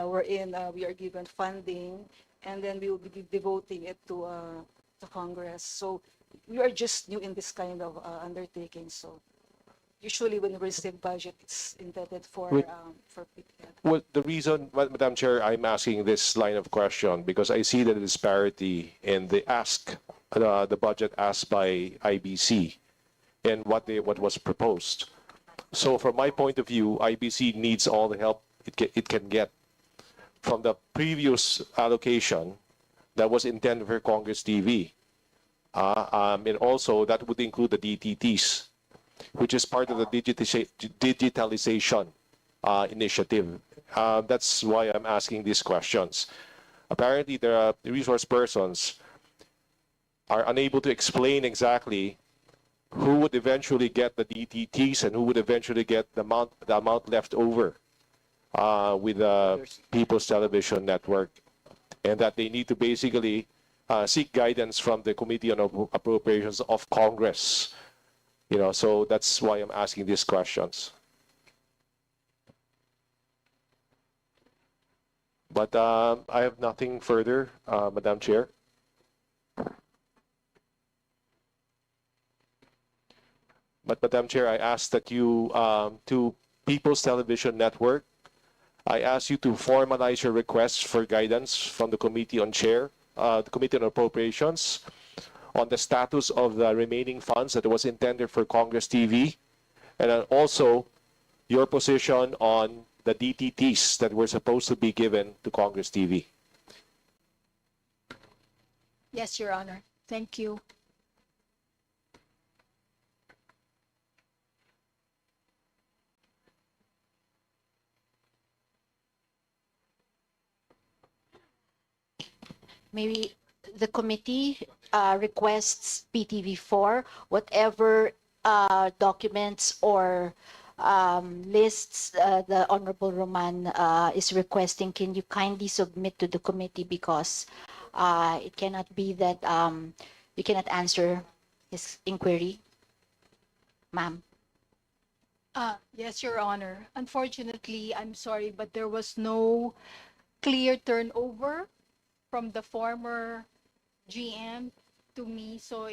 wherein we are given funding and then we will be devoting it to Congress. So we are just new in this kind of undertaking. So usually when we receive budget, it's intended for PTNI. Well, the reason, Madam Chair, I'm asking this line of question because I see the disparity in the the budget asked by IBC and what was proposed. So from my point of view, IBC needs all the help it can get from the previous allocation that was intended for Congress TV. And also that would include the DTTs, which is part of the digitalization initiative. That's why I'm asking these questions. Apparently, the resource persons are unable to explain exactly who would eventually get the DTTs and who would eventually get the amount left over with the People's Television Network, and that they need to basically seek guidance from the Committee on Appropriations of Congress. You know, so that's why I'm asking these questions. But I have nothing further, Madam Chair. But Madam Chair, I ask that you, to People's Television Network, I ask you to formalize your requests for guidance from the Committee on the Committee on Appropriations on the status of the remaining funds that was intended for Congress TV, and then also your position on the DTTs that were supposed to be given to Congress TV. Yes, Your Honor. Thank you. Maybe the committee requests PTV4, whatever documents or lists the Honorable Roman is requesting, can you kindly submit to the committee, because it cannot be that you cannot answer his inquiry, ma'am. Yes, Your Honor. Unfortunately, I'm sorry, but there was no clear turnover from the former GM to me, so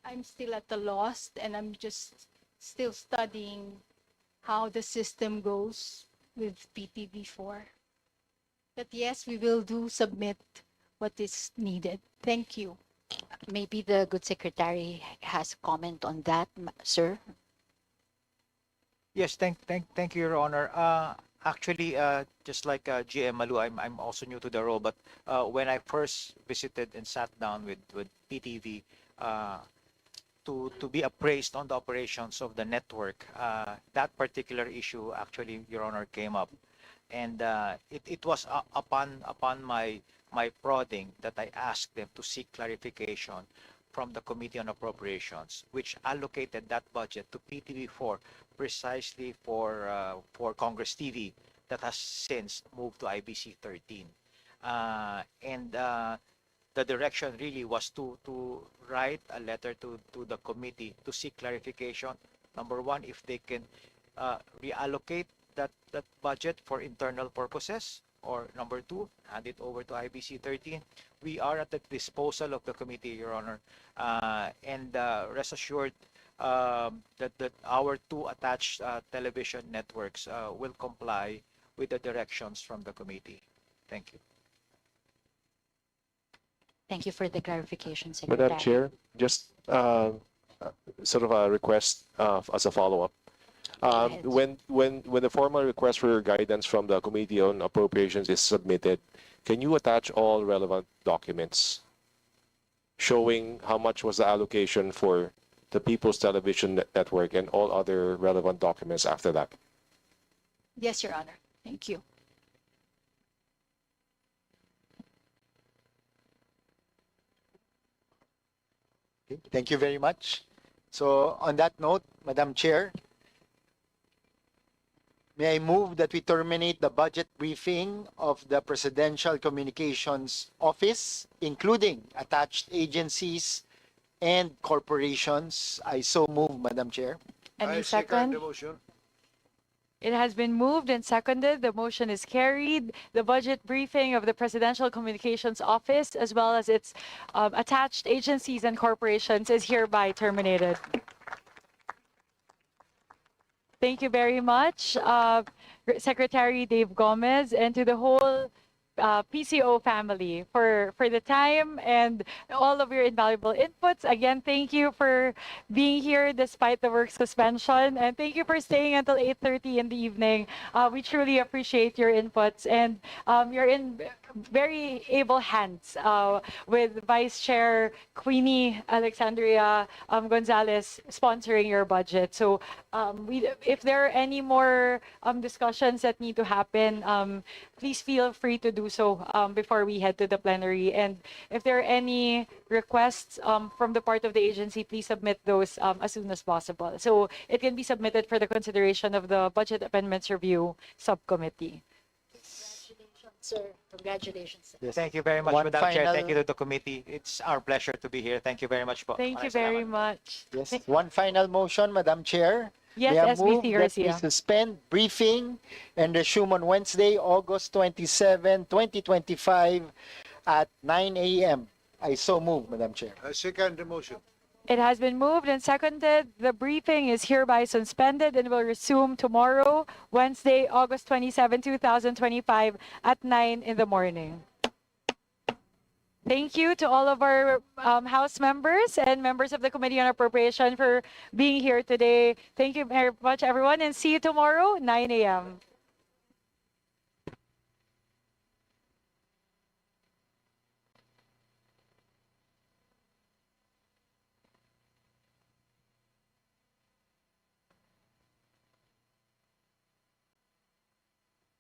I'm still at the loss, and I'm just still studying how the system goes with PTV4. But yes, we will submit what is needed. Thank you. Maybe the good secretary has a comment on that, sir. Yes, thank you, Your Honor. Actually, just like GM Malu, I'm also new to the role, but when I first visited and sat down with PTV to be appraised on the operations of the network, that particular issue actually, Your Honor, came up, and it was upon my prodding that I asked them to seek clarification from the Committee on Appropriations, which allocated that budget to PTV4 precisely for Congress TV that has since moved to IBC 13. And the direction really was to write a letter to the committee to seek clarification. Number one, if they can reallocate that budget for internal purposes, or number two, hand it over to IBC 13. We are at the disposal of the committee, Your Honor, and rest assured that our two attached television networks will comply with the directions from the committee. Thank you. Thank you for the clarification, Secretary. Madam Chair, just sort of a request as a follow-up. When the formal request for guidance from the Committee on Appropriations is submitted, can you attach all relevant documents showing how much was the allocation for the People's Television Network, and all other relevant documents after that. Yes, Your Honor. Thank you. Okay, thank you very much. So on that note, Madam Chair, may I move that we terminate the budget briefing of the Presidential Communications Office, including attached agencies and corporations. I so move, Madam Chair. Any second? the motion. It has been moved and seconded. The motion is carried. The budget briefing of the Presidential Communications Office, as well as its attached agencies and corporations, is hereby terminated. Thank you very much, Secretary Dave Gomez, and to the whole PCO family for the time and all of your invaluable inputs. Again, thank you for being here despite the work suspension, and thank you for staying until 8:30 in the evening. We truly appreciate your inputs, and you're in very able hands with Vice Chair Queenie Alexandria Gonzalez sponsoring your budget. So if there are any more discussions that need to happen, please feel free to do so before we head to the plenary. And if there are any requests from the part of the agency, please submit those as soon as possible. So it can be submitted for the consideration of the Budget Amendments Review Subcommittee. Sir, congratulations. Yes. Thank you very much, One Madam Chair. final- Thank you to the committee. It's our pleasure to be here. Thank you very much po. Thank you Maraming very salamat. much. Yes. One final motion, Madam Chair. Yes, May I SBC move that we Garcia. suspend briefing and resume on Wednesday, August 27, 2025 at 9 a.m. I so move, Madam Chair. I second the motion. It has been moved and seconded. The briefing is hereby suspended and will resume tomorrow, Wednesday, August 27, 2025 at 9 in the morning. Thank you to all of our House members and members of the Committee on Appropriation for being here today. Thank you very much, everyone, and see you tomorrow, 9 a.m.